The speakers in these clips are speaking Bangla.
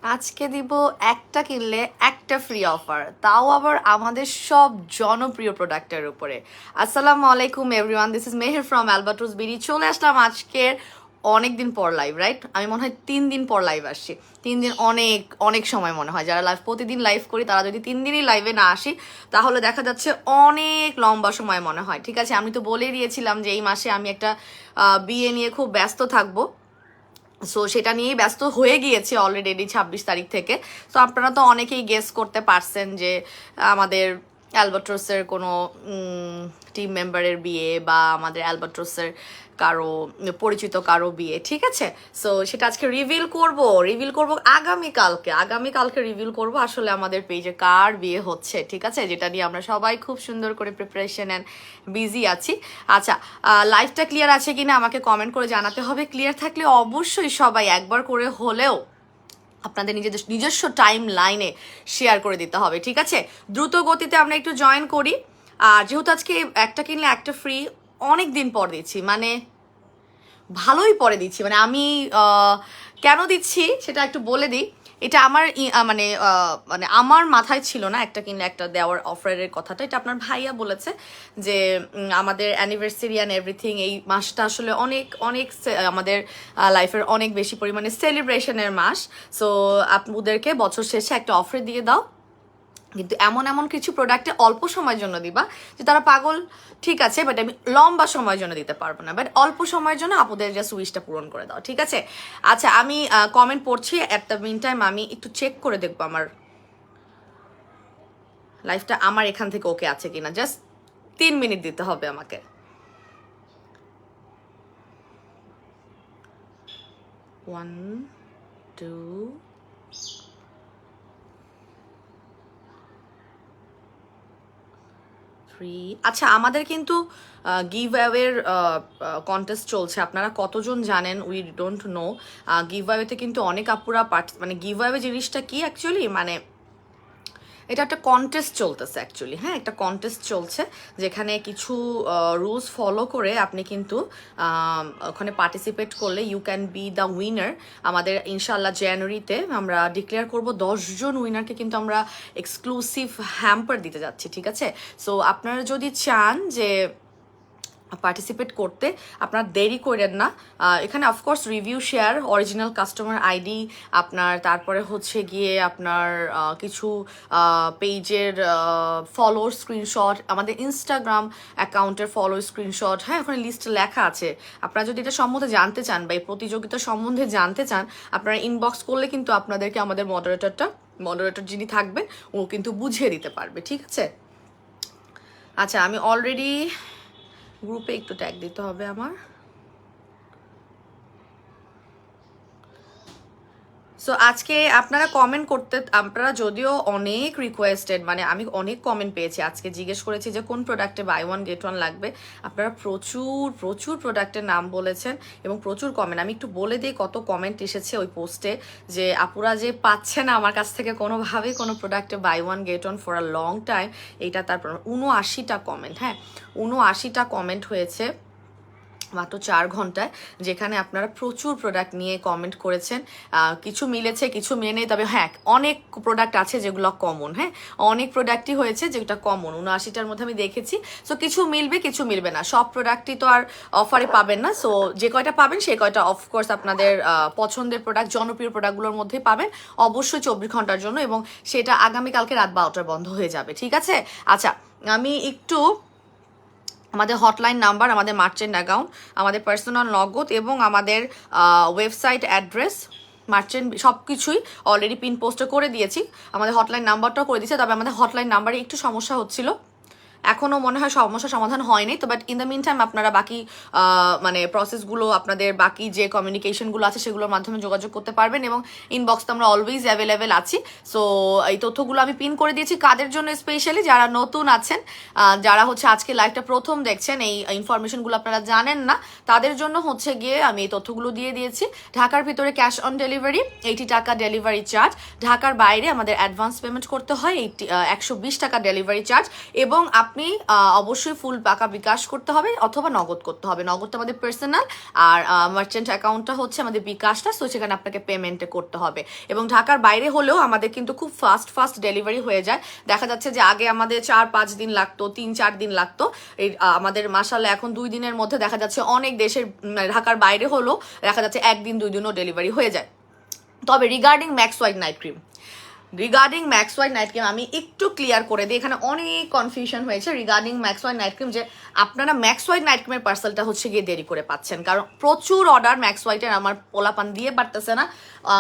আজকে দিব একটা কিনলে একটা ফ্রি অফার, তাও আবার আমাদের সব জনপ্রিয় প্রোডাক্টের উপরে। আসসালামু আলাইকুম everyone, this is Meher from Albatross BD. চলে আসলাম আজকের অনেক দিন পর লাইভ, রাইট? আমি মনে হয় 3 দিন পর লাইভ আসছি। 3 দিন অনেক অনেক সময় মনে হয়। যারা লাইভ প্রতিদিন লাইভ করি তারা যদি 3 দিনই লাইভে না আসি তাহলে দেখা যাচ্ছে অনেক লম্বা সময় মনে হয়। ঠিক আছে, আমি তো বলেই দিয়েছিলাম যে এই মাসে আমি একটা বিয়ে নিয়ে খুব ব্যস্ত থাকবো। সো সেটা নিয়েই ব্যস্ত হয়ে গিয়েছে অলরেডি 26 তারিখ থেকে। সো আপনারা তো অনেকেই গেস করতে পারছেন যে আমাদের অ্যালবাট্রোসের কোনো টিম মেম্বারের বিয়ে বা আমাদের অ্যালবাট্রোসের কারো পরিচিত কারো বিয়ে। ঠিক আছে, সো সেটা আজকে রিভিল করব আগামীকালকে রিভিল করব আসলে আমাদের পেজে কার বিয়ে হচ্ছে। ঠিক আছে, যেটা নিয়ে আমরা সবাই খুব সুন্দর করে প্রিপারেশন অ্যান্ড বিজি আছি। আচ্ছা, লাইভটা ক্লিয়ার আছে কিনা আমাকে কমেন্ট করে জানাতে হবে। ক্লিয়ার থাকলে অবশ্যই সবাই একবার করে হলেও আপনাদের নিজস্ব টাইম লাইনে শেয়ার করে দিতে হবে। ঠিক আছে, দ্রুত গতিতে আমরা একটু জয়েন করি। আর যেহেতু আজকে একটা কিনলে একটা ফ্রি অনেক দিন পর দিচ্ছি, মানে ভালোই পরে দিচ্ছি, মানে আমি কেন দিচ্ছি সেটা একটু বলে দিই। এটা আমার মানে মানে আমার মাথায় ছিল না একটা কিনলে একটা দেওয়ার অফারের কথাটা। এটা আপনার ভাইয়া বলেছে যে আমাদের অ্যানিভার্সারি অ্যান্ড এভরিথিং এই মাসটা আসলে অনেক অনেক আমাদের লাইফের অনেক বেশি পরিমাণে সেলিব্রেশনের মাস। সো আপনাদেরকে বছর শেষে একটা অফার দিয়ে দাও, কিন্তু এমন এমন কিছু প্রোডাক্টে অল্প সময়ের জন্য দিবা যে তারা পাগল। ঠিক আছে, বাট আমি লম্বা সময়ের জন্য দিতে পারবো না, বাট অল্প সময়ের জন্য আপুদের জাস্ট উইশটা পূরণ করে দাও। ঠিক আছে, আচ্ছা আমি কমেন্ট পড়ছি। অ্যাট দ্য মিন টাইম আমি একটু চেক করে দেখবো আমার লাইফটা আমার এখান থেকে ওকে আছে কিনা। জাস্ট 3 মিনিট দিতে হবে আমাকে। 1 2 আচ্ছা, আমাদের কিন্তু গিভ অ্যাওয়ের কন্টেস্ট চলছে। আপনারা কতজন জানেন উই ডোন্ট নো। গিভ অ্যাওয়েতে কিন্তু অনেক আপুরা মানে গিভ অ্যাওয়ে জিনিসটা কি অ্যাকচুয়ালি, মানে এটা একটা কন্টেস্ট চলতেছে অ্যাকচুয়ালি। হ্যাঁ, একটা কন্টেস্ট চলছে যেখানে কিছু রুলস ফলো করে আপনি কিন্তু ওখানে পার্টিসিপেট করলে you can be the winner. আমাদের ইনশাল্লাহ জানুয়ারিতে আমরা ডিক্লেয়ার করব 10 জন উইনারকে কিন্তু আমরা এক্সক্লুসিভ হ্যাম্পার দিতে যাচ্ছি। ঠিক আছে, সো আপনারা যদি চান যে পার্টিসিপেট করতে আপনার দেরি করেন না। এখানে of course review share, original customer ID আপনার, তারপরে হচ্ছে গিয়ে আপনার কিছু পেজের ফলোর স্ক্রিনশট, আমাদের ইনস্টাগ্রাম অ্যাকাউন্টের ফলোর স্ক্রিনশট। হ্যাঁ, ওখানে লিস্ট লেখা আছে। আপনারা যদি এটা সম্বন্ধে জানতে চান বা এই প্রতিযোগিতা সম্বন্ধে জানতে চান, আপনারা ইনবক্স করলে কিন্তু আপনাদেরকে আমাদের মডারেটর যিনি থাকবেন ও কিন্তু বুঝিয়ে দিতে পারবে। ঠিক আছে, আচ্ছা আমি অলরেডি গ্রুপে একটু ট্যাগ দিতে হবে আমার। সো আজকে আপনারা কমেন্ট করতে, আপনারা যদিও অনেক রিকোয়েস্টেড, মানে আমি অনেক কমেন্ট পেয়েছি আজকে, জিজ্ঞেস করেছি যে কোন প্রোডাক্টে বাই ওয়ান গেট ওয়ান লাগবে। আপনারা প্রচুর প্রচুর প্রোডাক্টের নাম বলেছেন এবং প্রচুর কমেন্ট। আমি একটু বলে দিই কত কমেন্ট এসেছে ওই পোস্টে, যে আপুরা যে পাচ্ছে না আমার কাছ থেকে কোনোভাবেই কোনো প্রোডাক্টে buy one get one for a long time. এইটা তারপর 79টা কমেন্ট। হ্যাঁ, 79টা কমেন্ট হয়েছে মাত্র 4 ঘন্টায়, যেখানে আপনারা প্রচুর প্রোডাক্ট নিয়ে কমেন্ট করেছেন। কিছু মিলেছে, কিছু মেনে, তবে হ্যাঁ অনেক প্রোডাক্ট আছে যেগুলো কমন। হ্যাঁ, অনেক প্রোডাক্টই হয়েছে যেটা কমন 79টার মধ্যে আমি দেখেছি। সো কিছু মিলবে, কিছু মিলবে না। সব প্রোডাক্টই তো আর অফারে পাবেন না। সো যে কয়টা পাবেন সেই কয়টা অফকোর্স আপনাদের পছন্দের প্রোডাক্ট, জনপ্রিয় প্রোডাক্টগুলোর মধ্যেই পাবেন, অবশ্যই 24 ঘন্টার জন্য, এবং সেটা আগামীকালকে রাত 12টার বন্ধ হয়ে যাবে। ঠিক আছে, আচ্ছা আমি একটু আমাদের হটলাইন নাম্বার, আমাদের মার্চেন্ট অ্যাকাউন্ট, আমাদের পার্সোনাল নগদ এবং আমাদের ওয়েবসাইট অ্যাড্রেস, মার্চেন্ট সব কিছুই অলরেডি পিন পোস্টে করে দিয়েছি। আমাদের হটলাইন নাম্বারটাও করে দিয়েছি, তবে আমাদের হটলাইন নাম্বারে একটু সমস্যা হচ্ছিল, এখনও মনে হয় সমস্যা সমাধান হয়নি। তো but in the meantime আপনারা বাকি মানে প্রসেসগুলো, আপনাদের বাকি যে কমিউনিকেশনগুলো আছে সেগুলোর মাধ্যমে যোগাযোগ করতে পারবেন, এবং ইনবক্স তো আমরা অলওয়েজ অ্যাভেলেবেল আছি। সো এই তথ্যগুলো আমি পিন করে দিয়েছি। কাদের জন্য স্পেশালি? যারা নতুন আছেন, যারা হচ্ছে আজকে লাইভটা প্রথম দেখছেন, এই ইনফরমেশনগুলো আপনারা জানেন না, তাদের জন্য হচ্ছে গিয়ে আমি এই তথ্যগুলো দিয়ে দিয়েছি। ঢাকার ভিতরে ক্যাশ অন ডেলিভারি 80 টাকা ডেলিভারি চার্জ, ঢাকার বাইরে আমাদের অ্যাডভান্স পেমেন্ট করতে হয় 120 টাকা ডেলিভারি চার্জ, এবং আপনি অবশ্যই ফুল টাকা বিকাশ করতে হবে অথবা নগদ করতে হবে। নগদটা আমাদের পার্সোনাল, আর মার্চেন্ট অ্যাকাউন্টটা হচ্ছে আমাদের বিকাশটা, সো সেখানে আপনাকে পেমেন্টে করতে হবে। এবং ঢাকার বাইরে হলেও আমাদের কিন্তু খুব ফাস্ট ডেলিভারি হয়ে যায়। দেখা যাচ্ছে যে আগে আমাদের 4-5 দিন লাগতো, 3-4 দিন লাগতো, এই আমাদের মাশাআল্লাহ এখন 2 দিনের মধ্যে দেখা যাচ্ছে অনেক দেশের ঢাকার বাইরে হলেও দেখা যাচ্ছে 1 দিন 2 দিনও ডেলিভারি হয়ে যায়। তবে regarding max white night cream, আমি একটু ক্লিয়ার করে দিই, এখানে অনেক কনফিউশন হয়েছে regarding max white night cream, যে আপনারা ম্যাক্স হোয়াইট নাইট ক্রিমের পার্সেলটা হচ্ছে গিয়ে দেরি করে পাচ্ছেন, কারণ প্রচুর অর্ডার ম্যাক্স হোয়াইটের আমার পোলাপান দিয়ে পারতেছে না।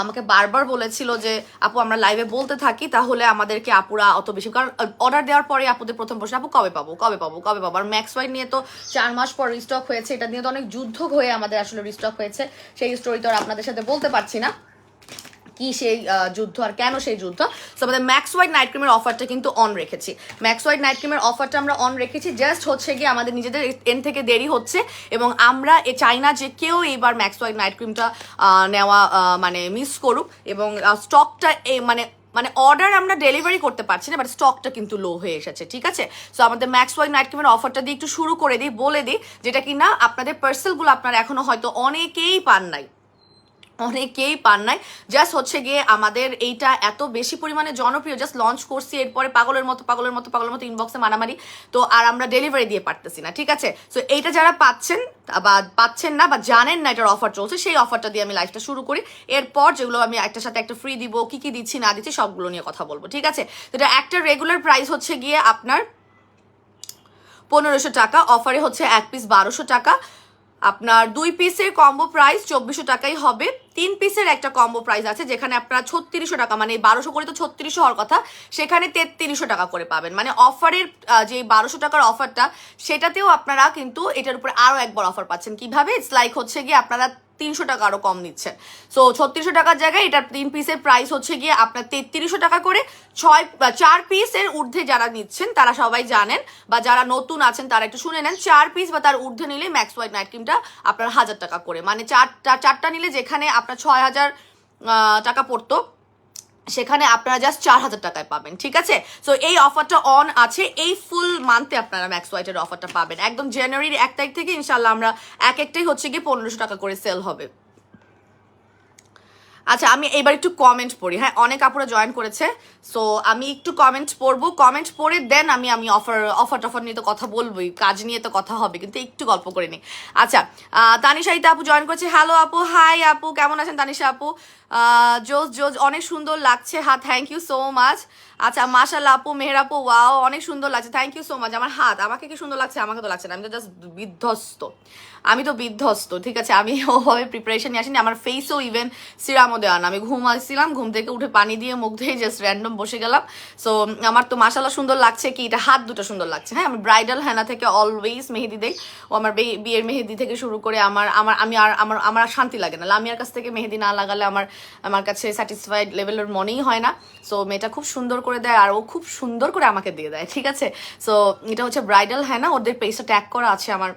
আমাকে বারবার বলেছিল যে আপু আমরা লাইভে বলতে থাকি তাহলে আমাদেরকে আপুরা অত বেশি, কারণ অর্ডার দেওয়ার পরে আপুদের প্রথম প্রশ্ন আপু কবে পাবো। আর ম্যাক্স হোয়াইট নিয়ে তো 4 মাস পর রিস্টক হয়েছে, এটা নিয়ে তো অনেক যুদ্ধ হয়ে আমাদের আসলে রিস্টক হয়েছে, সেই স্টোরি তো আর আপনাদের সাথে বলতে পারছি না কি সেই যুদ্ধ আর কেন সেই যুদ্ধ। সো আমাদের ম্যাক্স হোয়াইট নাইট ক্রিমের অফারটা কিন্তু অন রেখেছি। ম্যাক্স হোয়াইট নাইট ক্রিমের অফারটা আমরা অন রেখেছি, জাস্ট হচ্ছে গিয়ে আমাদের নিজেদের এন্ড থেকে দেরি হচ্ছে, এবং আমরা চাই না যে কেউ এইবার ম্যাক্স হোয়াইট নাইট ক্রিমটা নেওয়া মানে মিস করুক, এবং স্টকটা মানে অর্ডার আমরা ডেলিভারি করতে পারছি না, বাট স্টকটা কিন্তু লো হয়ে এসেছে, ঠিক আছে। সো আমাদের ম্যাক্স হোয়াইট নাইট ক্রিমের অফারটা দিয়ে একটু শুরু করে দিই, বলে দিই, যেটা কিনা আপনাদের পার্সেলগুলো আপনারা এখনো হয়তো অনেকেই পান নাই, জাস্ট হচ্ছে গিয়ে আমাদের এইটা এত বেশি পরিমাণে জনপ্রিয়, জাস্ট লঞ্চ করছি, এরপরে পাগলের মতো ইনবক্সে মারামারি, তো আর আমরা ডেলিভারি দিয়ে পারতেছি না, ঠিক আছে। সো এইটা যারা পাচ্ছেন না বা জানেন না এটার অফার চলছে, সেই অফারটা দিয়ে আমি লাইভটা শুরু করি, এরপর যেগুলো আমি একটার সাথে একটা ফ্রি দিব, কি দিচ্ছি না দিচ্ছি সবগুলো নিয়ে কথা বলবো, ঠিক আছে। তো এটা একটা রেগুলার প্রাইস হচ্ছে গিয়ে আপনার 1500 টাকা, অফারে হচ্ছে 1 পিস 1200 টাকা, আপনার 2 পিসের কম্বো প্রাইস 2400 টাকাই হবে, 3 পিসের একটা কম্বো প্রাইস আছে যেখানে আপনারা 3600 টাকা, মানে 1200 করে তো 3600 হওয়ার কথা, সেখানে 3300 টাকা করে পাবেন। মানে অফারের যে 1200 টাকার অফারটা, সেটাতেও আপনারা কিন্তু এটার উপরে আরো একবার অফার পাচ্ছেন। কিভাবে? ইটস লাইক হচ্ছে গিয়ে আপনারা 300 টাকা আরো কম নিচ্ছেন। সো 3600 টাকার জায়গায় এটার 3 পিসের প্রাইস হচ্ছে গিয়ে আপনার 3300 টাকা করে। 4 পিসের ঊর্ধ্বে যারা নিচ্ছেন তারা সবাই জানেন, বা যারা নতুন আছেন তারা একটু শুনে নেন, 4 পিস বা তার ঊর্ধ্বে নিলে ম্যাক্স হোয়াইট নাইট ক্রিমটা আপনার 1000 টাকা করে, মানে চারটা নিলে যেখানে আপনার 6000 টাকা পড়তো সেখানে আপনারা জাস্ট 4000 টাকায় পাবেন, ঠিক আছে। সো এই অফারটা অন আছে, এই ফুল মান্থে আপনারা ম্যাক্স হোয়াইটের অফারটা পাবেন, একদম জানুয়ারির 1 তারিখ থেকে ইনশাল্লাহ আমরা একটাই হচ্ছে গিয়ে 1500 টাকা করে সেল হবে। আচ্ছা আমি এবার একটু কমেন্ট পড়ি, হ্যাঁ অনেক আপুরা জয়েন করেছে, সো আমি একটু কমেন্ট পড়বো, কমেন্ট পড়ে দেন আমি অফার নিয়ে তো কথা বলবোই, কাজ নিয়ে তো কথা হবে, কিন্তু একটু গল্প করে নিই। আচ্ছা তানিশা ইতা আপু জয়েন করেছে, হ্যালো আপু, হাই আপু, কেমন আছেন তানিশা আপু? জোজ অনেক সুন্দর লাগছে, হ্যাঁ থ্যাংক ইউ সো মাচ। আচ্ছা মাশাআল্লাহ আপু, মেহের আপু ওয়াও অনেক সুন্দর লাগছে, থ্যাংক ইউ সো মাচ। আমার হাত, আমাকে কি সুন্দর লাগছে? আমাকে তো লাগছে না, আমি তো জাস্ট বিধ্বস্ত, ঠিক আছে। আমি ওভাবে প্রিপারেশন নিয়ে আসিনি, আমার ফেসও ইভেন সিরামও দেওয়া না, আমি ঘুমাচ্ছিলাম, ঘুম থেকে উঠে পানি দিয়ে মুখ ধুয়ে জাস্ট র্যান্ডম বসে গেলাম। সো আমার তো মাশাআল্লাহ সুন্দর লাগছে, কি এটা হাত দুটো সুন্দর লাগছে। হ্যাঁ আমি ব্রাইডাল হেনা থেকে অলওয়েজ মেহেদি দেই, ও আমার বিয়ের মেহেদি থেকে শুরু করে আমার শান্তি লাগে না, লামিয়ার কাছ থেকে মেহেদি না লাগালে আমার কাছে স্যাটিসফাইড লেভেলের মনেই হয় না। সো মেয়েটা খুব সুন্দর করে দেয়, আর ও খুব সুন্দর করে আমাকে দিয়ে দেয়, ঠিক আছে। সো এটা হচ্ছে ব্রাইডাল হেনা, ওদের পেজটা ট্যাগ করা আছে আমার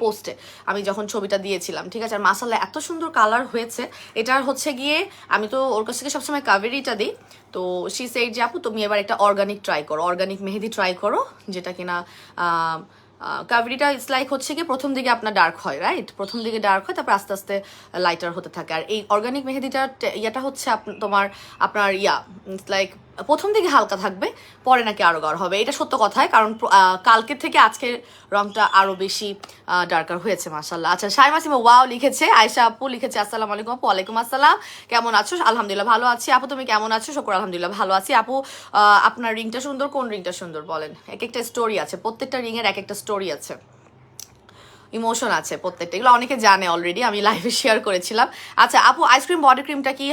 পোস্টে, আমি যখন ছবিটা দিয়েছিলাম, ঠিক আছে। আর মাশাআল্লাহ এত সুন্দর কালার হয়েছে এটার, হচ্ছে গিয়ে আমি তো ওর কাছ থেকে সবসময় কাবেরিটা দিই, তো শি সেইড যে আপু তুমি এবার একটা অর্গানিক ট্রাই করো, অর্গানিক মেহেদি ট্রাই করো, যেটা কিনা কাভেরিটা ইটস লাইক হচ্ছে কি প্রথম দিকে আপনার ডার্ক হয়, রাইট, প্রথম দিকে ডার্ক হয়, তারপর আস্তে আস্তে লাইটার হতে থাকে। আর এই অর্গানিক মেহেদিটার ইয়াটা হচ্ছে আপনার ইটস লাইক প্রথম দিকে হালকা থাকবে, পরে নাকি আরো গাঢ় হবে, এটা সত্য কথায়, কারণ কালকের থেকে আজকের রংটা আরো বেশি ডার্কার হয়েছে মাশাআল্লাহ। আচ্ছা শাইমা সিমা ওয়াও লিখেছে, আয়েশা আপু লিখেছে আসসালামু আলাইকুম আপু। ওয়ালাইকুম আসসালাম, কেমন আছো? আলহামদুলিল্লাহ ভালো আছি আপু, তুমি কেমন আছো? শুকর আলহামদুলিল্লাহ ভালো আছি আপু। আপনার রিংটা সুন্দর, কোন রিংটা সুন্দর বলেন? এক একটা স্টোরি আছে, প্রত্যেকটা রিং এর এক একটা স্টোরি আছে, ইমোশন আছে প্রত্যেকটা, এগুলো অনেকে জানে অলরেডি, আমি লাইভে শেয়ার করেছিলাম। আচ্ছা আপু আইসক্রিম বডি ক্রিমটা কি?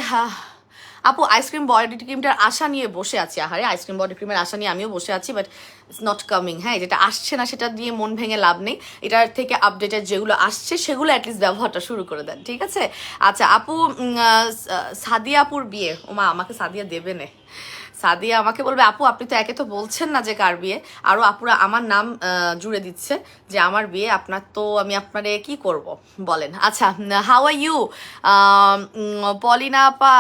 আপু আইসক্রিম বডি ক্রিমটার আশা নিয়ে বসে আছি, আহারে আইসক্রিম বডি ক্রিমের আশা নিয়ে আমিও বসে আছি, বাট ইটস নট কামিং। হ্যাঁ যেটা আসছে না সেটা দিয়ে মন ভেঙে লাভ নেই, এটার থেকে আপডেটেড যেগুলো আসছে সেগুলো অ্যাটলিস্ট ব্যবহারটা শুরু করে দেন, ঠিক আছে। আচ্ছা আপু সাদিয়া আপুর বিয়ে, ওমা আমাকে সাদিয়া দেবে না, সাদিয়া আমাকে বলবে আপু আপনি তো একে তো বলছেন না যে কার বিয়ে, আরও আপুরা আমার নাম জুড়ে দিচ্ছে যে আমার বিয়ে, আপনার তো আমি আপনারে কি করব বলেন। আচ্ছা, হাউ আর ইউ? পলিনা আপা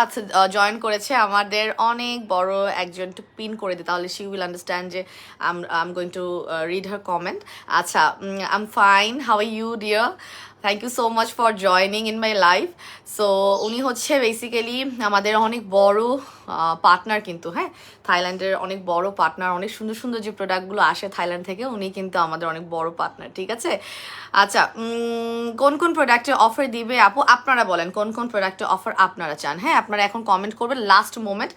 জয়েন করেছে, আমাদের অনেক বড় একজন, একটু পিন করে দিই তাহলে শি উইল আন্ডারস্ট্যান্ড যে I am going to read her comment. আচ্ছা, I am fine, how are you dear? Thank you so much for joining in my life. So উনি হচ্ছে বেসিক্যালি আমাদের অনেক বড় পার্টনার কিন্তু, হ্যাঁ, থাইল্যান্ডের অনেক বড় পার্টনার, অনেক সুন্দর সুন্দর যে প্রোডাক্টগুলো আসে থাইল্যান্ড থেকে, উনি কিন্তু আমাদের অনেক বড় পার্টনার, ঠিক আছে। আচ্ছা, কোন কোন প্রোডাক্টের অফার দিবে আপু আপনারা বলেন, কোন কোন প্রোডাক্টের অফার আপনারা চান? হ্যাঁ, আপনারা এখন কমেন্ট করবেন লাস্ট মোমেন্ট,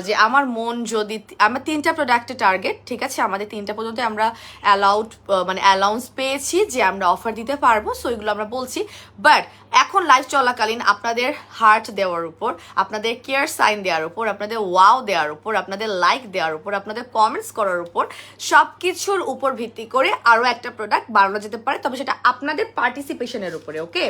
যে আমার মন যদি, আমার 3টা প্রোডাক্টের টার্গেট, ঠিক আছে, আমাদের 3টা পর্যন্ত আমরা মানে অ্যালাউন্স পেয়েছি যে আমরা অফার দিতে পারবো, সো এগুলো আমরা বলছি। বাট এখন লাইভ চলাকালীন আপনাদের হার্ট দেওয়ার উপর, আপনাদের কেয়ার সাইন দেওয়ার উপর, আপনাদের ওয়াও দেওয়ার উপর, আপনাদের লাইক দেওয়ার উপর, আপনাদের কমেন্টস করার উপর, সব কিছুর উপর ভিত্তি করে আরও একটা প্রোডাক্ট বাড়ানো যেতে পারে, তবে সেটা আপনাদের পার্টিসিপেশনের উপরে। ওকে,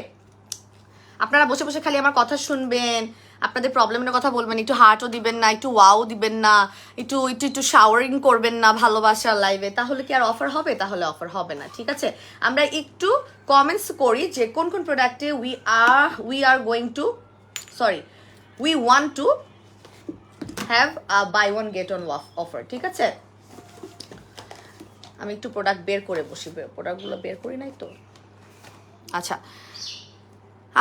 আপনারা বসে বসে খালি আমার কথা শুনবেন, আপনাদের প্রবলেমের কথা বলবেন, একটু হার্টও দিবেন না, একটু ওয়াও দিবেন না, একটু একটু একটু শাওয়ারিং করবেন না ভালোবাসার লাইভে, তাহলে কি আর অফার হবে? তাহলে অফার হবে না, ঠিক আছে। আমরা একটু কমেন্টস করি যে কোন কোন প্রোডাক্টে we are going to, sorry, we want to have buy one get one offer, ঠিক আছে। আমি একটু প্রোডাক্ট বের করে বসি, প্রোডাক্টগুলো বের করি নাই তো। আচ্ছা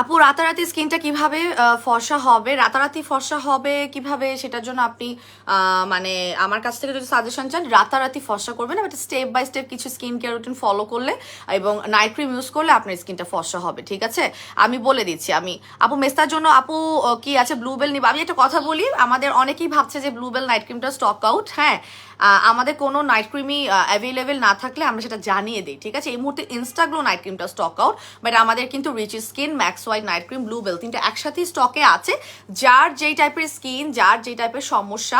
আপু, রাতারাতি স্কিনটা কিভাবে ফর্সা হবে? রাতারাতি ফর্সা হবে কিভাবে, সেটার জন্য আপনি মানে আমার কাছ থেকে যদি সাজেশন চান, রাতারাতি ফর্সা করবেন না, বাট স্টেপ বাই স্টেপ কিছু স্কিন কেয়ার রুটিন ফলো করলে এবং নাইট ক্রিম ইউজ করলে আপনার স্কিনটা ফর্সা হবে, ঠিক আছে। আমি বলে দিচ্ছি, আমি আপু মেস্তার জন্য আপু কি আছে ব্লুবেল নিব। আমি একটা কথা বলি, আমাদের অনেকেই ভাবছে যে ব্লুবেল নাইট ক্রিমটা স্টক আউট, হ্যাঁ, আমাদের কোনো নাইট ক্রিমই অ্যাভেলেবেল না থাকলে আমরা সেটা জানিয়ে দিই, ঠিক আছে। এই মুহূর্তে ইনস্টাগ্লো নাইট ক্রিমটা স্টক আউট, বাট আমাদের কিন্তু rich skin, max white night cream, Bluebell 3টা একসাথেই স্টকে আছে। যার যেই টাইপের স্কিন, যার যেই টাইপের সমস্যা,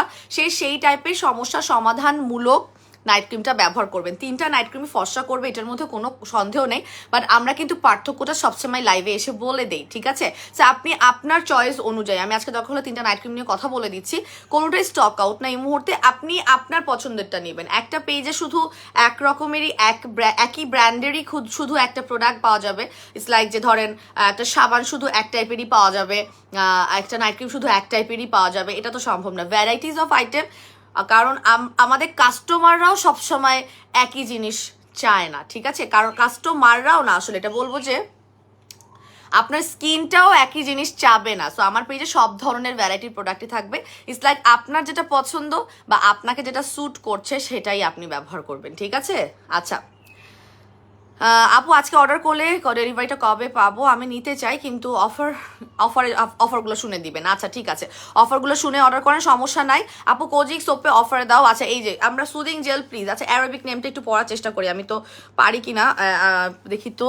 সেই টাইপের সমস্যা সমাধানমূলক নাইট ক্রিমটা ব্যবহার করবেন। 3টা নাইট ক্রিমই ফর্সা করবে, এটার মধ্যে কোনো সন্দেহ নেই, বাট আমরা কিন্তু পার্থক্যটা সবসময় লাইভে এসে বলে দেই, ঠিক আছে। সো আপনি আপনার চয়েস অনুযায়ী, আমি আজকে দরকার হলে 3টা নাইট ক্রিম নিয়ে কথা বলে দিচ্ছি, কোনোটাই স্টক আউট না এই মুহূর্তে, আপনি আপনার পছন্দেরটা নেবেন। একটা পেজে শুধু এক রকমেরই একই ব্র্যান্ডেরই শুধু একটা প্রোডাক্ট পাওয়া যাবে। ইটস লাইক যে ধরেন একটা সাবান শুধু এক টাইপেরই পাওয়া যাবে, একটা নাইট ক্রিম শুধু এক টাইপেরই পাওয়া যাবে, এটা তো সম্ভব না। ভ্যারাইটিস অফ আইটেম, কারণ আমাদের কাস্টমাররাও সবসময় একই জিনিস চায় না, ঠিক আছে। কারণ কাস্টমাররাও না, আসলে এটা বলবো যে আপনার স্কিনটাও একই জিনিস চাবে না। সো আমার পেজে সব ধরনের ভ্যারাইটির প্রোডাক্টই থাকবে। ইটস লাইক আপনার যেটা পছন্দ বা আপনাকে যেটা স্যুট করছে সেটাই আপনি ব্যবহার করবেন, ঠিক আছে। আচ্ছা আপু, আজকে অর্ডার করলে ডেলিভারিটা কবে পাবো? আমি নিতে চাই, কিন্তু অফারগুলো শুনে দিবেন। আচ্ছা ঠিক আছে, অফারগুলো শুনে অর্ডার করেন, সমস্যা নাই। আপু কোজিক সোপে অফার দাও। আচ্ছা এই যে আমরা সুদিং জেল প্লিজ, আচ্ছা অ্যারাবিক নেমটা একটু পড়ার চেষ্টা করি, আমি তো পারি কি না দেখি তো।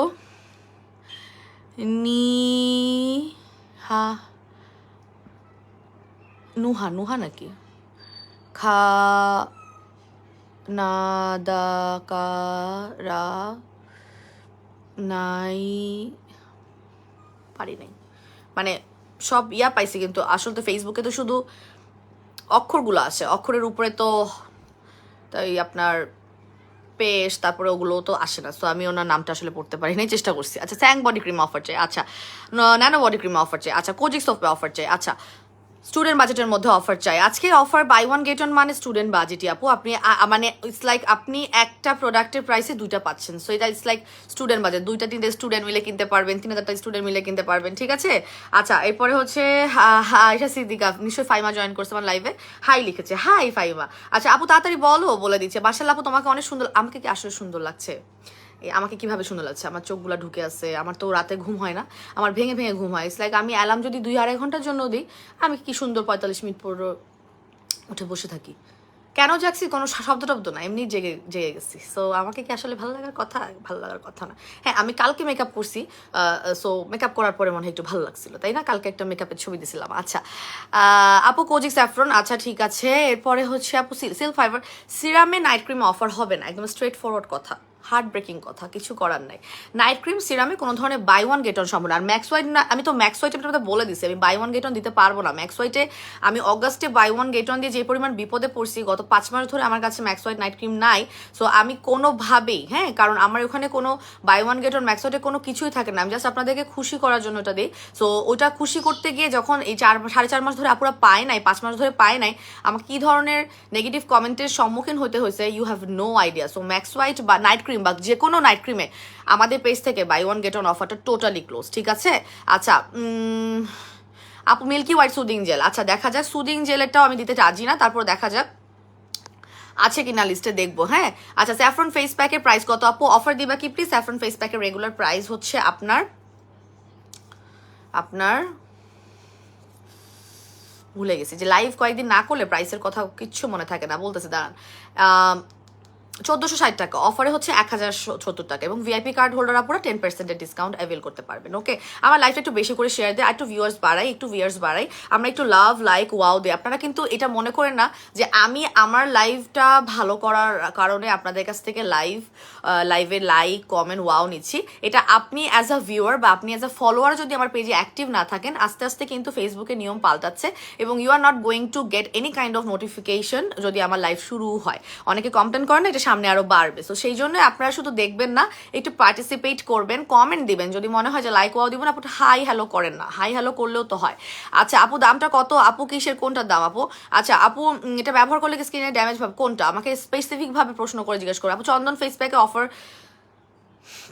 নুহা নুহা নাকি খা নাদাকারা নাই, পারি নাই, মানে সব পাইছি, কিন্তু আসলে তো ফেসবুকে তো শুধু অক্ষরগুলো আছে, অক্ষরের উপরে তো তাই আপনার পেশ, তারপরে ওগুলো তো আসে না। সো আমি ওনার নামটা আসলে পড়তে পারি নাই, চেষ্টা করছি। আচ্ছা স্যাং বডি ক্রিম অফার চাই, আচ্ছা ন্যানো বডি ক্রিম অফার চাই, আচ্ছা কোজিক সোপে অফার চাই, আচ্ছা স্টুডেন্ট বাজেটের মধ্যে অফার চাই। আজকের offer by one get one মানে স্টুডেন্ট বাজেটই আপু, আপনি মানে ইটস লাইক আপনি একটা প্রোডাক্টের প্রাইসে 2টা পাচ্ছেন। সো এটা ইটস লাইক স্টুডেন্ট বাজেট, 2টা 3টা স্টুডেন্ট মিলে কিনতে পারবেন, 3000টা স্টুডেন্ট মিলে কিনতে পারবেন, ঠিক আছে। আচ্ছা এরপরে হচ্ছে আয়েশা সিদ্দিকা, নিশ্চয়ই ফাইমা জয়েন করছে আমার লাইভে, হাই লিখেছে, হাই ফাইমা। আচ্ছা আপু তাড়াতাড়ি বলো, বলে দিচ্ছে মাশাআল্লাহ আপু তোমাকে অনেক সুন্দর। আমাকে কি আসলে সুন্দর লাগছে? আমাকে কিভাবে সুন্দর লাগছে? আমার চোখগুলো ঢুকে আছে, আমার তো রাতে ঘুম হয় না, আমার ভেঙে ভেঙে ঘুম হয়। ইটস লাইক আমি অ্যালার্ম যদি 2-2.5 ঘন্টার জন্য দিই, আমি কি সুন্দর 45 মিনিট পর উঠে বসে থাকি। কেন জাগছি? কোনো শব্দ টব্দ না, এমনি জেগে জেগে গেছি। সো আমাকে কি আসলে ভালো লাগার কথা? ভালো লাগার কথা না। হ্যাঁ আমি কালকে মেকআপ করছি, সো মেকআপ করার পরে মনে হয় একটু ভালো লাগছিল, তাই না? কালকে একটা মেকআপের ছবি দিয়েছিলাম। আচ্ছা আপু কোজিক স্যাফরন, আচ্ছা ঠিক আছে। এরপরে হচ্ছে আপু সিল্ক ফাইবার সিরামে নাইট ক্রিম অফার হবে না, একদম স্ট্রেট ফরওয়ার্ড কথা। হার্ট ব্রেকিং কথা, কিছু করার নাই। নাইট ক্রিম সিরামে কোনো ধরনের বাই ওয়ান গেট অন সম্ভব না। আর ম্যাক্স হোয়াইট না, আমি তো ম্যাক্স হোয়াইট আপনাদের বলে দিচ্ছি আমি বাই ওয়ান গেট অন দিতে পারবো না। ম্যাক্স হোয়াইটে আমি অগাস্টে বাই ওয়ান গেট অন দিয়ে যে পরিমাণ বিপদে পড়ছি, গত 5 মাস ধরে আমার কাছে ম্যাক্স হোয়াইট নাইট ক্রিম নাই। সো আমি কোনোভাবেই, হ্যাঁ, কারণ আমার ওখানে কোনো buy one get one Max হোয়াইটে কোনো কিছুই থাকে না, আমি জাস্ট আপনাদেরকে খুশি করার জন্য ওটা দিই। সো ওটা খুশি করতে গিয়ে যখন এই 4.5 মাস ধরে আপুরা পায় নাই, 5 মাস ধরে পায় নাই, আমাকে কী ধরনের নেগেটিভ কমেন্টের সম্মুখীন হতে হয়েছে you have no idea. So max white বা নাইট ক্রিম বা যে কোনো নাইট ক্রিমে আমাদের পেজ থেকে বাই ওয়ান গেট অন অফারটা টোটালি ক্লোজ, ঠিক আছে? আচ্ছা, আপু মিল্কি হোয়াইট সুদিং জেল, আচ্ছা দেখা যাক, সুদিং জেলেরটাও আমি দিতে রাজি না, তারপর দেখা যাক আছে কিনা, লিস্টে দেখবো। হ্যাঁ, আচ্ছা, স্যাফরন ফেস প্যাকের প্রাইস কত আপু? অফার দিবা কি প্লিজ? স্যাফরন ফেস প্যাকের রেগুলার প্রাইস হচ্ছে আপনার ভুলে গেছি, যে লাইভ কয়েকদিন না করলে প্রাইসের কথা কিচ্ছু মনে থাকে না, বলতেছে দাঁড়ান। 1460 টাকা, অফারে হচ্ছে 1070 টাকা, এবং ভিআইপি কার্ড হোল্ডার আপনারা 10% ডিসকাউন্ট অ্যাভেল করতে পারবেন। ওকে, আমার লাইফটা একটু বেশি করে শেয়ার দেয়, একটু ভিউয়ার্স বাড়াই, আমরা একটু লাভ লাইক ওয়াও দিই। আপনারা কিন্তু এটা মনে করেন না যে আমি আমার লাইভটা ভালো করার কারণে আপনাদের কাছ থেকে লাইভে লাইক কমেন্ট ওয়াও নিচ্ছি। এটা আপনি অ্যাজ আ ভিউয়ার বা আপনি অ্যাজ আ ফলোয়ার যদি আমার পেজে অ্যাক্টিভ না থাকেন, আস্তে আস্তে কিন্তু ফেসবুকে নিয়ম পাল্টাচ্ছে এবং you are not going to get any kind of notification যদি আমার লাইভ শুরু হয়। অনেকে কমপ্লেন করেন না, এটা সামনে আরো বাড়বে। তো সেই জন্য আপনারা শুধু দেখবেন না, একটু পার্টিসিপেট করবেন, কমেন্ট দিবেন। যদি মনে হয় যে লাইক ওয়াও দিবেন, আপু হাই হ্যালো করেন না, হাই হ্যালো করলেও তো হয়। আচ্ছা আপু, দামটা কত আপু? কিসের কোনটার দাম আপু? আচ্ছা আপু, এটা ব্যবহার করলে কি স্কিনের ড্যামেজ ভাবে কোনটা? আমাকে স্পেসিফিক ভাবে প্রশ্ন করে জিজ্ঞেস করো। আপু চন্দন ফেস প্যাকে অফার,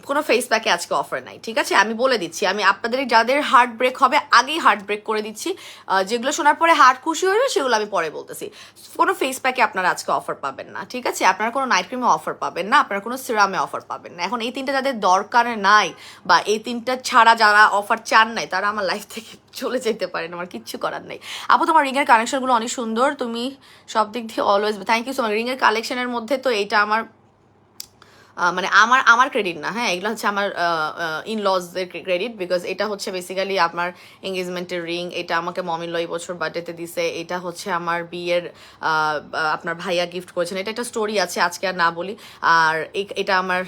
কোনো ফেস প্যাকে আজকে অফার নাই, ঠিক আছে? আমি বলে দিচ্ছি, আমি আপনাদের যাদের হার্ট ব্রেক হবে আগেই হার্ট ব্রেক করে দিচ্ছি, যেগুলো শোনার পরে হার্ট খুশি হয়ে সেগুলো আমি পরে বলতেছি। কোনো ফেস প্যাকে আপনারা আজকে অফার পাবেন না, ঠিক আছে? আপনারা কোনো নাইট ক্রিমে অফার পাবেন না, আপনারা কোনো সিরামে অফার পাবেন না। এখন এই তিনটা যাদের দরকার নাই বা এই তিনটা ছাড়া যারা অফার চান নাই, তারা আমার লাইফ থেকে চলে যেতে পারেন, আমার কিচ্ছু করার নেই। আপু তোমার রিংয়ের কালেকশনগুলো অনেক সুন্দর, তুমি সব দিক দিয়ে always, thank you so much. রিংয়ের কালেকশনের মধ্যে তো এইটা আমার মানে আমার ক্রেডিট না, হ্যাঁ, এগুলো হচ্ছে আমার ইনলজদের ক্রেডিট, বিকজ এটা হচ্ছে বেসিক্যালি আমার এঙ্গেজমেন্টের রিং। এটা আমাকে মমিনলো এই বছর বার্থডেতে দিছে। এটা হচ্ছে আমার বিয়ের আপনার ভাইয়া গিফট করেছেন। এটা একটা স্টোরি আছে, আজকে আর না বলি। আর এটা আমার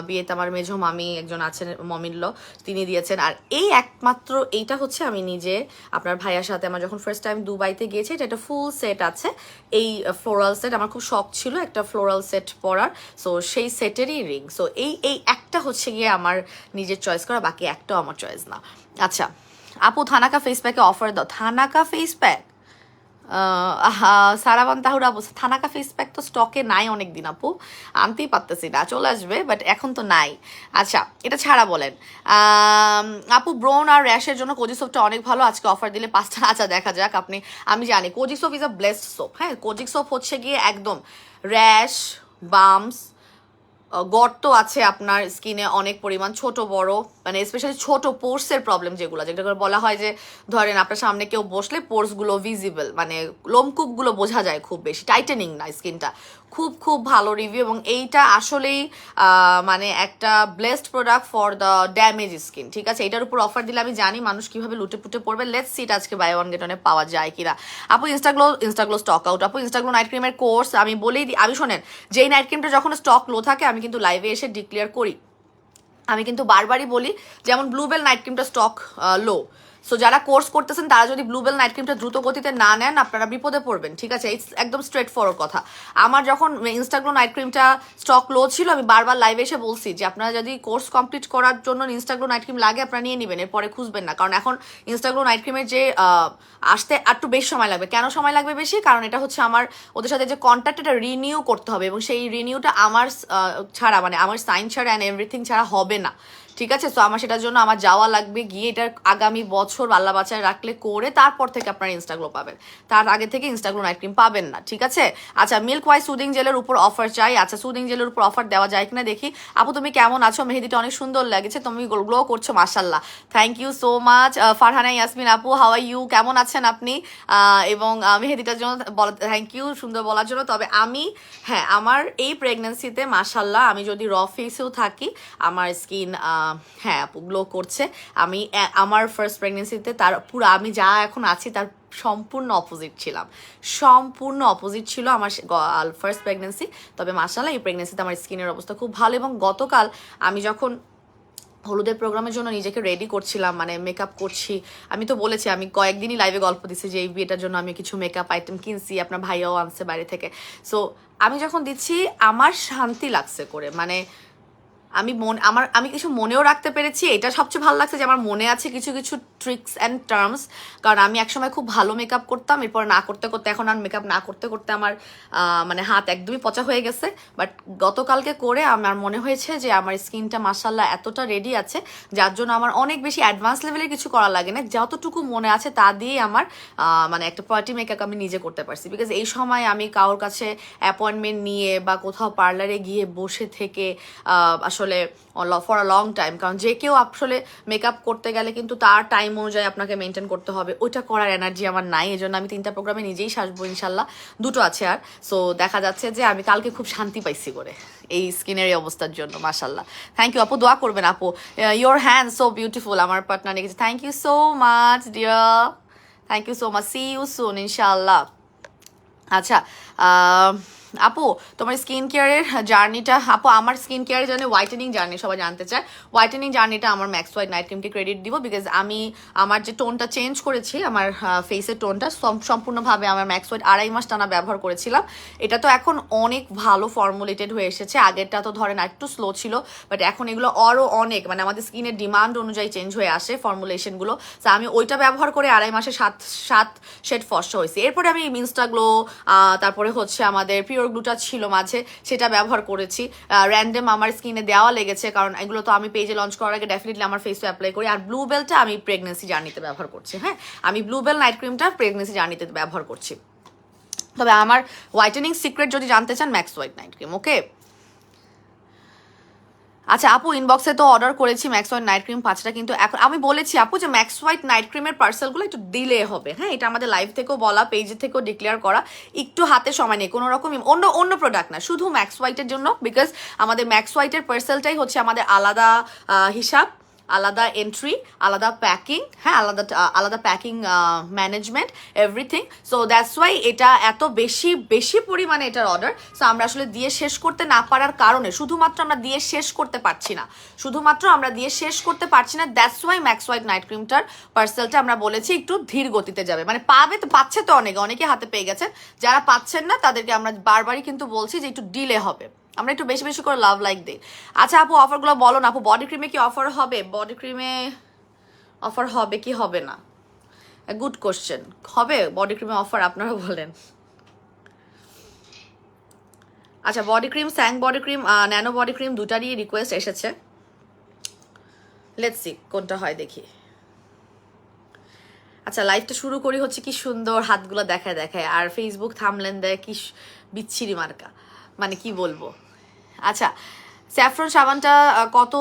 বিয়েতে আমার মেঝো মামি একজন আছেন মমিনলো, তিনি দিয়েছেন। আর এই একমাত্র এইটা হচ্ছে আমি নিজে আপনার ভাইয়ার সাথে আমার যখন ফার্স্ট টাইম দুবাইতে গিয়েছি, এটা একটা ফুল সেট আছে, এই ফ্লোরাল সেট। আমার খুব শখ ছিল একটা ফ্লোরাল সেট পরার, সো সেই সেটেরই রিং। সো এই একটা হচ্ছে গিয়ে আমার নিজের চয়েস করা, বাকি একটাও আমার চয়েস না। আচ্ছা আপু, থানাকা ফেস প্যাকে অফার দাও। থানাকা ফেস প্যাক, সারাবান তাহুর আপু, থানাকা ফেস প্যাক তো স্টকে নাই অনেক দিন আপু, আনতেই পারতেছি না, চলে আসবে বাট এখন তো নাই। আচ্ছা এটা ছাড়া বলেন আপু, ব্রোন আর র্যাশের জন্য কোজি সোপটা অনেক ভালো, আজকে অফার দিলে 5টা। আচ্ছা দেখা যাক, আমি জানি cosy soap is a blessed soap. হ্যাঁ, কোজি সোপ হচ্ছে গিয়ে একদম র্যাশ, বামস, গর্ত আছে আপনার স্কিনে অনেক পরিমাণ, ছোট বড়, মানে স্পেশালি ছোট পোর্সের প্রবলেম যেগুলো বলা হয় যে ধরেন আপনার সামনে কেউ বসলে পোর্সগুলো ভিজিবল, মানে লোমকূপগুলো বোঝা যায় খুব বেশি, টাইটেনিং না স্কিনটা, খুব ভালো রিভিউ। এবং এইটা আসলেই মানে একটা blessed product for the damage skin, ঠিক আছে? এটার উপর অফার দিলে আমি জানি মানুষ কিভাবে লুটে পুটে পড়বে। লেটস সিট আজকে বাই ওয়ান গেট ওয়ানে পাওয়া যায় কিনা। আপু ইনস্টাগ্লো স্টক আউট। আপু ইনস্টাগ্লো নাইট ক্রিমের কোর্স আমি বলেই দিই, আমি শোনেন, যেই নাইট ক্রিমটা যখন স্টক লো থাকে আমি কিন্তু লাইভে এসে ডিক্লেয়ার করি, আমি কিন্তু বারবারই বলি, যেমন ব্লুবেল নাইট ক্রিমটা স্টক লো। সো যারা কোর্স করতেছেন তারা যদি ব্লুবেল নাইট ক্রিমটা দ্রুত গতিতে না নেন, আপনারা বিপদে পড়বেন, ঠিক আছে? একদম স্ট্রেট ফরওয়ার্ড কথা। আমার যখন ইনস্টাগ্লো নাইট ক্রিমটা স্টক লো ছিল, আমি বারবার লাইভে এসে বলছি যে আপনারা যদি কোর্স কমপ্লিট করার জন্য ইনস্টাগ্লো নাইট ক্রিম লাগে, আপনারা নিয়ে নেবেন, এরপরে খুঁজবেন না। কারণ এখন ইনস্টাগ্লো নাইট ক্রিমের যে আসতে একটু বেশি সময় লাগবে। কেন সময় লাগবে বেশি? কারণ এটা হচ্ছে আমার ওদের সাথে যে কন্ট্যাক্ট, এটা রিনিউ করতে হবে, এবং সেই রিনিউটা আমার ছাড়া, মানে আমার সাইন ছাড়া অ্যান্ড এভরিথিং ছাড়া হবে না, ঠিক আছে? সো আমার সেটার জন্য আমার যাওয়া লাগবে, গিয়ে এটার আগামী বছর আল্লাহ বাঁচায় রাখলে করে তারপর থেকে আপনারা ইনস্টাগ্লো পাবেন, তার আগে থেকে ইনস্টাগ্লো নাইট ক্রিম পাবেন না, ঠিক আছে? আচ্ছা মিল্ক ওয়াই সুদিং জেলের উপর অফার চাই। আচ্ছা সুদিং জেলের উপর অফার দেওয়া যায় কিনা দেখি। আপু তুমি কেমন আছো? মেহেদিটা অনেক সুন্দর লাগছে, তুমি গ্লো করছো, মাশাল্লাহ, thank you so much. Farhana Yasmin আপু, হাউ আর ইউ, কেমন আছেন আপনি? এবং মেহেদিটার জন্য থ্যাংক ইউ, সুন্দর বলার জন্য। তবে আমি, হ্যাঁ, আমার এই প্রেগনেন্সিতে মাশাল্লাহ, আমি যদি র ফেসেও থাকি, আমার স্কিন হ্যাঁ আপু গ্লো করছে। আমি আমার ফার্স্ট প্রেগনেন্সিতে তার পুরো, আমি যা এখন আছি তার সম্পূর্ণ অপোজিট ছিলাম, সম্পূর্ণ অপোজিট ছিল আমার ফার্স্ট প্রেগনেন্সি। তবে মাশাআল্লাহ এই প্রেগনেন্সিতে আমার স্কিনের অবস্থা খুব ভালো। এবং গতকাল আমি যখন হলুদের প্রোগ্রামের জন্য নিজেকে রেডি করছিলাম, মানে মেকআপ করছি, আমি তো বলেছি, আমি কয়েকদিনই লাইভে গল্প দিচ্ছি যে এই বিয়েটার জন্য আমি কিছু মেকআপ আইটেম কিনছি, আপনার ভাইয়াও আনছে বাইরে থেকে। সো আমি যখন দিচ্ছি আমার শান্তি লাগছে করে, মানে আমি কিছু মনেও রাখতে পেরেছি। এটা সবচেয়ে ভালো লাগছে যে আমার মনে আছে কিছু কিছু ট্রিক্স অ্যান্ড টার্মস, কারণ আমি একসময় খুব ভালো মেকআপ করতাম, এরপর না করতে করতে এখন আর মেকআপ না করতে করতে আমার মানে হাত একদমই পচা হয়ে গেছে। বাট গতকালকে করে আমার মনে হয়েছে যে আমার স্কিনটা মাশাআল্লাহ এতটা রেডি আছে, যার জন্য আমার অনেক বেশি অ্যাডভান্স লেভেলের কিছু করা লাগে না, যতটুকু মনে আছে তা দিয়েই আমার মানে একটা পার্টি মেকআপ আমি নিজে করতে পারছি। বিকজ এই সময় আমি কারোর কাছে অ্যাপয়েন্টমেন্ট নিয়ে বা কোথাও পার্লারে গিয়ে বসে থেকে আসলে ফর আ লং টাইম, কারণ যে কেউ আসলে মেকআপ করতে গেলে কিন্তু তার টাইম অনুযায়ী আপনাকে মেনটেন করতে হবে, ওইটা করার এনার্জি আমার নাই। এই জন্য আমি 3টা প্রোগ্রামে নিজেই সাজবো ইনশাল্লাহ, 2টো আছে আর। সো দেখা যাচ্ছে যে আমি কালকে খুব শান্তি পাইছি করে এই স্কিনের এই অবস্থার জন্য। মাশাল্লাহ, থ্যাংক ইউ আপু, দোয়া করবেন আপু। ইয়োর হ্যান্ড সো বিউটিফুল, আমার পার্টনার লিখেছে, thank you so much dear, thank you so much, see you soon ইনশাল্লাহ। আচ্ছা আপু, তোমার স্কিন কেয়ারের জার্নিটা, আপু আমার স্কিন কেয়ারের জন্য হোয়াইটেনিং জার্নি সবাই জানতে চায়। হোয়াইটেনিং জার্নিটা আমার ম্যাক্স হোয়াইট নাইট ক্রিমকে ক্রেডিট দিব, বিকজ আমি আমার যে টোনটা চেঞ্জ করেছি, আমার ফেসের টোনটা সম্পূর্ণভাবে আমার ম্যাক্স হোয়াইট 2.5 মাস টানা ব্যবহার করেছিলাম। এটা তো এখন অনেক ভালো ফর্মুলেটেড হয়ে এসেছে, আগেরটা তো ধরেন একটু স্লো ছিল, বাট এখন এগুলো আরও অনেক, মানে আমাদের স্কিনের ডিমান্ড অনুযায়ী চেঞ্জ হয়ে আসে ফর্মুলেশনগুলো। তো আমি ওইটা ব্যবহার করে 2.5 মাসে 7 শেড ফর্সা হয়েছে। এরপরে আমি ইনস্টাগ্লো, তারপরে হচ্ছে আমাদের পিওর গ্লুটা ছিল মাঝে, সেটা ব্যবহার করেছি। র্যান্ডম আমার স্কিনে দেওয়া লেগেছে, কারণ এগুলো তো আমি পেজে লঞ্চ করার আগে ডেফিনেটলি আমার ফেসে অ্যাপ্লাই করি। আর ব্লু বেলটা আমি প্রেগনেন্সি জার্নিতে ব্যবহার করছি। হ্যাঁ, আমি ব্লু বেল নাইট ক্রিমটা প্রেগনেন্সি জার্নিতে ব্যবহার করছি। তবে আমার হোয়াইটেনিং সিক্রেট যদি জানতে চান, ম্যাক্স হোয়াইট নাইট ক্রিম। ওকে, আচ্ছা আপু, ইনবক্সে তো অর্ডার করেছি ম্যাক্স হোয়াইট নাইট ক্রিম 5টা, কিন্তু এখন আমি বলেছি আপু যে ম্যাক্স হোয়াইট নাইট ক্রিমের পার্সেলগুলো একটু ডিলে হবে। হ্যাঁ, এটা আমাদের লাইভ থেকেও বলা, পেজে থেকেও ডিক্লেয়ার করা, একটু হাতে সময় নেই, কোনো রকম অন্য প্রোডাক্ট না, শুধু ম্যাক্স হোয়াইটের জন্য। বিকজ আমাদের ম্যাক্স হোয়াইটের পার্সেলটাই হচ্ছে আমাদের আলাদা হিসাব, আলাদা এন্ট্রি, আলাদা প্যাকিং, হ্যাঁ, আলাদা packing management, everything. So that's why এটা এত বেশি পরিমাণে এটার অর্ডার। সো আমরা আসলে দিয়ে শেষ করতে না পারার কারণে, শুধুমাত্র আমরা দিয়ে শেষ করতে পারছি না, that's why Max white night ক্রিমটার পার্সেলটা আমরা বলেছি একটু ধীর গতিতে যাবে। মানে পাচ্ছে তো অনেকে হাতে পেয়ে গেছেন, যারা পাচ্ছেন না তাদেরকে আমরা বারবারই কিন্তু বলছি যে একটু ডিলে হবে, আমরা একটু বেশি বেশি করে লাভ লাইক দিই। আচ্ছা আপু, অফারগুলো বলো না আপু। বডি ক্রিমে কি অফার হবে? বডি ক্রিমে অফার হবে কি হবে না? Good question. হবে বডি ক্রিমে অফার, আপনারা বলেন। আচ্ছা, বডি ক্রিম, স্যাং body cream, nano body cream, দুটারই রিকোয়েস্ট এসেছে। লেটস সি কোনটা হয়, দেখি। আচ্ছা, লাইভটা শুরু করি হচ্ছে কি সুন্দর হাতগুলো দেখায়, আর ফেসবুক থামলেন দেয় কি বিচ্ছিরি মার্কা, মানে কি বলবো। আচ্ছা, স্যাফরন সাবানটা কত?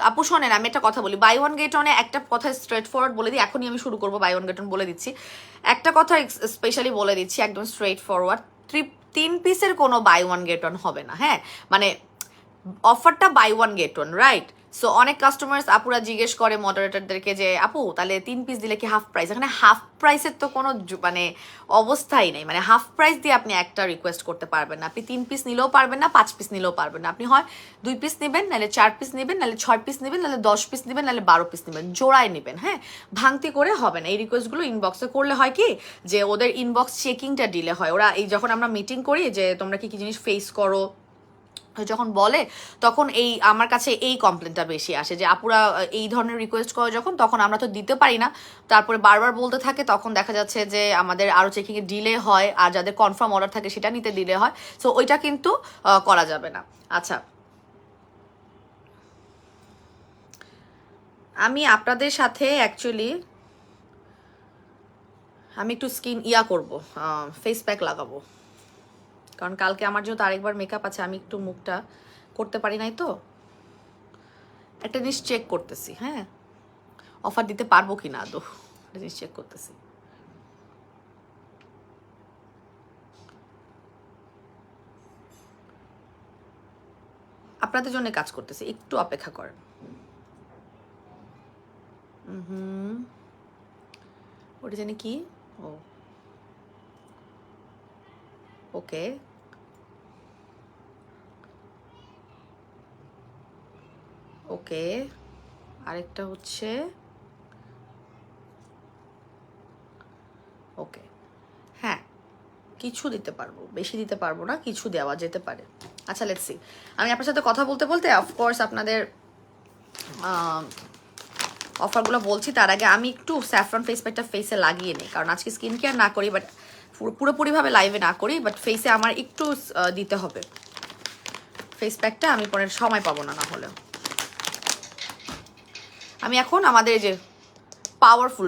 আপু শোনেন, আমি একটা কথা বলি, বাই ওয়ান গেট অনে একটা কথা স্ট্রেট ফরওয়ার্ড বলে দিই, এখনই আমি শুরু করবো, বাই ওয়ান গেট অন বলে দিচ্ছি। একটা কথা স্পেশালি বলে দিচ্ছি, একদম স্ট্রেট ফরওয়ার্ড, 3 পিসের কোনো বাই ওয়ান গেট অন হবে না। হ্যাঁ, মানে অফারটা buy one get one, right? So অনেক কাস্টমার্স আপুরা জিজ্ঞেস করে মডারেটরদেরকে যে আপু তাহলে 3 পিস দিলে কি হাফ প্রাইস? এখানে হাফ প্রাইসের তো কোনো মানে অবস্থাই নেই, মানে হাফ প্রাইস দিয়ে আপনি একটা রিকোয়েস্ট করতে পারবেন না। আপনি 3 পিস নিলেও পারবেন না, 5 পিস নিলেও পারবেন না। আপনি হয় 2 পিস নেবেন, নাহলে 4 পিস নেবেন, নাহলে 6 পিস নেবেন, নাহলে 10 পিস নেবেন, নাহলে 12 পিস নেবেন, জোড়ায় নেবেন। হ্যাঁ, ভাঙতি করে হবে না। এই রিকোয়েস্টগুলো ইনবক্সে করলে হয় কি যে ওদের ইনবক্স চেকিংটা ডিলে হয়। ওরা এই যখন আমরা মিটিং করি যে তোমরা কি কি জিনিস ফেস করো, যখন বলে তখন আমার কাছে এই কমপ্লেনটা বেশি আসে যে আপুরা এই ধরনের রিকোয়েস্ট করে যখন, তখন আমরা তো দিতে পারি না, তারপরে বারবার বলতে থাকে, তখন দেখা যাচ্ছে যে আমাদের আরও চেকিংয়ে ডিলে হয়, আর যাদের কনফার্ম অর্ডার থাকে সেটা নিতে ডিলে হয়। সো ওইটা কিন্তু করা যাবে না। আচ্ছা, আমি আপনাদের সাথে অ্যাকচুয়ালি আমি একটু স্কিন করবো, ফেস প্যাক লাগাবো, কারণ কালকে আমার যেহেতু আরেকবার মেকআপ আছে, আমি একটু মুখটা করতে পারি নাই, তো একটা জিনিস চেক করতেছি। হ্যাঁ, অফার দিতে পারবো কি না আদৌ, একটা জিনিস চেক করতেছি। আপনাদের জন্য কাজ করতেছি, একটু অপেক্ষা করেন। ওটা জানি কি ও ওকে, ওকে, আরেকটা হচ্ছে ওকে। হ্যাঁ, কিছু দিতে পারবো, বেশি দিতে পারবো না, কিছু দেওয়া যেতে পারে। আচ্ছা লেটস সি। আমি আপনার সাথে কথা বলতে বলতে অফকোর্স আপনাদের অফারগুলো বলছি, তার আগে আমি একটু স্যাফরন ফেস প্যাকটা ফেসে লাগিয়ে নিই, কারণ আজকে স্কিন কেয়ার না করি, বাট পুরোপুরিভাবে লাইভে না করি, বাট ফেসে আমার একটু দিতে হবে ফেস প্যাকটা, আমি পরে সময় পাবো না হলে। আমি এখন আমাদের যে পাওয়ারফুল,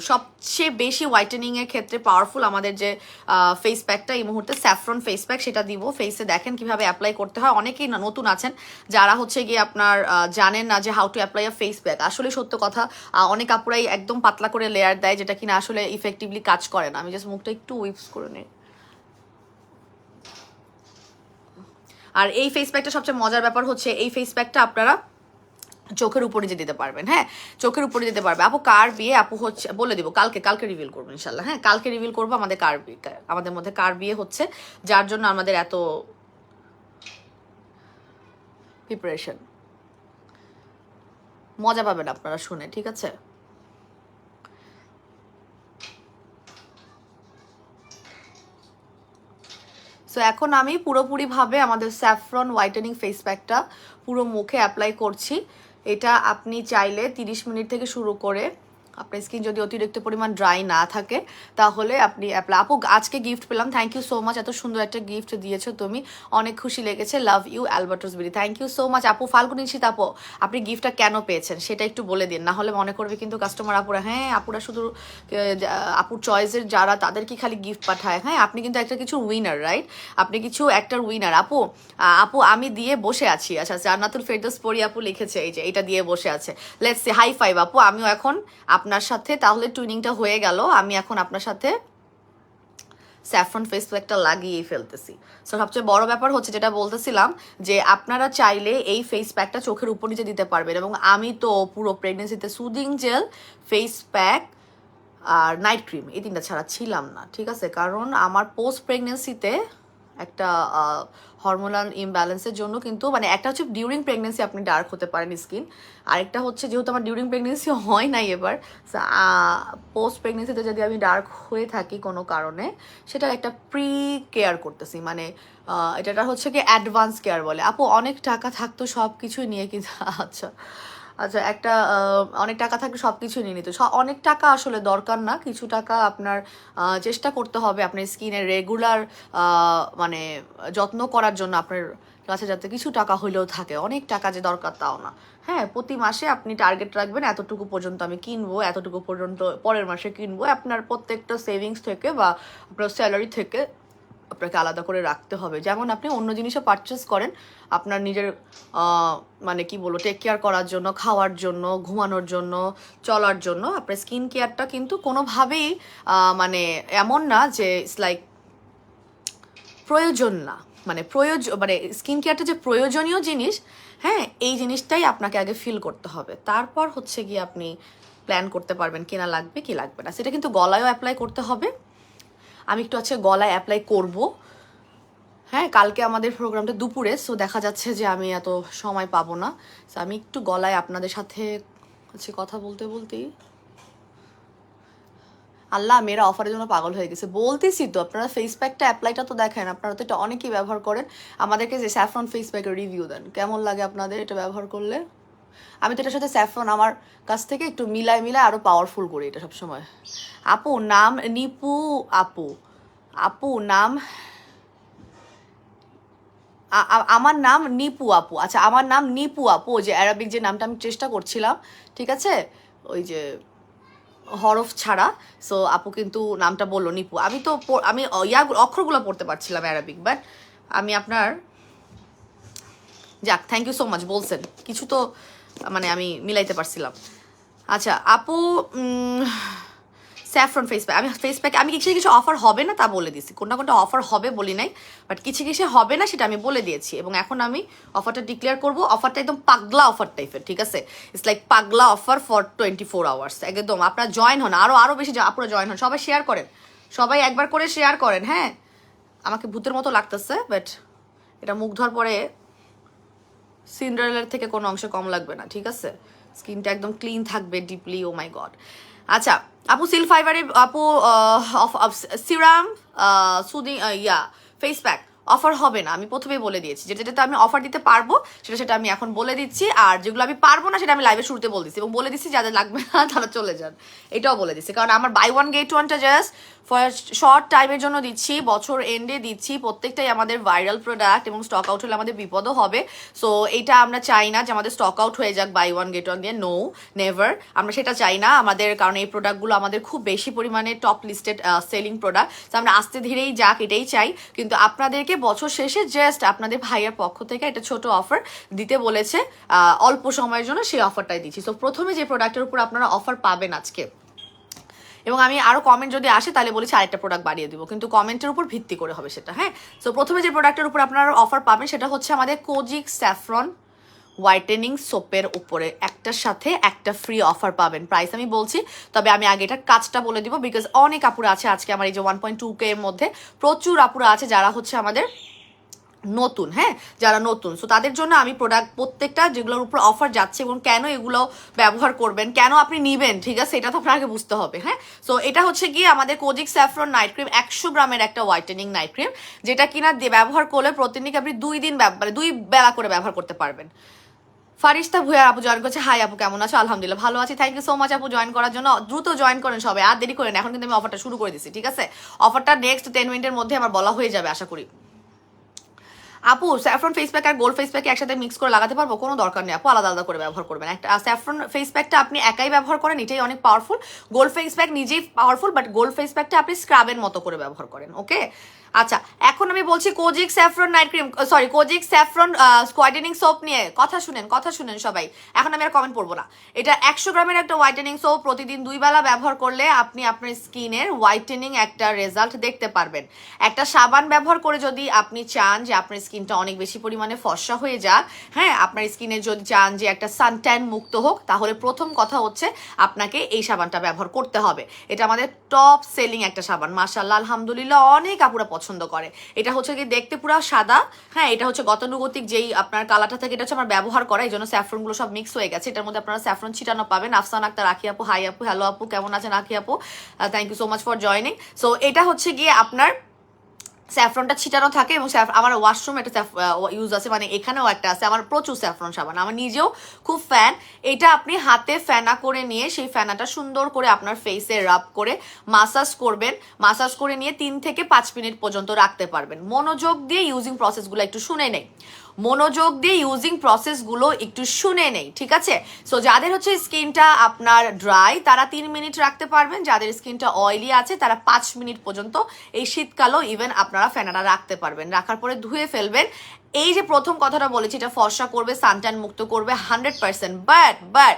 সবচেয়ে বেশি হোয়াইটেনিংয়ের ক্ষেত্রে পাওয়ারফুল আমাদের যে ফেস প্যাকটা এই মুহূর্তে স্যাফরন ফেস প্যাক, সেটা দিব ফেসে। দেখেন কিভাবে অ্যাপ্লাই করতে হয়। অনেকেই নতুন আছেন যারা হচ্ছে গিয়ে আপনার জানেন না যে how to apply a face pack. আসলে সত্য কথা, অনেক আপুরাই একদম পাতলা করে লেয়ার দেয়, যেটা কিনা আসলে ইফেক্টিভলি কাজ করে না। আমি জাস্ট মুখটা একটু উইপস করে নিই। আর এই ফেস প্যাকটা সবচেয়ে মজার ব্যাপার হচ্ছে, এই ফেস প্যাকটা আপনারা চোখের উপরে যে দিতে পারবেন। হ্যাঁ, চোখের উপরে দিতে পারবে। আপু কার বিয়ে? আপু হচ্ছে বলে দিব কালকে রিভিল করবো ইনশাল্লাহ। হ্যাঁ, কালকে রিভিল করবো আমাদের কার বিয়ে, আমাদের মধ্যে কার বিয়ে হচ্ছে, যার জন্য আমাদের এত প্রিপারেশন। মজা পাবেন আপনারা শুনে, ঠিক আছে? সো এখন আমি পুরোপুরিভাবে আমাদের স্যাফরন হোয়াইটেনিং ফেস প্যাকটা পুরো মুখে অ্যাপ্লাই করছি। এটা আপনি চাইলে 30 মিনিট থেকে শুরু করে, আপনার স্কিন যদি অতিরিক্ত পরিমাণ ড্রাই না থাকে তাহলে আপনি অ্যাপ্লাই। আপু আজকে গিফট পেলাম, থ্যাংক ইউ সো মাচ, এত সুন্দর একটা গিফট দিয়েছো তুমি, অনেক খুশি লেগেছে। Love you Albatross BD, thank you so much. আপু ফাল্গুন নিশ্চিত আপু, আপনি গিফটটা কেন পেয়েছেন সেটা একটু বলে দিন, না হলে মনে করবে কিন্তু কাস্টমার আপুরা, হ্যাঁ আপুরা শুধু আপুর চয়েসের যারা তাদেরকে খালি গিফট পাঠায়। হ্যাঁ, আপনি কিন্তু একটা কিছু উইনার, রাইট? আপনি কিছু একটার উইনার। আপু আপু আমি দিয়ে বসে আছি। আচ্ছা, জান্নাতুল ফেরদৌস পরি আপু লিখেছে এই যে এটা দিয়ে বসে আছে। লেটস সি, হাই ফাইভ আপু। আমিও এখন আপনার সাথে তাহলে টুইনিংটা হয়ে গেল, আমি এখন আপনার সাথে স্যাফরন ফেস প্যাকটা লাগিয়ে ফেলতেছি। সো সবচেয়ে বড় ব্যাপার হচ্ছে যেটা বলতেছিলাম, যে আপনারা চাইলে এই ফেস প্যাকটা চোখের উপর নিচে দিতে পারবেন। এবং আমি তো পুরো প্রেগনেন্সিতে সুদিং জেল, ফেস প্যাক আর নাইট ক্রিম এই তিনটা ছাড়া ছিলাম না, ঠিক আছে? কারণ আমার পোস্ট প্রেগনেন্সিতে একটা হরমোনাল ইমব্যালেন্সের জন্য কিন্তু, মানে একটা হচ্ছে ডিউরিং প্রেগনেন্সি আপনি ডার্ক হতে পারেন স্কিন, আরেকটা হচ্ছে যেহেতু আমার ডিউরিং প্রেগনেন্সি হয় নাই এবার, পোস্ট প্রেগনেন্সিতে যদি আমি ডার্ক হয়ে থাকি কোনো কারণে, সেটার একটা প্রি কেয়ার করতেছি, মানে এটা হচ্ছে কি অ্যাডভান্স কেয়ার বলে। আপু অনেক টাকা থাকতো সব কিছুই নিয়ে কিন্তু আচ্ছা আচ্ছা, একটা অনেক টাকা থাকলে সব কিছু নিয়ে নিত। অনেক টাকা আসলে দরকার না, কিছু টাকা আপনার চেষ্টা করতে হবে আপনার স্কিনের রেগুলার মানে যত্ন করার জন্য আপনার কাছে যাতে কিছু টাকা হইলেও থাকে। অনেক টাকা যে দরকার তাও না। হ্যাঁ, প্রতি মাসে আপনি টার্গেট রাখবেন এতটুকু পর্যন্ত আমি কিনবো, এতটুকু পর্যন্ত পরের মাসে কিনবো। আপনার প্রত্যেকটা সেভিংস থেকে বা আপনার স্যালারি থেকে আপনাকে আলাদা করে রাখতে হবে। যেমন আপনি অন্য জিনিসও পারচেস করেন আপনার নিজের মানে কি বলবো, টেক কেয়ার করার জন্য, খাওয়ার জন্য, ঘুমানোর জন্য, চলার জন্য। আপনার স্কিন কেয়ারটা কিন্তু কোনোভাবেই মানে এমন না যে ইটস লাইক প্রয়োজন না, মানে মানে স্কিন কেয়ারটা যে প্রয়োজনীয় জিনিস, হ্যাঁ এই জিনিসটাই আপনাকে আগে ফিল করতে হবে, তারপর হচ্ছে গিয়ে আপনি প্ল্যান করতে পারবেন কেনা লাগবে কি লাগবে না। সেটা কিন্তু গলায়ও অ্যাপ্লাই করতে হবে। আমি একটু আছে গলায় অ্যাপ্লাই করব। হ্যাঁ, কালকে আমাদের প্রোগ্রামটা দুপুরে, সো দেখা যাচ্ছে যে আমি এত সময় পাবো না। সো আমি একটু গলায় আপনাদের সাথে হচ্ছে কথা বলতে বলতেই, আল্লাহ মেয়েরা অফারের জন্য পাগল হয়ে গেছে। বলতেছি তো, আপনারা ফেস প্যাকটা অ্যাপ্লাইটা তো দেখেন, আপনারা তো এটা অনেকেই ব্যবহার করেন। আমাদেরকে যে স্যাফরন ফেস প্যাকের রিভিউ দেন, কেমন লাগে আপনাদের এটা ব্যবহার করলে? আমি তো এটার সাথে স্যাফরন আমার কাছ থেকে একটু মিলায় আরও পাওয়ারফুল করি এটা সবসময়। আপু নাম নিপু আপু, আপু নাম আমার নাম নিপু আপু। আচ্ছা, আমার নাম নিপু আপু, যে অ্যারাবিক যে নামটা আমি চেষ্টা করছিলাম, ঠিক আছে, ওই যে হরফ ছাড়া। সো আপু কিন্তু নামটা বললো নিপু। আমি তো আমি অক্ষরগুলো পড়তে পারছিলাম অ্যারাবিক, বাট আমি আপনার, যাক থ্যাংক ইউ সো মাচ, বলছেন কিছু তো মানে আমি মিলাইতে পারছিলাম। আচ্ছা আপু, স্যাফরন ফেস প্যাক, আমি ফেস প্যাক আমি কিছু কিছু অফার হবে না তা বলে দিয়েছি, কোনটা কোনটা অফার হবে বলি নাই, বাট কিছু কিছু হবে না সেটা আমি বলে দিয়েছি। এবং এখন আমি অফারটা ডিক্লেয়ার করবো। অফারটা একদম পাগলা অফার টাইপের, ঠিক আছে? ইটস লাইক পাগলা অফার ফর 24 আওয়ার্স। একদম আপনারা জয়েন হন, আরও বেশি আপনারা জয়েন হন, সবাই শেয়ার করেন, সবাই একবার করে শেয়ার করেন। হ্যাঁ, আমাকে ভূতের মতো লাগতেছে, বাট এটা মুখ ধোয়ার পরে সিন্ডারেলার থেকে কোনো অংশ কম লাগবে না, ঠিক আছে? স্কিনটা একদম ক্লিন থাকবে ডিপলি। ও মাই গড। আচ্ছা আপু, সিল ফাইবারে আপু serum soothing face pack offer হবে না, আমি প্রথমেই বলে দিয়েছি। যেটা আমি অফার দিতে পারবো সেটা আমি এখন বলে দিচ্ছি, আর যেগুলো আমি পারবো না সেটা আমি লাইভে শুরুতে বলে দিচ্ছি, এবং বলে দিচ্ছি যাদের লাগবে না তারা চলে যান, এটাও বলে দিচ্ছি। কারণ আমার বাই ওয়ান গেট ওয়ানটা জাস্ট শর্ট টাইমের জন্য দিচ্ছি, বছর এন্ডে দিচ্ছি। প্রত্যেকটাই আমাদের ভাইরাল প্রোডাক্ট, এবং স্টক আউট হলে আমাদের বিপদও হবে। সো এটা আমরা চাই না যে আমাদের স্টক আউট হয়ে যাক বাই ওয়ান গেট ওয়ান দিয়ে, নো নেভার, আমরা সেটা চাই না আমাদের। কারণ এই প্রোডাক্টগুলো আমাদের খুব বেশি পরিমাণে টপ লিস্টেড সেলিং প্রোডাক্ট, তো আমরা আস্তে ধীরেই যাক এটাই চাই। কিন্তু আপনাদেরকে বছর শেষে জাস্ট আপনাদের ভাইয়ের পক্ষ থেকে একটা ছোট অফার দিতে বলেছে, অল্প সময়ের জন্য, সেই অফারটাই দিচ্ছি। সো প্রথমে যে প্রোডাক্টের উপর আপনারা অফার পাবেন আজকে, এবং আমি আরও কমেন্ট যদি আসে তাহলে বলেছি আরেকটা প্রোডাক্ট বাড়িয়ে দিব, কিন্তু কমেন্টের উপর ভিত্তি করে হবে সেটা। হ্যাঁ, সো প্রথমে যে প্রোডাক্টের উপর আপনারা অফার পাবেন সেটা হচ্ছে আমাদের কোজিক স্যাফরন হোয়াইটেনিং সোপের উপরে একটার সাথে একটা ফ্রি অফার পাবেন। প্রাইস আমি বলছি, তবে আমি আগে এটার কাজটা বলে দিব, বিকজ অনেক আপুরা আছে আজকে আমার এই যে 1.2K এর মধ্যে প্রচুর আপুরা আছে যারা হচ্ছে আমাদের নতুন, হ্যাঁ, যারা নতুন। সো তাদের জন্য আমি প্রোডাক্ট প্রত্যেকটা যেগুলোর উপর অফার যাচ্ছে এবং কেন এগুলো ব্যবহার করবেন, কেন আপনি নিবেন, ঠিক আছে, এটা তো আপনাকে বুঝতে হবে। হ্যাঁ, সো এটা হচ্ছে গিয়ে আমাদের কোজিক স্যাফরন নাইট ক্রিম, 100 গ্রামের একটা হোয়াইটেনিং নাইট ক্রিম, যেটা কিনা ব্যবহার করলে প্রতিদিন আপনি 2 দিন মানে 2 বেলা করে ব্যবহার করতে পারবেন। ফারিস্তা ভুয়া আপু জয়েন করছে। হাই আপু, কেমন আছো? আলহামদুলিল্লাহ ভালো আছি, থ্যাংক ইউ সো মাচ আপু জয়েন করার জন্য। দ্রুত জয়েন করেন সবাই, আর দেরি করেন, এখন কিন্তু আমি অফারটা শুরু করে দিচ্ছি, ঠিক আছে? অফারটা নেক্সট 10 মিনিটের মধ্যে আমার বলা হয়ে যাবে আশা করি। আপু স্যাফরন ফেস প্যাক আর গোল্ড ফেস প্যাক একসাথে মিক্স করে লাগাতে পারবো? কোনো দরকার নেই আপু, আলাদা আলাদা করে ব্যবহার করবেন। একটা স্যাফরন ফেস প্যাকটা আপনি একাই ব্যবহার করেন, এটাই অনেক পাওয়ারফুল। গোল্ড ফেস প্যাক নিজেই পাওয়ারফুল, বাট গোল্ড ফেস প্যাকটা আপনি স্ক্রাবের মতো করে ব্যবহার করেন। ওকে, আচ্ছা এখন আমি বলছি kojic saffron night cream, sorry kojic saffron whitening soap নিয়ে কথা শুনেন সবাই। এখন আমি আর কমেন্ট পড়বো না। এটা 100 গ্রামের একটা হোয়াইটেনিং সোপ, প্রতিদিন 2 বেলা ব্যবহার করলে আপনি আপনার স্কিনের হোয়াইটেনিং একটা রেজাল্ট দেখতে পারবেন। একটা সাবান ব্যবহার করে যদি আপনি চান যে আপনার স্কিনটা অনেক বেশি পরিমাণে ফর্সা হয়ে যাক, হ্যাঁ, আপনার স্কিনে যদি চান যে একটা সানট্যান মুক্ত হোক, তাহলে প্রথম কথা হচ্ছে আপনাকে এই সাবানটা ব্যবহার করতে হবে। এটা আমাদের টপ সেলিং একটা সাবান, মাশাআল্লাহ আলহামদুলিল্লাহ, অনেক আপুরা পছন্দ করে। এটা হচ্ছে কি দেখতে পুরো সাদা, হ্যাঁ, এটা হচ্ছে গতানুগতিক যেই আপনার কালারটা থাকে এটা হচ্ছে আমার ব্যবহার করা, এই জন্য স্যাফরনগুলো সব মিক্স হয়ে গেছে। এটার মধ্যে আপনারা স্যাফরন ছিটানো পাবেন। আফসান আক্তার, আখি আপু, হাই আপু, হ্যালো আপু, কেমন আছেন আখি আপু? Thank you so much for joining. So এটা হচ্ছে গিয়ে আপনার স্যাফরনটা ছিটানো থাকে, এবং আমার ওয়াশরুম একটা ইউজ আছে, মানে এখানেও একটা আছে। আমার প্রচুর স্যাফরন সাবান, আমার নিজেও খুব ফ্যান। এটা আপনি হাতে ফেনা করে নিয়ে সেই ফেনাটা সুন্দর করে আপনার ফেসে রাব করে মাসাজ করবেন। মাসাজ করে নিয়ে 3 থেকে 5 মিনিট পর্যন্ত রাখতে পারবেন। মনোযোগ দিয়ে ইউজিং প্রসেসগুলো একটু শুনে নেই, ঠিক আছে? সো যাদের হচ্ছে স্কিনটা আপনার ড্রাই তারা 3 মিনিট রাখতে পারবেন, যাদের স্কিনটা অয়েলি আছে তারা 5 মিনিট পর্যন্ত এই শীতকালেও ইভেন আপনারা ফেনাটা রাখতে পারবেন। রাখার পরে ধুয়ে ফেলবেন। এই যে প্রথম কথাটা বলেছি, এটা ফর্সা করবে, সানট্যান মুক্ত করবে 100%, বাট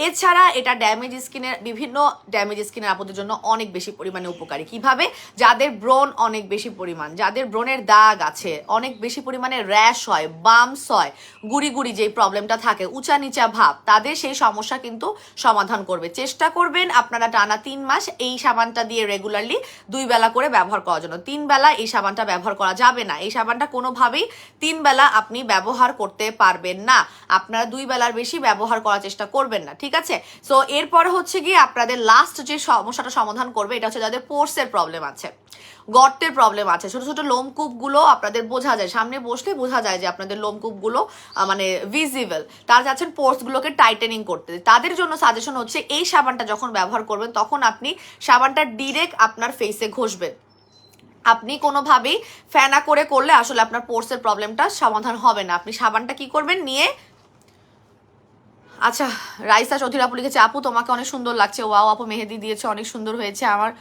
এছাড়া এটা ড্যামেজ স্কিনের, বিভিন্ন ড্যামেজ স্কিনের আপুদের জন্য অনেক বেশি পরিমাণে উপকারী। কিভাবে? যাদের ব্রণ অনেক বেশি পরিমাণ, যাদের ব্রণের দাগ আছে, অনেক বেশি পরিমাণে র্যাশ হয়, বামস হয়, গুড়ি গুড়ি যেই প্রবলেমটা থাকে, উঁচা নিচা ভাব, তাদের সেই সমস্যা কিন্তু সমাধান করবে। চেষ্টা করবেন আপনারা টানা 3 মাস এই সাবানটা দিয়ে রেগুলারলি 2 বেলা করে ব্যবহার করার জন্য। 3 বেলা এই সাবানটা ব্যবহার করা যাবে না, এই সাবানটা কোনোভাবেই 3 বেলা আপনি ব্যবহার করতে পারবেন না। আপনারা 2 বেলার বেশি ব্যবহার করার চেষ্টা করবেন না, ঠিক আছে? সো এরপরে হচ্ছে গিয়ে আপনাদের লাস্ট যে সমস্যাটা সমাধান করবে এটা হচ্ছে যাদের পোর্সের প্রবলেম আছে, গর্তের প্রবলেম আছে, ছোট ছোট লোমকূপগুলো আপনাদের বোঝা যায়, সামনে বসলে বোঝা যায় যে আপনাদের লোমকূপগুলো মানে ভিজিবল, তারা চাচ্ছেন পোর্সগুলোকে টাইটেনিং করতে, তাদের জন্য সাজেশন হচ্ছে এই সাবানটা যখন ব্যবহার করবেন তখন আপনি সাবানটা ডিরেক্ট আপনার ফেসে ঘষবেন। আপনি কোনোভাবেই ফেনা করে করলে আসলে আপনার পোর্সের প্রবলেমটা সমাধান হবে না। আপনি সাবানটা কি করবেন, নিয়ে, আচ্ছা রাইসা চৌধুরী আপু লিখেছে, আপু তোমাকে অনেক সুন্দর লাগছে। ওয়াও আপু, মেহেদি দিয়েছে, অনেক সুন্দর হয়েছে। আমার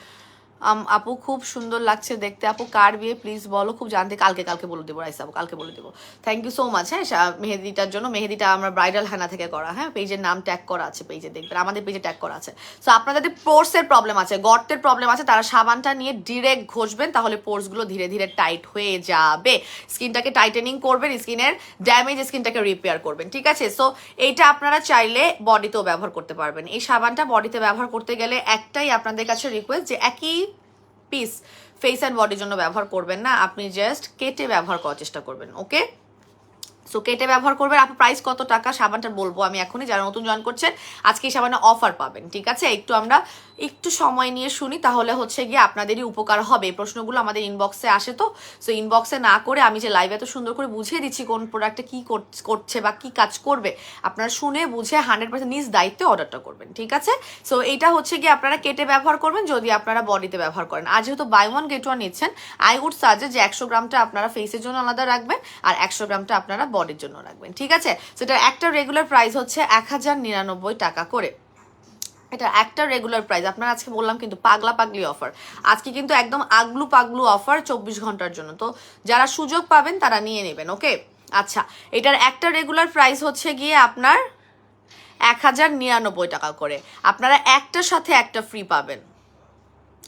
আপু খুব সুন্দর লাগছে দেখতে। আপু কার বিয়ে প্লিজ বলো, খুব জানতে। কালকে বলে দেবো রাইস আপু, কালকে বলে দেবো। Thank you so much. হ্যাঁ, মেহেদিটার জন্য। মেহেদিটা আমরা ব্রাইডাল হেনা থেকে করা। হ্যাঁ, পেজের নাম ট্যাগ করা আছে, পেজে দেখবেন, আমাদের পেজে ট্যাগ করা আছে। সো আপনার যদি পোর্সের প্রবলেম আছে, গর্তের প্রবলেম আছে, তারা সাবানটা নিয়ে ডিরেক্ট ঘষবেন, তাহলে পোর্সগুলো ধীরে ধীরে টাইট হয়ে যাবে। স্কিনটাকে টাইটেনিং করবেন, স্কিনের ড্যামেজ স্কিনটাকে রিপেয়ার করবেন, ঠিক আছে? সো এইটা আপনারা চাইলে বডিতেও ব্যবহার করতে পারবেন। এই সাবানটা বডিতে ব্যবহার করতে গেলে একটাই আপনাদের কাছে রিকোয়েস্ট, যে একই পিস ফেস অ্যান্ড বডির জন্য ব্যবহার করবেন না, আপনি জাস্ট কেটে ব্যবহার করার চেষ্টা করবেন। ওকে, সো কেটে ব্যবহার করবেন। আপনার প্রাইস কত টাকা সাবানটা বলবো আমি এখনই, যারা নতুন জয়েন করছেন আজকে এই সাবানে অফার পাবেন, ঠিক আছে? আমরা একটু সময় নিয়ে শুনি, তাহলে হচ্ছে গিয়ে আপনাদেরই উপকার হবে। এই প্রশ্নগুলো আমাদের ইনবক্সে আসে, তো সো ইনবক্সে না করে আমি যে লাইভে এত সুন্দর করে বুঝিয়ে দিচ্ছি কোন প্রোডাক্টটা কি করছে বা কি কাজ করবে, আপনারা শুনে বুঝে 100% নিজ দায়িত্বে অর্ডারটা করবেন, ঠিক আছে? সো এটা হচ্ছে গিয়ে আপনারা কেটে ব্যবহার করবেন যদি আপনারা বডিতে ব্যবহার করেন। আর যেহেতু বাই ওয়ান গেট ওয়ান নিচ্ছেন, আই উড সাজেস্ট যে 100 গ্রামটা আপনারা ফেসের জন্য আলাদা রাখবেন আর 100 গ্রামটা আপনারা বডির জন্য রাখবেন, ঠিক আছে? সেটা একটা রেগুলার প্রাইস হচ্ছে 1099 টাকা করে। এটা একটা রেগুলার প্রাইস। আপনারা আজকে বললাম কিন্তু পাগলি অফার, আজকে কিন্তু একদম আগলু পাগলু অফার 24 ঘন্টার জন্য। তো যারা সুযোগ পাবেন তারা নিয়ে নেবেন। ওকে, আচ্ছা, এটার একটা রেগুলার প্রাইস হচ্ছে গিয়ে আপনার 1099 টাকা করে। আপনারা একটার সাথে একটা ফ্রি পাবেন।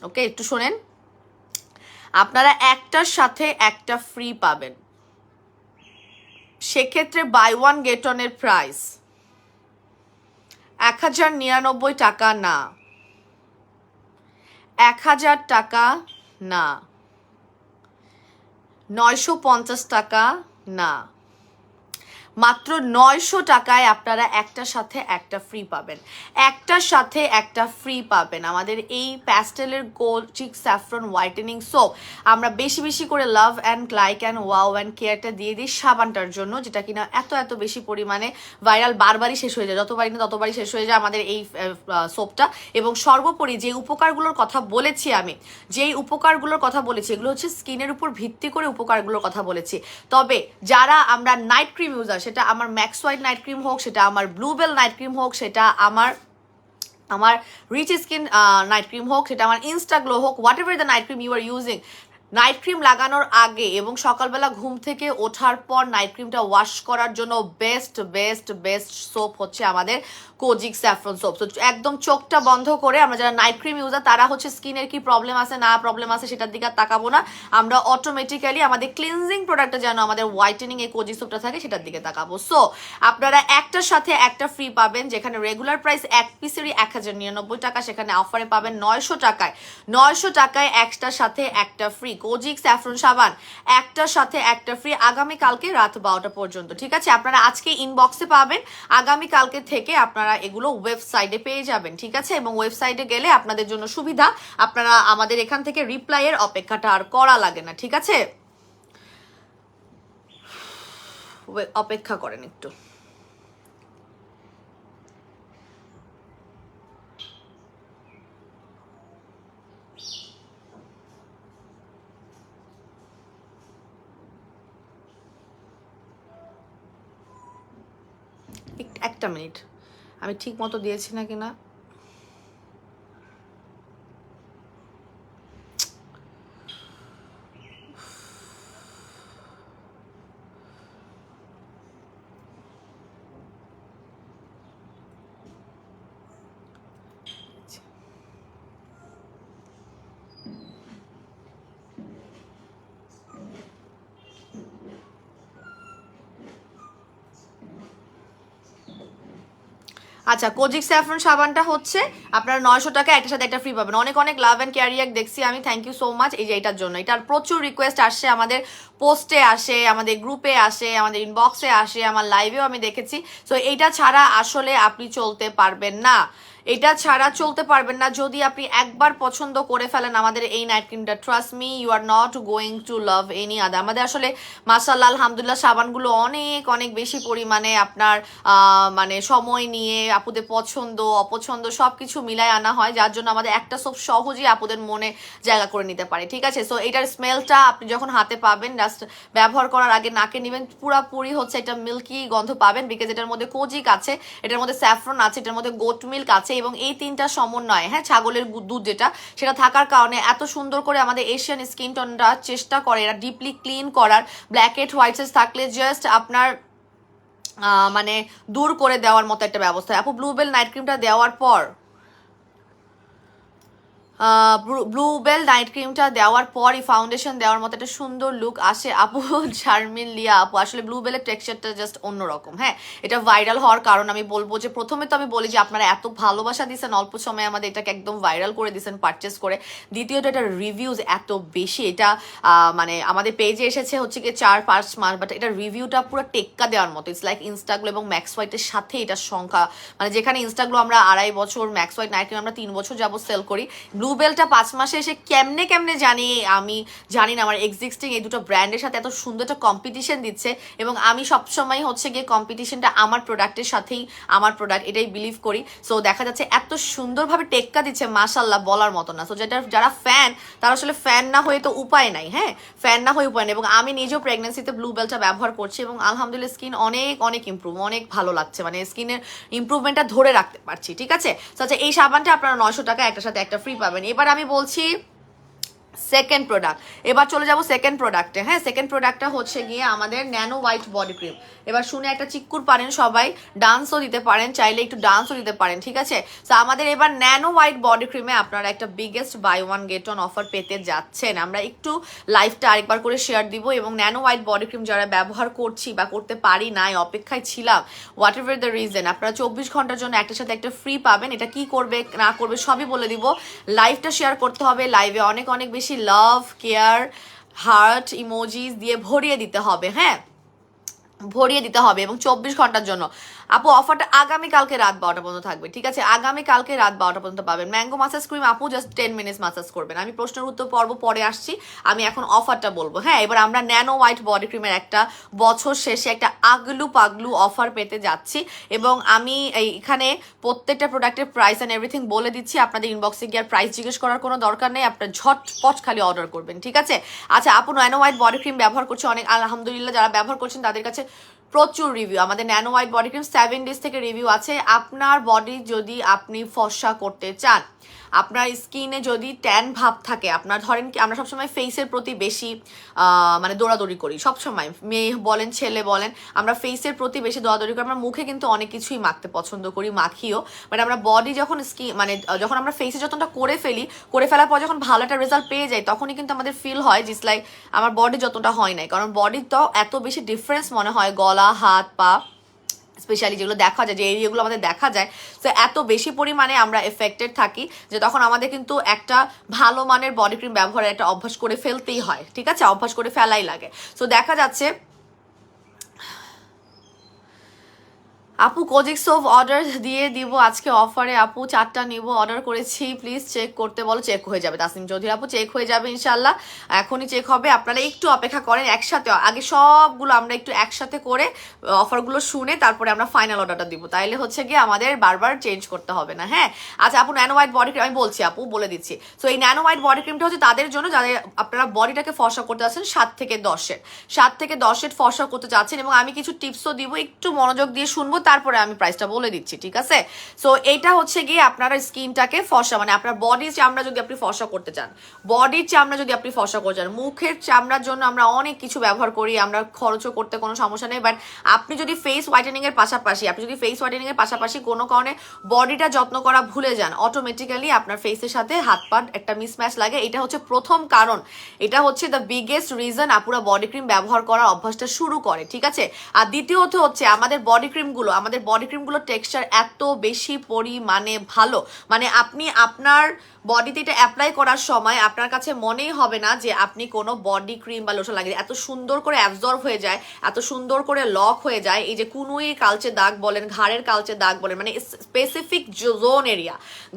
ওকে, একটু শোনেন, আপনারা একটার সাথে একটা ফ্রি পাবেন। সেক্ষেত্রে বাই ওয়ান গেট ওয়ানের প্রাইস 1099 টাকা না, 1000 টাকা না, 950 টাকা না, মাত্র 900 টাকায় আপনারা একটার সাথে একটা ফ্রি পাবেন। একটার সাথে একটা ফ্রি পাবেন আমাদের এই প্যাস্টেলের কোচিক স্যাফরন হোয়াইটেনিং সোপ। আমরা বেশি বেশি করে love and like and wow and কেয়ারটা দিয়ে দিই সাবানটার জন্য, যেটা কিনা এত বেশি পরিমাণে ভাইরাল, বারবারই শেষ হয়ে যায়, যতবারই না ততবারই শেষ হয়ে যায় আমাদের এই সোপটা। এবং সর্বোপরি যে উপকারগুলোর কথা বলেছি আমি, এগুলো হচ্ছে স্কিনের উপর ভিত্তি করে উপকারগুলোর কথা বলেছি। তবে যারা আমরা নাইট ক্রিম ইউজার, সেটা আমার ম্যাক্স হোয়াইট নাইট ক্রিম হোক, সেটা আমার ব্লুবেল নাইট ক্রিম হোক, সেটা আমার রিচ স্কিন নাইট ক্রিম হোক, সেটা আমার ইনস্টাগ্লো হোক, whatever the night cream you are using, night cream লাগানোর আগে এবং সকালবেলা ঘুম থেকে ওঠার পর নাইট ক্রিমটা ওয়াশ করার জন্য বেস্ট সোপ হচ্ছে আমাদের কোজিক স্যাফরন সোপ। তো একদম চোখটা বন্ধ করে আমরা যারা নাইট ক্রিম ইউজার, তারা হচ্ছে স্কিনের কি প্রবলেম আছে না প্রবলেম আছে সেটার দিকে তাকাবো না, আমরা অটোমেটিক্যালি আমাদের ক্লিনজিং প্রোডাক্টটা যেন আমাদের হোয়াইটেনিং এই কোজিক সোপটা থাকে সেটার দিকে তাকাবো। সো আপনারা একটার সাথে একটা ফ্রি পাবেন, যেখানে রেগুলার প্রাইস এক পিসেরই 1099 টাকা, সেখানে অফারে পাবেন 900 টাকায় একটার সাথে একটা ফ্রি কোজিক স্যাফরন সাবান, একটার সাথে একটা ফ্রি আগামীকালকে রাত 12টা পর্যন্ত, ঠিক আছে? আপনারা আজকে ইনবক্সে পাবেন, আগামীকালকে থেকে আপনারা এগুলো ওয়েবসাইটে পেয়ে যাবেন, ঠিক আছে? এবং ওয়েবসাইটে গেলে আপনাদের জন্য সুবিধা, আপনারা আমাদের এখান থেকে রিপ্লাইয়ের অপেক্ষাটা আর করা লাগে না, ঠিক আছে? অপেক্ষা করেন একটু। একটা মিনিট, আমি ঠিক মতো দিয়েছি না কিনা। আচ্ছা, কোজিক স্যাফরন সাবানটা হচ্ছে আপনারা 900 টাকা একটার সাথে একটা ফ্রি পাবেন। অনেক লাভ অ্যান্ড ক্যারিয়াক দেখছি আমি, থ্যাংক ইউ সো মাচ এই যে এটার জন্য। এটার প্রচুর রিকোয়েস্ট আসছে, আমাদের পোস্টে আসে, আমাদের গ্রুপে আসে, আমাদের ইনবক্সে আসে, আমার লাইভেও আমি দেখেছি। সো এইটা ছাড়া আসলে আপনি চলতে পারবেন না, এটা ছাড়া চলতে পারবেন না। যদি আপনি একবার পছন্দ করে ফেলেন আমাদের এই নাইট ক্রিমটা, trust me, you are not going to love any other. আমাদের আসলে মাশাআল্লাহ আলহামদুলিল্লাহ সাবানগুলো অনেক বেশি পরিমাণে আপনার মানে সময় নিয়ে আপুদের পছন্দ অপছন্দ সব কিছু মিলায় আনা হয়, যার জন্য আমাদের একটা সোপ সহজেই আপুদের মনে জায়গা করে নিতে পারে, ঠিক আছে? সো এটার স্মেলটা আপনি যখন হাতে পাবেন, জাস্ট ব্যবহার করার আগে নাকে নেবেন, পুরাপুরি হচ্ছে এটা মিল্কি গন্ধ পাবেন, বিকজ এটার মধ্যে কোজিক আছে, এটার মধ্যে স্যাফরন আছে, এটার মধ্যে গোট মিল্ক আছে, এবং এই তিনটা সমন্বয়, হ্যাঁ, ছাগলের দুধ যেটা সেটা থাকার কারণে এত সুন্দর করে আমাদের এশিয়ান স্কিন টোনটা চেষ্টা করে এরা ডিপলি ক্লিন করার। ব্ল্যাক হেড হোয়াইটস থাকলে জাস্ট আপনার মানে দূর করে দেওয়ার মতো একটা ব্যবস্থা। আপু ব্লুবেল নাইট ক্রিমটা দেওয়ার পর ব্লুবেল নাইট ক্রিমটা দেওয়ার পরই ফাউন্ডেশন দেওয়ার মতো একটা সুন্দর লুক আসে আপু। শারমিন লিয়া আপু, আসলে ব্লুবেলের টেক্সচারটা জাস্ট অন্যরকম। হ্যাঁ, এটা ভাইরাল হওয়ার কারণ আমি বলবো যে প্রথমে তো আমি বলি যে আপনারা এত ভালোবাসা দিয়েছেন, অল্প সময় আমাদের এটাকে একদম ভাইরাল করে দিয়েছেন পারচেস করে। দ্বিতীয়ত এটার রিভিউজ এত বেশি, এটা মানে আমাদের পেজে এসেছে হচ্ছে কি 4-5 মাস, বাট এটার রিভিউটা পুরো টেক্কা দেওয়ার মতো। ইটস লাইক ইনস্টাগ্লো এবং ম্যাক্স হোয়াইটের সাথে এটার সংখ্যা, মানে যেখানে ইনস্টাগ্লো আমরা 2.5 বছর, ম্যাক্স হোয়াইট নাইট ক্রিম আমরা 3 বছর যাবো সেল করি, ব্লুবেলটা 5 মাসে এসে কেমনে জানি আমি জানি না আমার এক্সিস্টিং এই দুটো ব্র্যান্ডের সাথে এত সুন্দর একটা কম্পিটিশন দিচ্ছে। এবং আমি সবসময় হচ্ছে গিয়ে কম্পিটিশনটা আমার প্রোডাক্টের সাথেই, আমার প্রোডাক্ট এটাই বিলিভ করি। সো দেখা যাচ্ছে এত সুন্দরভাবে টেক্কা দিচ্ছে, মাশাল্লাহ বলার মতো না। সো যারা ফ্যান তারা আসলে ফ্যান না হয়ে তো উপায় নাই, হ্যাঁ, ফ্যান না হয়ে উপায় নেই। এবং আমি নিজেও প্রেগনেন্সিতে ব্লুবেলটা ব্যবহার করছি এবং আলহামদুলিল্লাহ স্কিন অনেক ইম্প্রুভ, অনেক ভালো লাগছে, মানে স্কিনের ইম্প্রুভমেন্টটা ধরে রাখতে পারছি। ঠিক আছে, আচ্ছা এই সাবানটা আপনারা 900 টাকা, একটার সাথে একটা ফ্রি পাবেন। এবার আমি বলছি সেকেন্ড প্রোডাক্ট, এবার চলে যাব সেকেন্ড প্রোডাক্টে। হ্যাঁ, সেকেন্ড প্রোডাক্টটা হচ্ছে গিয়ে আমাদের ন্যানো হোয়াইট বডি ক্রিম। এবার শুনে একটা চিক্কুর পারেন, সবাই ডান্সও দিতে পারেন, চাইলে একটু ডান্সও দিতে পারেন। ঠিক আছে, তো আমাদের এবার ন্যানো হোয়াইট বডি ক্রিমে আপনারা একটা biggest buy one get one offer পেতে যাচ্ছেন। আমরা একটু লাইভটা আরেকবার করে শেয়ার দিব। এবং ন্যানো হোয়াইট বডি ক্রিম যারা ব্যবহার করছি বা করতে পারি নাই, অপেক্ষায় ছিলাম, হোয়াট এভার দ্য রিজন, আপনারা 24 ঘন্টার জন্য একটার সাথে একটা ফ্রি পাবেন। এটা কি করবে না করবে সবই বলে দিব। লাইভটা শেয়ার করতে হবে, লাইভে অনেক বেশি লাভ, কেয়ার, হার্ট ইমোজিস দিয়ে ভরিয়ে দিতে হবে। হ্যাঁ, ভরিয়ে দিতে হবে, এবং 24 ঘন্টার জন্য। আপু অফারটা আগামীকালকে রাত 12টা পর্যন্ত থাকবে। ঠিক আছে, আগামীকালকে রাত 12টা পর্যন্ত পাবেন। ম্যাঙ্গো মাসাজ ক্রিম আপু জাস্ট 10 মিনিটস মাসাজ করবেন। আমি প্রশ্নের উত্তর পর্ব পরে আসছি, আমি এখন অফারটা বলবো। হ্যাঁ, এবার আমরা ন্যানো হোয়াইট বডি ক্রিমের একটা বছর শেষে একটা আগলু পাগলু অফার পেতে যাচ্ছি। এবং আমি এখানে প্রত্যেকটা প্রোডাক্টের প্রাইস অ্যান্ড এভরিথিং বলে দিচ্ছি। আপনাদের ইনবক্সে গিয়ে আর প্রাইস জিজ্ঞেস করার কোনো দরকার নেই, আপনার ঝটপট খালি অর্ডার করবেন। ঠিক আছে, আচ্ছা আপু ন্যানো হোয়াইট বডি ক্রিম ব্যবহার করছে অনেক, আলহামদুলিল্লাহ যারা ব্যবহার করছেন তাদের কাছে প্রচুর রিভিউ। আমাদের nano white body cream 7 days থেকে রিভিউ আছে। আপনার বডি যদি আপনি ফর্সা করতে চান, আপনার স্কিনে যদি ট্যান ভাব থাকে, আপনার ধরেন কি আমরা সবসময় ফেসের প্রতি বেশি মানে দৌড়াদৌড়ি করি, সবসময় মেয়ে বলেন ছেলে বলেন, আমরা ফেসের প্রতি বেশি দৌড়াদৌড়ি করি। আমরা মুখে কিন্তু অনেক কিছুই মাখতে পছন্দ করি, মাখিও, বাট আমরা বডি যখন স্কিন মানে যখন আমরা ফেসে যতটা করে ফেলার পর যখন ভালো একটা রেজাল্ট পেয়ে যাই, তখনই কিন্তু আমাদের ফিল হয় জিস লাইক আমার বডি যতটা হয় নাই। কারণ বডির তো এত বেশি ডিফারেন্স মনে হয়, গলা, হাত, পা, স্পেশালি যেগুলো দেখা যায়, যে এরিয়াগুলো আমাদের দেখা যায়, তো এত বেশি পরিমাণে আমরা এফেক্টেড থাকি যে তখন আমাদের কিন্তু একটা ভালো মানের বডি ক্রিম ব্যবহারের একটা অভ্যাস করে ফেলতেই হয়। ঠিক আছে, অভ্যাস করে ফেলাই লাগে। তো দেখা যাচ্ছে আপু কোজিক সোপ অর্ডার দিয়ে দিব আজকে অফারে। আপু 4টা নিব, অর্ডার করেছি, প্লিজ চেক করতে বলো। চেক হয়ে যাবে তাসনিম চৌধুরী আপু, চেক হয়ে যাবে ইনশাল্লাহ, এখনই চেক হবে। আপনারা একটু অপেক্ষা করেন, একসাথে আগে সবগুলো আমরা একটু একসাথে করে অফারগুলো শুনে তারপরে আমরা ফাইনাল অর্ডারটা দিব, তাইলে হচ্ছে গিয়ে আমাদের বারবার চেঞ্জ করতে হবে না। হ্যাঁ, আচ্ছা আপু ন্যানো হোয়াইট বডি ক্রিম আমি বলছি, আপু বলে দিচ্ছি। সো এই ন্যানো হোয়াইট বডি ক্রিমটা হচ্ছে তাদের জন্য যাদের আপনারা বডিটাকে ফর্সা করতে চাচ্ছেন 7 থেকে 10 ফর্সা করতে চাচ্ছেন। এবং আমি কিছু টিপসও দিব, একটু মনোযোগ দিয়ে শুনবো, তারপরে আমি প্রাইসটা বলে দিচ্ছি। ঠিক আছে, সো এইটা হচ্ছে গিয়ে আপনারা স্কিনটাকে ফর্সা, মানে আপনার বডির চামড়া যদি আপনি ফর্সা করতে চান, বডির চামড়া যদি আপনি ফর্সা করতে চান, মুখের চামড়ার জন্য আমরা অনেক কিছু ব্যবহার করি, আমরা খরচও করতে কোনো সমস্যা নেই। বাট আপনি যদি ফেস হোয়াইটেনিং এর পাশাপাশি কোনো কারণে বডিটা যত্ন করা ভুলে যান, অটোমেটিক্যালি আপনার ফেসের সাথে হাত পা একটা মিসম্যাচ লাগে। এটা হচ্ছে প্রথম কারণ, এটা হচ্ছে দ্য বিগেস্ট রিজন আপুরা বডি ক্রিম ব্যবহার করার অভ্যাসটা শুরু করে। ঠিক আছে, আর দ্বিতীয়ত হচ্ছে আমাদের বডি ক্রিমগুলো টেক্সচার এত বেশি পরিমাণে ভালো, মানে আপনি আপনার বডিতে এটা অ্যাপ্লাই করার সময় আপনার কাছে মনেই হবে না যে আপনি কোনো বডি ক্রিম বা লোশন লাগিয়ে, এত সুন্দর করে অ্যাবজর্ব হয়ে যায়, এত সুন্দর করে লক হয়ে যায়। এই যে কুনুই কালচে দাগ বলেন, ঘাড়ের কালচে দাগ বলেন, মানে স্পেসিফিক জোন এরিয়া,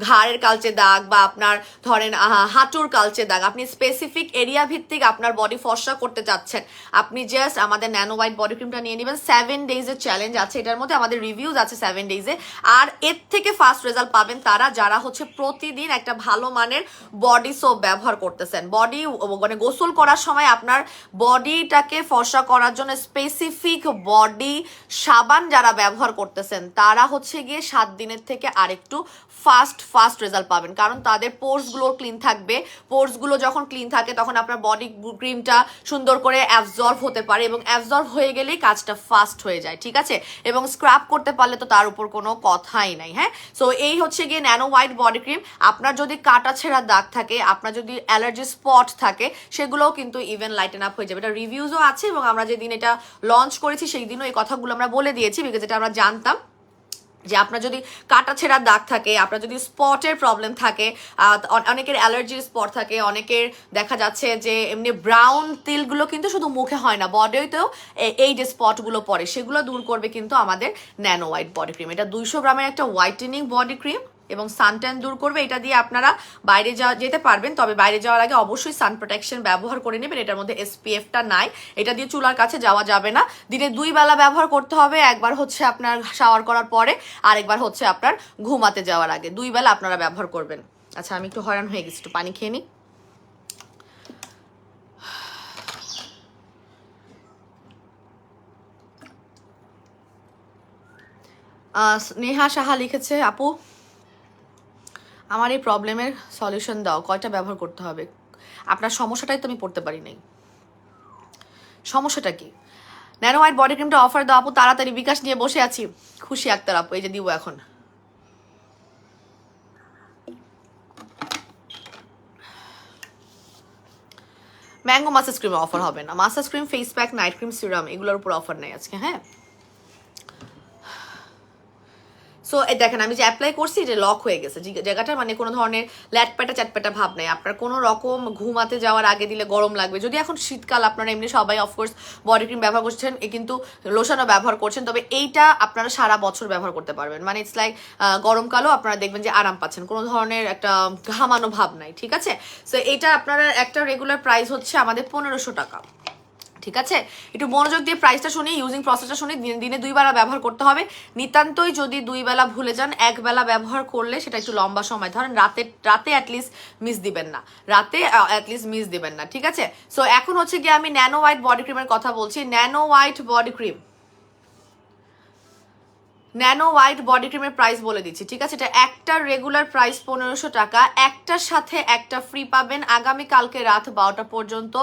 ঘাড়ের কালচে দাগ বা আপনার ধরেন হাঁটুর কালচে দাগ, আপনি স্পেসিফিক এরিয়া ভিত্তিক আপনার বডি ফর্সা করতে চাচ্ছেন, আপনি জাস্ট আমাদের ন্যানো হোয়াইট বডি ক্রিমটা নিয়ে নেবেন। 7 ডেজের চ্যালেঞ্জ আছে এটার মধ্যে, আমাদের আমাদের রিভিউজ আছে 7 ডেজে। আর এর থেকে ফাস্ট রেজাল্ট পাবেন তারা যারা হচ্ছে প্রতিদিন একটা ভালো মানের বডি সোপ ব্যবহার করতেছেন। বডি মানে গোসল করার সময় আপনার বডিটাকে ফর্সা করার জন্য স্পেসিফিক বডি সাবান যারা ব্যবহার করতেছেন তারা হচ্ছে গিয়ে 7 দিনের থেকে আরেকটু ফাস্ট রেজাল্ট পাবেন, কারণ তাদের পোর্সগুলো ক্লিন থাকবে। পোর্সগুলো যখন ক্লিন থাকে তখন আপনার বডি ক্রিমটা সুন্দর করে অ্যাবজর্ব হতে পারে, এবং অ্যাবজর্ব হয়ে গেলেই কাজটা ফাস্ট হয়ে যায়, ঠিক আছে। এবং স্ক্রাব করতে পারলে তো তার উপর কোনো কথাই নাই। হ্যাঁ, সো এই হচ্ছে গিয়ে ন্যানো হোয়াইট বডি ক্রিম। আপনার যদি কাটা ছেঁড়া দাগ থাকে, আপনার যদি অ্যালার্জি স্পট থাকে, সেগুলোও কিন্তু ইভেন লাইটেন আপ হয়ে যাবে। এটা রিভিউজও আছে, এবং আমরা যেদিন এটা লঞ্চ করেছি সেই দিনও এই কথাগুলো আমরা বলে দিয়েছি, বিকজ এটা আমরা জানতাম যে আপনার যদি কাটা ছেঁড়া দাগ থাকে, আপনার যদি স্পটের প্রবলেম থাকে, অনেকের অ্যালার্জির স্পট থাকে, অনেকের দেখা যাচ্ছে যে এমনি ব্রাউন তিলগুলো কিন্তু শুধু মুখে হয় না, বডিতেও এই যে স্পটগুলো পড়ে সেগুলো দূর করবে কিন্তু আমাদের ন্যানো হোয়াইট বডি ক্রিম। এটা 200 গ্রামের একটা হোয়াইটেনিং বডি ক্রিম এবং সানট্যান দূর করবে। এটা দিয়ে আপনারা বাইরে যেতে পারবেন, তবে বাইরে যাওয়ার আগে অবশ্যই সান প্রোটেকশন ব্যবহার করে নেবেন। এটার মধ্যে SPF-টা নাই, এটা দিয়ে চুলার কাছে যাওয়া যাবে না। দিনে 2 বেলা ব্যবহার করতে হবে, একবার হচ্ছে আপনার শাওয়ার করার পরে, আর একবার হচ্ছে আপনার ঘুমাতে যাওয়ার আগে। 2 বেলা আপনারা ব্যবহার করবেন। আচ্ছা, আমি একটু হয়রান হয়ে গেছি, একটু পানি খেয়ে নিই। নেহা সাহা লিখেছে, আপু আমার এই প্রবলেমের সলিউশন দাও, কয়টা ব্যবহার করতে হবে? আপনার সমস্যাটাই তো আমি পড়তে পারি নাই, সমস্যাটা কি? ন্যানো হোয়াইট বডি ক্রিমটা অফার দাও আপু তাড়াতাড়ি, বিকাশ নিয়ে বসে আছি। খুশি আক্তার আপু, এই যে দিব এখন। ম্যাঙ্গো মাসাজ ক্রিমে অফার হবে না। Massage cream, face pack, night cream, serum এগুলোর উপর অফার নেই আজকে। হ্যাঁ, সো দেখেন আমি যে অ্যাপ্লাই করছি এটা লক হয়ে গেছে জায়গাটার, মানে কোনো ধরনের ল্যাটপ্যাটা চ্যাটপ্যাটা ভাব নেই। আপনার কোনো রকম ঘুমাতে যাওয়ার আগে দিলে গরম লাগবে, যদি এখন শীতকাল আপনারা এমনি সবাই অফকোর্স বডি ক্রিম ব্যবহার করছেন, কিন্তু লোশনও ব্যবহার করছেন, তবে এইটা আপনারা সারা বছর ব্যবহার করতে পারবেন। মানে ইটস লাইক গরমকালেও আপনারা দেখবেন যে আরাম পাচ্ছেন, কোনো ধরনের একটা ঘামানো ভাব নাই, ঠিক আছে। সো এইটা আপনারা একটা রেগুলার প্রাইস হচ্ছে আমাদের 1500 টাকা, ঠিক আছে। একটু মনোযোগ দিয়ে প্রাইসটা শুনি, ইউজিং প্রসেসটা শুনি। দিনে 2 বেলা ব্যবহার করতে হবে। নিতান্তই যদি 2 বেলা ভুলে যান, 1 বেলা ব্যবহার করলে সেটা একটু লম্বা সময়, ধরেন রাতে অ্যাটলিস্ট মিস দিবেন না, ঠিক আছে। সো এখন হচ্ছে গিয়ে আমি ন্যানো হোয়াইট বডি ক্রিমের কথা বলছি। ন্যানো হোয়াইট বডি ক্রিমের প্রাইস বলে দিচ্ছি, ঠিক আছে। এটা একটা রেগুলার প্রাইস 1500 টাকা, একটার সাথে একটা ফ্রি পাবেন আগামীকালকে রাত 12টা পর্যন্ত,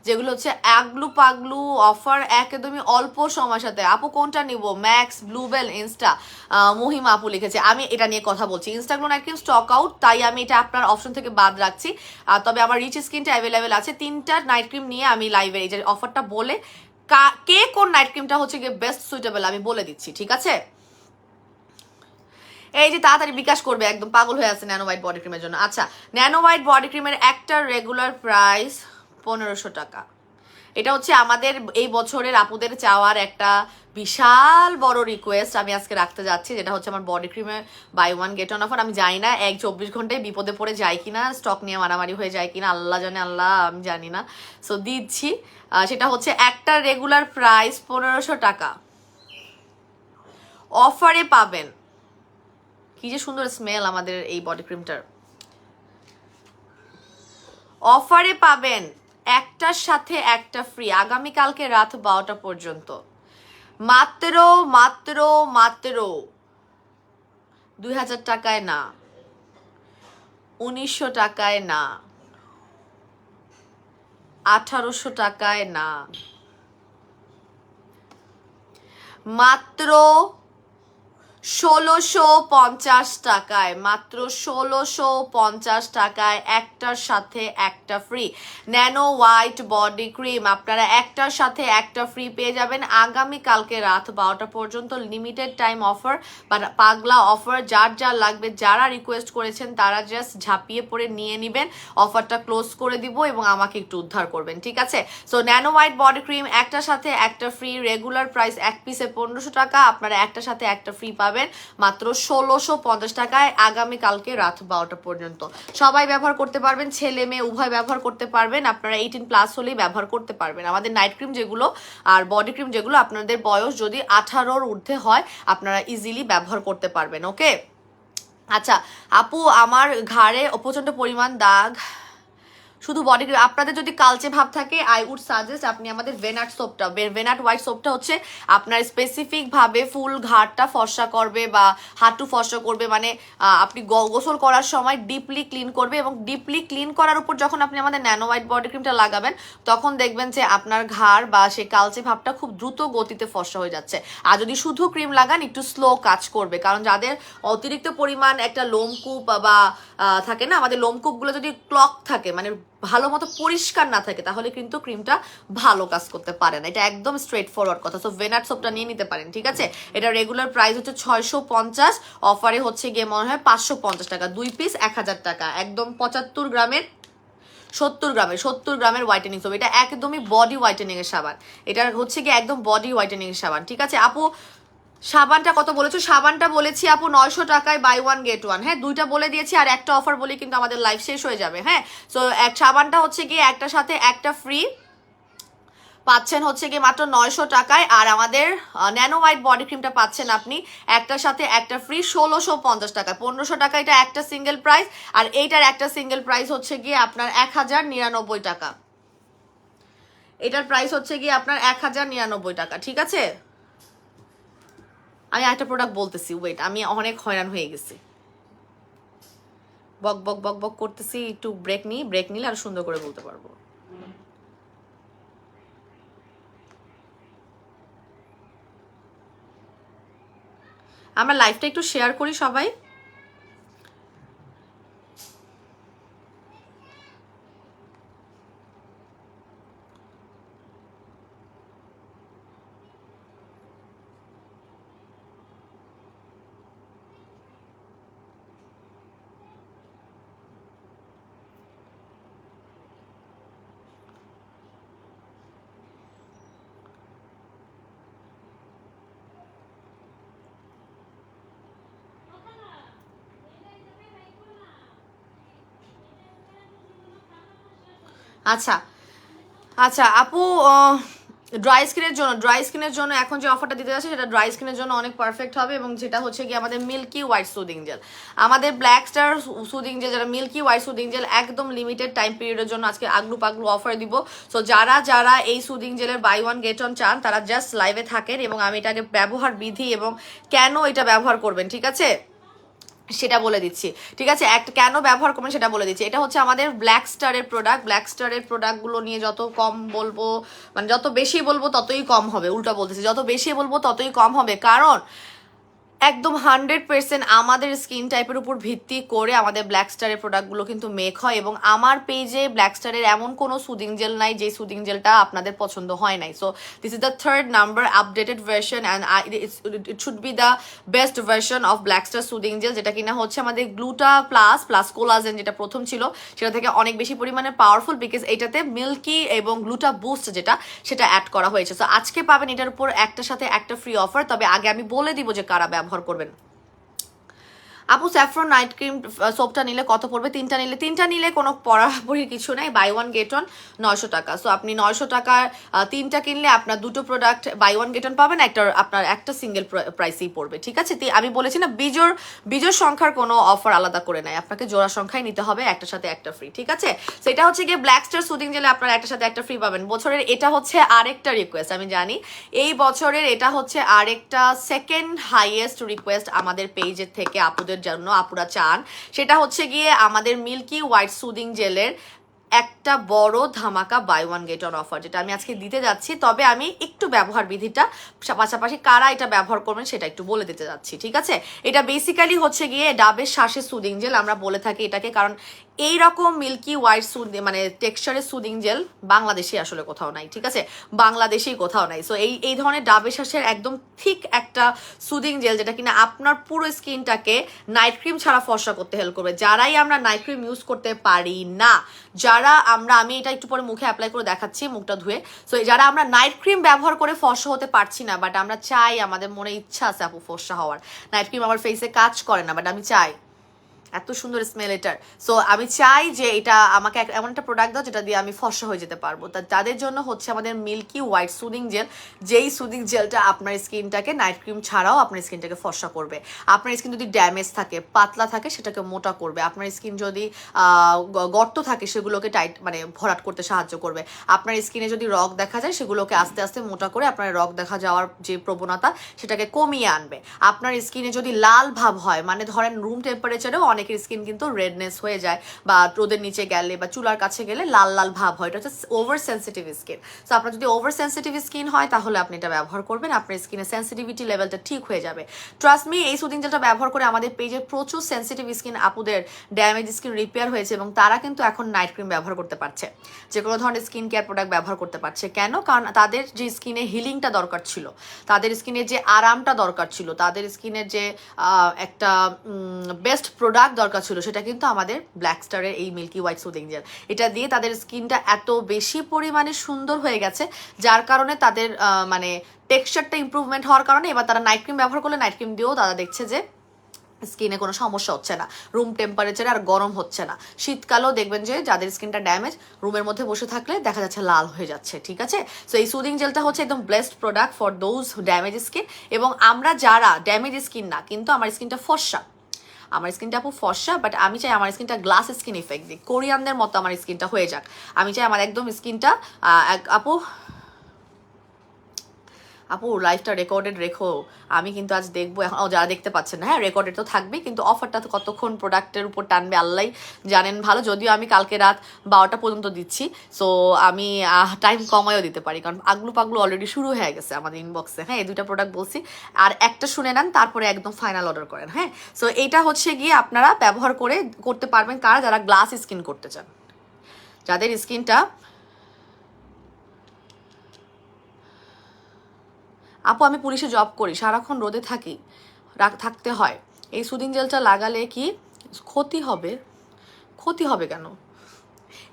যেগুলো হচ্ছে আগলু পাগলু অফার, একদমই অল্প সময়ের সাথে। আপু কোনটা নিব? ম্যাক্স, ব্লুবেল, ইনস্টা, মহিমা আপু লিখেছে। আমি এটা নিয়ে কথা বলছি, ইনস্টাগ্লো নাইট ক্রিম স্টক আউট, তাই আমি এটা আপনার অপশন থেকে বাদ রাখছি। তবে আমার রিচ স্কিনটা অ্যাভেলেবেল আছে। 3টা নাইট ক্রিম নিয়ে আমি লাইভে এই যে অফারটা বলে কে কোন নাইট ক্রিমটা হচ্ছে গিয়ে বেস্ট সুইটেবল আমি বলে দিচ্ছি, ঠিক আছে। এই যে তাড়াতাড়ি বিকাশ করবে, একদম পাগল হয়ে আছে ন্যানো হোয়াইট বডি ক্রিমের জন্য। আচ্ছা, ন্যানো হোয়াইট বডি ক্রিমের একটা রেগুলার প্রাইস 1500 টাকা। এটা হচ্ছে আমাদের এই বছরের আপুদের চাওয়ার একটা বিশাল বড় রিকোয়েস্ট আমি আজকে রাখতে যাচ্ছি, যেটা হচ্ছে আমার বডি ক্রিমে বাই 1 গেট 1 অফার। আমি জানি না 24 ঘন্টায় বিপদে পড়ে যায় কিনা, স্টক নিয়ে মারামারি হয়ে যায় কিনা, আল্লাহ জানে, আমি জানি না। সো দিচ্ছি, সেটা হচ্ছে একটা রেগুলার প্রাইস 1500 টাকা, অফারে পাবেন। কি যে সুন্দর স্মেল আমাদের এই বডি ক্রিমটার। অফারে পাবেন একটার সাথে একটা ফ্রি আগামীকালকে রাত 12টা পর্যন্ত। মাত্র 2000 টাকায় না, 1900 টাকায় না, 1800 টাকায় না, মাত্র 1650 টাকায়, মাত্র 1650 টাকায় একটার সাথে একটা free nano white body cream. আপনারা একটার সাথে একটা ফ্রি পেয়ে যাবেন আগামীকালকে রাত 12টা পর্যন্ত। লিমিটেড টাইম অফার, বাট পাগলা অফার। যার লাগবে, যারা রিকোয়েস্ট করেছেন তারা জাস্ট ঝাঁপিয়ে পড়ে নিয়ে নেবেন। অফারটা ক্লোজ করে দিব এবং আমাকে একটু উদ্ধার করবেন, ঠিক আছে। So nano white body cream একটার সাথে একটা ফ্রি, রেগুলার প্রাইস এক পিসে 1500 টাকা, আপনারা একটার সাথে একটা ফ্রি পাবেন পাবেন মাত্র 1650 টাকায় আগামীকালকে রাত 12টা পর্যন্ত। সবাই ব্যবহার করতে পারবেন, ছেলে মেয়ে উভয় ব্যবহার করতে পারবেন, আপনারা 18+ হলেই ব্যবহার করতে পারবেন। আমাদের নাইট ক্রিম যেগুলো আর বডি ক্রিম যেগুলো আপনাদের বয়স যদি 18-র ঊর্ধ্বে হয় আপনারা ইজিলি ব্যবহার করতে পারবেন। ওকে, আচ্ছা আপু আমার ঘাড়ে প্রচণ্ড পরিমাণ দাগ, শুধু বডি ক্রিম। আপনাদের যদি কালচে ভাব থাকে আই উড সাজেস্ট আপনি আমাদের ভেনাট সোপটা, ভেনাট হোয়াইট সোপটা হচ্ছে আপনার স্পেসিফিকভাবে ফুল ঘাটটা ফর্সা করবে বা হাঁটু ফর্সা করবে, মানে আপনি গোসল করার সময় ডিপলি ক্লিন করবে, এবং ডিপলি ক্লিন করার উপর যখন আপনি আমাদের ন্যানো হোয়াইট বডি ক্রিমটা লাগাবেন তখন দেখবেন যে আপনার ঘাড় বা সেই কালচে ভাবটা খুব দ্রুত গতিতে ফর্সা হয়ে যাচ্ছে। আর যদি শুধু ক্রিম লাগান একটু স্লো কাজ করবে, কারণ যাদের অতিরিক্ত পরিমাণ একটা লোমকূপ বা থাকে না, আমাদের লোমকূপগুলো যদি ক্লক থাকে মানে ভালো মতো পরিষ্কার না থাকে তাহলে কিন্তু ক্রিমটা ভালো কাজ করতে পারে না। এটা একদম স্ট্রেট ফরওয়ার্ড কথা। সো ভেনাট সোপটা নিয়ে নিতে পারেন, ঠিক আছে। এটা রেগুলার প্রাইস হচ্ছে 650, অফারে হচ্ছে গিয়ে মনে হয় 550 টাকা, 2 পিস 1000 টাকা, একদম 75 গ্রামের 70 গ্রামের হোয়াইটেনিং সোপ। এটা একদমই বডি হোয়াইটেনিং এর সাবান, এটা হচ্ছে গিয়ে একদম বডি হোয়াইটেনিং এর সাবান, ঠিক আছে। আপু সাবানটা কত বলেছো? সাবানটা বলেছি আপু 900 টাকায় বাই 1 গেট 1। হ্যাঁ, দুইটা বলে দিয়েছি, আর একটা অফার বলি কিন্তু আমাদের লাইফ শেষ হয়ে যাবে। হ্যাঁ, সো এক সাবানটা হচ্ছে গিয়ে একটার সাথে একটা ফ্রি পাচ্ছেন হচ্ছে গিয়ে মাত্র 900 টাকায়, আর আমাদের ন্যানো হোয়াইট বডি ক্রিমটা পাচ্ছেন আপনি একটার সাথে একটা ফ্রি 1650 টাকা। 1500 টাকা এটা একটা সিঙ্গেল প্রাইস, আর এইটার একটা সিঙ্গেল প্রাইস হচ্ছে গিয়ে আপনার 1099 টাকা। এটার প্রাইস হচ্ছে গিয়ে আপনার 1099 টাকা, ঠিক আছে। আমি একটা প্রোডাক্ট বলতেছি, ওয়েট, আমি অনেক হয়রান হয়ে গেছি, বক বক বক বক করতেছি, একটু ব্রেক নিই, ব্রেক নিলে আর সুন্দর করে বলতে পারবো। আমরা লাইভটা একটু শেয়ার করি সবাই। আচ্ছা আচ্ছা আপু, ড্রাই স্কিনের জন্য এখন যে অফারটা দিতে যাচ্ছে সেটা ড্রাই স্কিনের জন্য অনেক পারফেক্ট হবে, এবং যেটা হচ্ছে কি আমাদের মিল্কি হোয়াইট সুদিং জেল, আমাদের ব্ল্যাক স্টার সুদিং জেল, যেটা মিল্কি হোয়াইট সুদিং জেল একদম লিমিটেড টাইম পিরিয়ডের জন্য আজকে আগলু পাগলু অফার দিব। সো যারা যারা এই সুদিং জেলের বাই 1 গেট 1 চান তারা জাস্ট লাইভে থাকেন, এবং আমি এটাকে ব্যবহার বিধি এবং কেন এটা ব্যবহার করবেন, ঠিক আছে, সেটা বলে দিচ্ছি, ঠিক আছে। একটা কেন ব্যবহার করবেন সেটা বলে দিচ্ছি। এটা হচ্ছে আমাদের ব্ল্যাক স্টারের প্রোডাক্ট। ব্ল্যাক স্টারের প্রোডাক্টগুলো নিয়ে যত কম বলবো, মানে যত বেশি বলবো ততই কম হবে, উল্টা বলতেছি, যত বেশি বলবো ততই কম হবে, কারণ একদম 100% আমাদের স্কিন টাইপের উপর ভিত্তি করে আমাদের ব্ল্যাক স্টারের প্রোডাক্টগুলো কিন্তু মেক হয়, এবং আমার পেজে ব্ল্যাক স্টারের এমন কোনো সুদিং জেল নাই যে সুদিং জেলটা আপনাদের পছন্দ হয় নাই। So this is the 3rd number updated version, and it should be the best version of black star soothing jail, যেটা কিনা হচ্ছে আমাদের গ্লুটা প্লাস প্লাস কোলাজেন, যেটা প্রথম ছিল সেটা থেকে অনেক বেশি পরিমাণে পাওয়ারফুল, বিকজ এটাতে মিল্কি এবং গ্লুটা বুস্ট যেটা সেটা অ্যাড করা হয়েছে। সো আজকে পাবেন এটার উপর একটার সাথে একটা ফ্রি অফার। তবে আগে আমি বলে দিব যে কারা ব্যবহার করবেন। আপু স্যাফরন নাইট ক্রিম সোপটা নিলে কত পড়বে? তিনটা নিলে কোনো পড়াপড়ির কিছু নাই, বাই 1 গেট 1 900 টাকা। সো আপনি 900 টাকার তিনটা কিনলে আপনার দুটো প্রোডাক্ট বাই 1 গেট 1 পাবেন, আপনার একটা সিঙ্গেল প্রাইসেই পড়বে, ঠিক আছে। আমি বলেছি না বিজোর সংখ্যার কোনো অফার আলাদা করে নাই, আপনাকে জোড়া সংখ্যায় নিতে হবে, একটার সাথে একটা ফ্রি, ঠিক আছে। সেটা হচ্ছে গিয়ে ব্ল্যাক স্টার সুদিং জেলে আপনার একটার সাথে একটা ফ্রি পাবেন বছরের। এটা হচ্ছে আরেকটা রিকোয়েস্ট, আমি জানি এই বছরের এটা হচ্ছে আরেকটা সেকেন্ড হাইয়েস্ট রিকোয়েস্ট আমাদের পেজের থেকে আপুদের জন্য, আপুরা চান, সেটা হচ্ছে গিয়ে আমাদের মিল্কি হোয়াইট সুদিং জেলের একটা বড় ধামাকা বাই 1 গেট 1 অফার, যেটা আমি আজকে দিতে যাচ্ছি। তবে আমি একটু ব্যবহার বিধিটা পাশাপাশি কারা এটা ব্যবহার করবেন সেটা একটু বলে দিতে যাচ্ছি, ঠিক আছে। এটা বেসিক্যালি হচ্ছে গিয়ে ডাবের শ্বাসের সুদিং জেল আমরা বলে থাকি এটাকে, কারণ এইরকম মিল্কি হোয়াইট মানে টেক্সচারের সুদিং জেল বাংলাদেশে আসলে কোথাও নাই, ঠিক আছে, বাংলাদেশেই কোথাও নাই। সো এই ধরনের ডাবের শ্বাসের একদম ঠিক একটা সুদিং জেল, যেটা কিনা আপনার পুরো স্কিনটাকে নাইট ক্রিম ছাড়া ফর্সা করতে হেল্প করবে। যারাই আমরা নাইট ক্রিম ইউজ করতে পারি না, যারা যারা আমি এটা একটু পরে মুখে অ্যাপ্লাই করে দেখাচ্ছি মুখটা ধুয়ে। সো যারা আমরা নাইট ক্রিম ব্যবহার করে ফর্সা হতে পারছি না, বাট আমরা চাই, আমাদের মনে ইচ্ছা আছে আপু ফর্সা হওয়ার, নাইট ক্রিম আমার ফেসে কাজ করে না, বাট আমি চাই, এত সুন্দর স্মেল এটার, সো আমি চাই যে এটা আমাকে এমন একটা প্রোডাক্ট দাও যেটা দিয়ে আমি ফর্সা হয়ে যেতে পারবো। তাদের জন্য হচ্ছে আমাদের মিল্কি হোয়াইট সুদিং জেল, যেই সুদিং জেলটা আপনার স্কিনটাকে নাইট ক্রিম ছাড়াও আপনার স্কিনটাকে ফর্সা করবে। আপনার স্কিন যদি ড্যামেজ থাকে, পাতলা থাকে, সেটাকে মোটা করবে। আপনার স্কিন যদি গর্ত থাকে সেগুলোকে টাইট মানে ভরাট করতে সাহায্য করবে। আপনার স্কিনে যদি রগ দেখা যায় সেগুলোকে আস্তে আস্তে মোটা করে আপনার রগ দেখা যাওয়ার যে প্রবণতা সেটাকে কমিয়ে আনবে। আপনার স্কিনে যদি লাল ভাব হয়, মানে ধরেন রুম টেম্পারেচারেও অনেকের স্কিন কিন্তু রেডনেস হয়ে যায়, বা রোদের নিচে গেলে বা চুলার কাছে গেলে লাল লাল ভাব হয়, এটা হচ্ছে ওভার সেন্সিটিভ স্কিন। সো আপনার যদি ওভার সেন্সিটিভ স্কিন হয় তাহলে আপনি এটা ব্যবহার করবেন, আপনার স্কিনের সেন্সিটিভিটি লেভেলটা ঠিক হয়ে যাবে। ট্রাস্ট মি, এই সুদিং জেলটা ব্যবহার করে আমাদের পেজে প্রচুর সেন্সিটিভ স্কিন আপুদের ড্যামেজ স্কিন রিপেয়ার হয়েছে, এবং তারা কিন্তু এখন নাইট ক্রিম ব্যবহার করতে পারছে, যে কোনো ধরনের স্কিন কেয়ার প্রোডাক্ট ব্যবহার করতে পারছে। কেন? কারণ তাদের যে স্কিনে হিলিংটা দরকার ছিল, তাদের স্কিনের যে আরামটা দরকার ছিল, তাদের স্কিনের যে একটা বেস্ট প্রোডাক্ট দরকার ছিল, সেটা কিন্তু আমাদের ব্ল্যাক স্টারের এই মিল্কি হোয়াইট সুদিং জেল। এটা দিয়ে তাদের স্কিনটা এত বেশি পরিমাণে সুন্দর হয়ে গেছে, যার কারণে তাদের মানে টেক্সচারটা ইম্প্রুভমেন্ট হওয়ার কারণে এবার তারা নাইট ক্রিম ব্যবহার করলে নাইট ক্রিম দিয়েও তারা দেখছে যে স্কিনে কোনো সমস্যা হচ্ছে না, রুম টেম্পারেচারে আর গরম হচ্ছে না। শীতকালেও দেখবেন যে যাদের স্কিনটা ড্যামেজ, রুমের মধ্যে বসে থাকলে দেখা যাচ্ছে লাল হয়ে যাচ্ছে, ঠিক আছে? সো এই সুদিং জেলটা হচ্ছে একদম best product for those damage skin. এবং আমরা যারা ড্যামেজ স্কিন না, কিন্তু আমার স্কিনটা ফর্সা, আমার স্কিনটা আপু ফর্সা, বাট আমি চাই আমার স্কিনটা গ্লাস স্কিন ইফেক্ট দিক, কোরিয়ানদের মতো আমার স্কিনটা হয়ে যাক। আমি চাই আমার একদম স্কিনটা আপু লাইফটা রেকর্ডেড রেখো, আমি কিন্তু আজ দেখবো এখন। যারা দেখতে পাচ্ছেন না, হ্যাঁ রেকর্ডেড তো থাকবেই, কিন্তু অফারটা তো কতক্ষণ প্রোডাক্টের উপর টানবে আল্লাহ জানেন ভালো। যদিও আমি কালকে রাত 12টা পর্যন্ত দিচ্ছি, সো আমি টাইম কমায়ও দিতে পারি, কারণ আগলু পাগলু অলরেডি শুরু হয়ে গেছে আমাদের ইনবক্সে। হ্যাঁ, এই দুইটা প্রোডাক্ট বলছি, আর একটা শুনে নেন, তারপরে একদম ফাইনাল অর্ডার করেন। হ্যাঁ, সো এইটা হচ্ছে গিয়ে আপনারা ব্যবহার করতে পারবেন কারা, যারা গ্লাস স্কিন করতে চান, যাদের স্কিনটা। আপু আমি পুলিশে জব করি, সারাক্ষণ রোদে থাকতে হয়, এই সুদিং জেলটা লাগালে কি ক্ষতি হবে? ক্ষতি হবে কেন?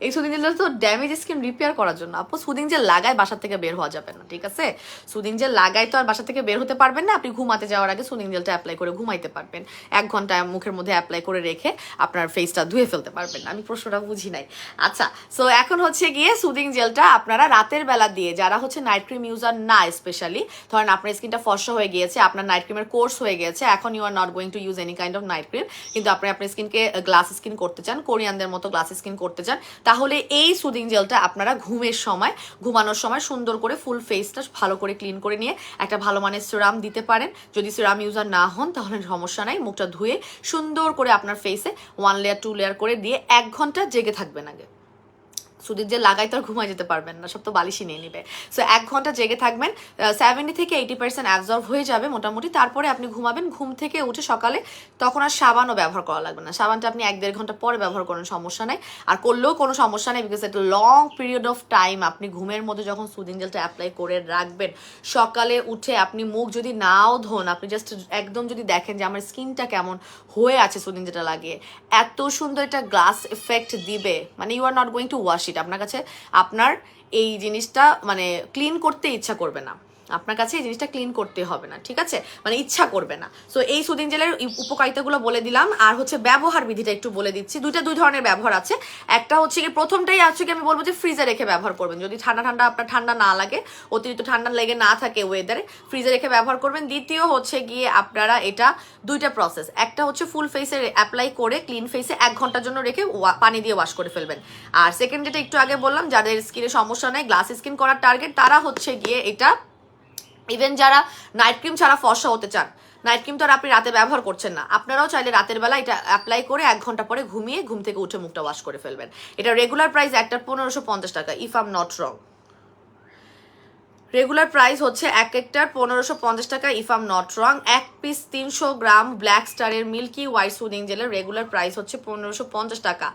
এই সুদিং জেলটা তো ড্যামেজ স্কিন রিপেয়ার করার জন্য। আপু সুদিং জেল লাগায় বাসা থেকে বের হওয়া যাবে না, ঠিক আছে? সুদিং জেল লাগায় তো আর বাসা থেকে বের হতে পারবেন না। আপনি ঘুমাতে যাওয়ার আগে সুদিং জেলটা অ্যাপ্লাই করে ঘুমাইতে পারবেন, 1 ঘন্টা মুখের মধ্যে অ্যাপ্লাই করে রেখে আপনার ফেসটা ধুয়ে ফেলতে পারবেন। আমি প্রশ্নটা বুঝি নাই। আচ্ছা, সো এখন হচ্ছে গিয়ে সুদিং জেলটা আপনারা রাতের বেলা দিয়ে, যারা হচ্ছে নাইট ক্রিম ইউজার না, স্পেশালি ধরেন আপনার স্কিনটা ফর্সা হয়ে গিয়েছে, আপনার নাইট ক্রিমের কোর্স হয়ে গিয়েছে, এখন you are not going to use any kind of night cream, কিন্তু আপনি আপনার স্কিনকে গ্লাস স্কিন করতে চান, কোরিয়ানদের মতো গ্লাস স্কিন করতে চান, তাহলে এই সুদিং জেলটা আপনারা ঘুমানোর সময় সুন্দর করে ফুল ফেসটা ভালো করে ক্লিন করে নিয়ে একটা ভালো মানের সিরাম দিতে পারেন। যদি সিরাম ইউজার না হন তাহলে সমস্যা নাই, মুখটা ধুয়ে সুন্দর করে আপনার ফেসে 1 লেয়ার 2 লেয়ার করে দিয়ে 1 ঘন্টা জেগে থাকবেন আগে। সুদির যে লাগাই তো আর ঘুমায় যেতে পারবেন না, সব তো বালিশই নিয়ে নিবে। সো 1 ঘন্টা জেগে থাকবেন, 70 থেকে 80% অ্যাবজর্ব হয়ে যাবে মোটামুটি। তারপরে আপনি ঘুমাবেন, ঘুম থেকে উঠে সকালে তখন আর সাবানও ব্যবহার করা লাগবে না। সাবানটা আপনি 1-1.5 ঘন্টা পরে ব্যবহার করেন, সমস্যা নাই। আর করলেও কোনো সমস্যা নেই, বিকজ একটা লং পিরিয়ড অফ টাইম আপনি ঘুমের মধ্যে যখন সুদিং জেলটা অ্যাপ্লাই করে রাখবেন, সকালে উঠে আপনি মুখ যদি নাও ধোন, আপনি জাস্ট একদম যদি দেখেন যে আমার স্কিনটা কেমন হয়ে আছে সুদিং জেলটা লাগিয়ে, এত সুন্দর একটা গ্লাস এফেক্ট দিবে, মানে you are not going to wash it. আপনার কাছে আপনার এই জিনিসটা মানে ক্লিন করতে ইচ্ছা করবে না, আপনার কাছে এই জিনিসটা ক্লিন করতে হবে না, ঠিক আছে? মানে ইচ্ছা করবে না। সো এই সুদিং জেলের উপকারিতাগুলো বলে দিলাম, আর হচ্ছে ব্যবহার বিধিটা একটু বলে দিচ্ছি। দুই ধরনের ব্যবহার আছে। একটা হচ্ছে কি, প্রথমটাই আছে কি, আমি বলবো যে ফ্রিজে রেখে ব্যবহার করবেন, যদি আপনার ঠান্ডা না লাগে, অতিরিক্ত ঠান্ডা লেগে না থাকে ওয়েদারে, ফ্রিজে রেখে ব্যবহার করবেন। দ্বিতীয় হচ্ছে গিয়ে আপনারা এটা দুইটা প্রসেস, একটা হচ্ছে ফুল ফেসে অ্যাপ্লাই করে ক্লিন ফেসে 1 ঘন্টার জন্য রেখে পানি দিয়ে ওয়াশ করে ফেলবেন। আর সেকেন্ড যেটা একটু আগে বললাম, যাদের স্কিনে সমস্যা নেই, গ্লাস স্কিন করার টার্গেট, তারা হচ্ছে গিয়ে এটা, ইভেন যারা নাইট ক্রিম ছাড়া ফর্সা হতে চান, নাইট ক্রিম তো আর আপনি রাতে ব্যবহার করছেন না, আপনারাও চাইলে রাতের বেলা এটা অ্যাপ্লাই করে 1 ঘন্টা পরে ঘুমিয়ে ঘুম থেকে উঠে মুখটা ওয়াশ করে ফেলবেন। এটা রেগুলার প্রাইস একটা 1550 টাকা, if I am not wrong. Regular price হচ্ছে এক একটার 1550 টাকা, if I am not wrong. 1 piece 300 gram black স্টারের মিল্কি হোয়াইট সুদিং জেলের রেগুলার প্রাইস হচ্ছে 1550 টাকা।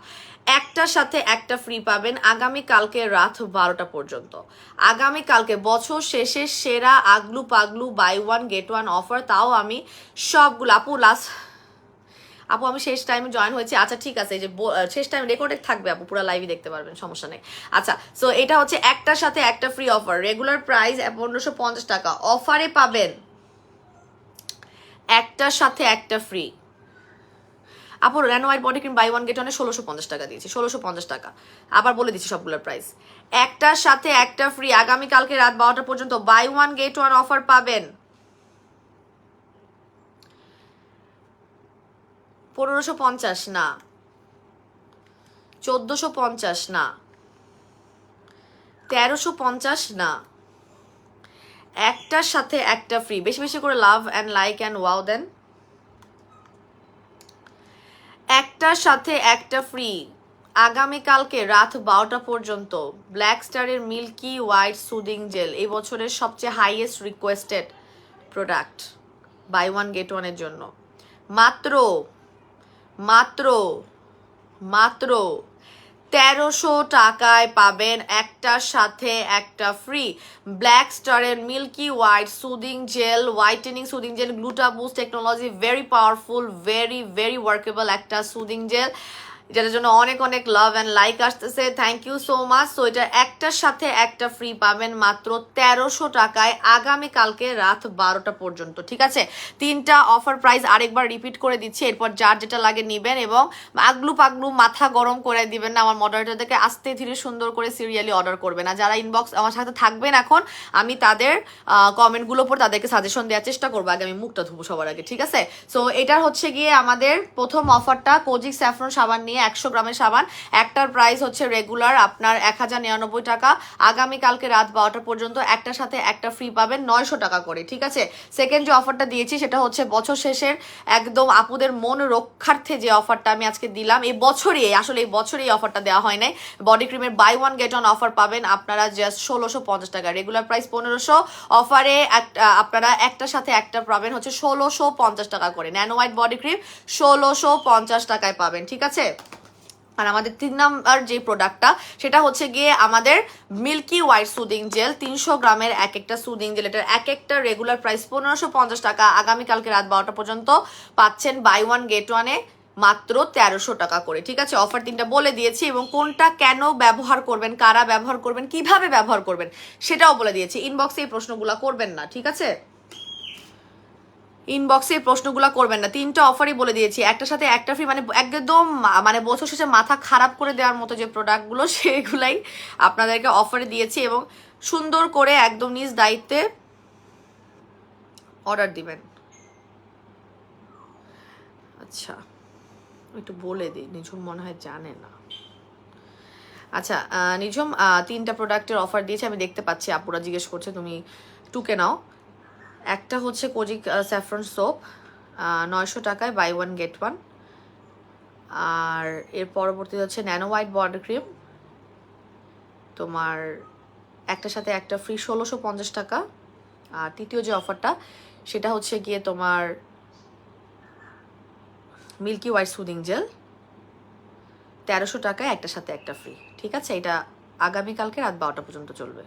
একটার সাথে একটা ফ্রি পাবেন আগামী কালকে রাত 12টা পর্যন্ত। আগামী কালকে বছর শেষের সেরা আগলু পাগলু বাই 1 গেট 1 অফার, তাও আমি সবগুলো আপু আপু আমি শেষ টাইমে জয়েন হয়েছি। আচ্ছা ঠিক আছে, এই যে শেষ টাইম রেকর্ডেড থাকবে আপু, পুরো লাইভই দেখতে পারবেন, সমস্যা নেই। আচ্ছা সো এটা হচ্ছে একটার সাথে একটা ফ্রি অফার, রেগুলার প্রাইস 1550 টাকা, অফারে পাবেন একটার সাথে একটা ফ্রি। আপু Reno white body cream buy one get ওয়ানে 1650 টাকা দিয়েছি, 1650 টাকা। আবার বলে দিচ্ছি সবগুলোর প্রাইস, একটার সাথে একটা ফ্রি। আগামীকালকে রাত 12টা পর্যন্ত buy one get one offer পাবেন। 1550 না, 1450 না, 1350 না, একটার সাথে একটা ফ্রি। বেশি বেশি করে love and like and wow দেন। একটার সাথে একটা ফ্রি আগামীকালকে রাত 12টা পর্যন্ত। ব্ল্যাক স্টারের মিল্কি হোয়াইট সুদিং জেল, এই বছরের সবচেয়ে highest requested product, buy one get ওয়ানের জন্য মাত্র মাত্র মাত্র 1300 টাকায় পাবেন একটার সাথে একটা ফ্রি। ব্ল্যাক স্টারের milky white soothing gel, whitening soothing gel, gluta boost technology, very powerful, very very workable একটা সুদিং জেল, যেটার জন্য অনেক অনেক লাভ অ্যান্ড লাইক আসতেছে। Thank you so much. So এটা একটার সাথে একটা ফ্রি পাবেন মাত্র 1300 টাকায় আগামীকালকে রাত 12টা পর্যন্ত, ঠিক আছে? তিনটা অফার প্রাইস আরেকবার রিপিট করে দিচ্ছি, এরপর যার যেটা লাগে নেবেন এবং আগলু পাগলু মাথা গরম করে দিবেন না। আমার মডারেটরদেরকে আস্তে ধীরে সুন্দর করে সিরিয়ালি অর্ডার করবেন। আর যারা ইনবক্স আমার সাথে থাকবেন এখন, আমি তাদের কমেন্টগুলোর উপর তাদেরকে সাজেশন দেওয়ার চেষ্টা করবো। আগে আমি মুখটা ধুবো সবার আগে, ঠিক আছে? সো এটার হচ্ছে গিয়ে আমাদের প্রথম অফারটা কোজিক স্যাফরন সাবান নিয়ে 100 গ্রামের সাবান, একটার প্রাইস হচ্ছে রেগুলার আপনার 1099 টাকা। আগামীকালকে রাত 12টা পর্যন্ত একটার সাথে একটা ফ্রি পাবেন 900 টাকা করে, ঠিক আছে? সেকেন্ড যে অফারটা দিয়েছি সেটা হচ্ছে বছর শেষের একদম আপুদের মন রক্ষার্থে যে অফারটা আমি আজকে দিলাম, এই বছরই, আসলে এই বছরই অফারটা দেওয়া হয় নাই। বডি ক্রিমের buy one get one offer পাবেন আপনারা জাস্ট 1650 টাকা, রেগুলার প্রাইস 1500, অফারে আপনারা একটার সাথে একটা পাবেন হচ্ছে 1650 টাকা করে। ন্যানো হোয়াইট বডি ক্রিম 1650 টাকায় পাবেন, ঠিক আছে? আর আমাদের 3 নাম্বার যে প্রোডাক্টটা সেটা হচ্ছে গিয়ে আমাদের মিল্কি হোয়াইট সুদিং জেল, 300 গ্রামের এক একটা সুদিং জেল, এটার এক একটা রেগুলার প্রাইস 1550 টাকা। আগামীকালকে রাত 12টা পর্যন্ত পাচ্ছেন বাই ওয়ান গেট ওয়ানে মাত্র 1300 টাকা করে, ঠিক আছে? অফার তিনটা বলে দিয়েছি এবং কোনটা কেন ব্যবহার করবেন, কারা ব্যবহার করবেন, কিভাবে ব্যবহার করবেন সেটাও বলে দিয়েছি। ইনবক্সে এই প্রশ্নগুলো করবেন না, ঠিক আছে? ইনবক্সে প্রশ্নগুলো করবেন না, তিনটা অফারই বলে দিয়েছি, একটার সাথে একটা ফ্রি, মানে একদম মানে বছর শেষে মাথা খারাপ করে দেওয়ার মতো যে প্রোডাক্টগুলো সেগুলাই আপনাদেরকে অফারে দিয়েছি এবং সুন্দর করে একদম নিজ দায়িত্বে অর্ডার দিবেন। আচ্ছা একটু বলে দিই, নিঝুম মনে হয় জানে না। আচ্ছা নিঝুম, তিনটা প্রোডাক্টের অফার দিয়েছে আমি দেখতে পাচ্ছি, আপুরা জিজ্ঞেস করছে, তুমি টুকে নাও। একটা হচ্ছে কোজিক স্যাফরন সোপ 900 টাকায় বাই ওয়ান গেট ওয়ান, আর এর পরবর্তীতে হচ্ছে ন্যানো হোয়াইট বডি ক্রিম, তোমার একটার সাথে একটা ফ্রি 1650 টাকা। আর তৃতীয় যে অফারটা সেটা হচ্ছে গিয়ে তোমার মিল্কি হোয়াইট সুদিং জেল 1300 টাকায় একটার সাথে একটা ফ্রি, ঠিক আছে? এটা আগামীকালকে রাত 12টা পর্যন্ত চলবে।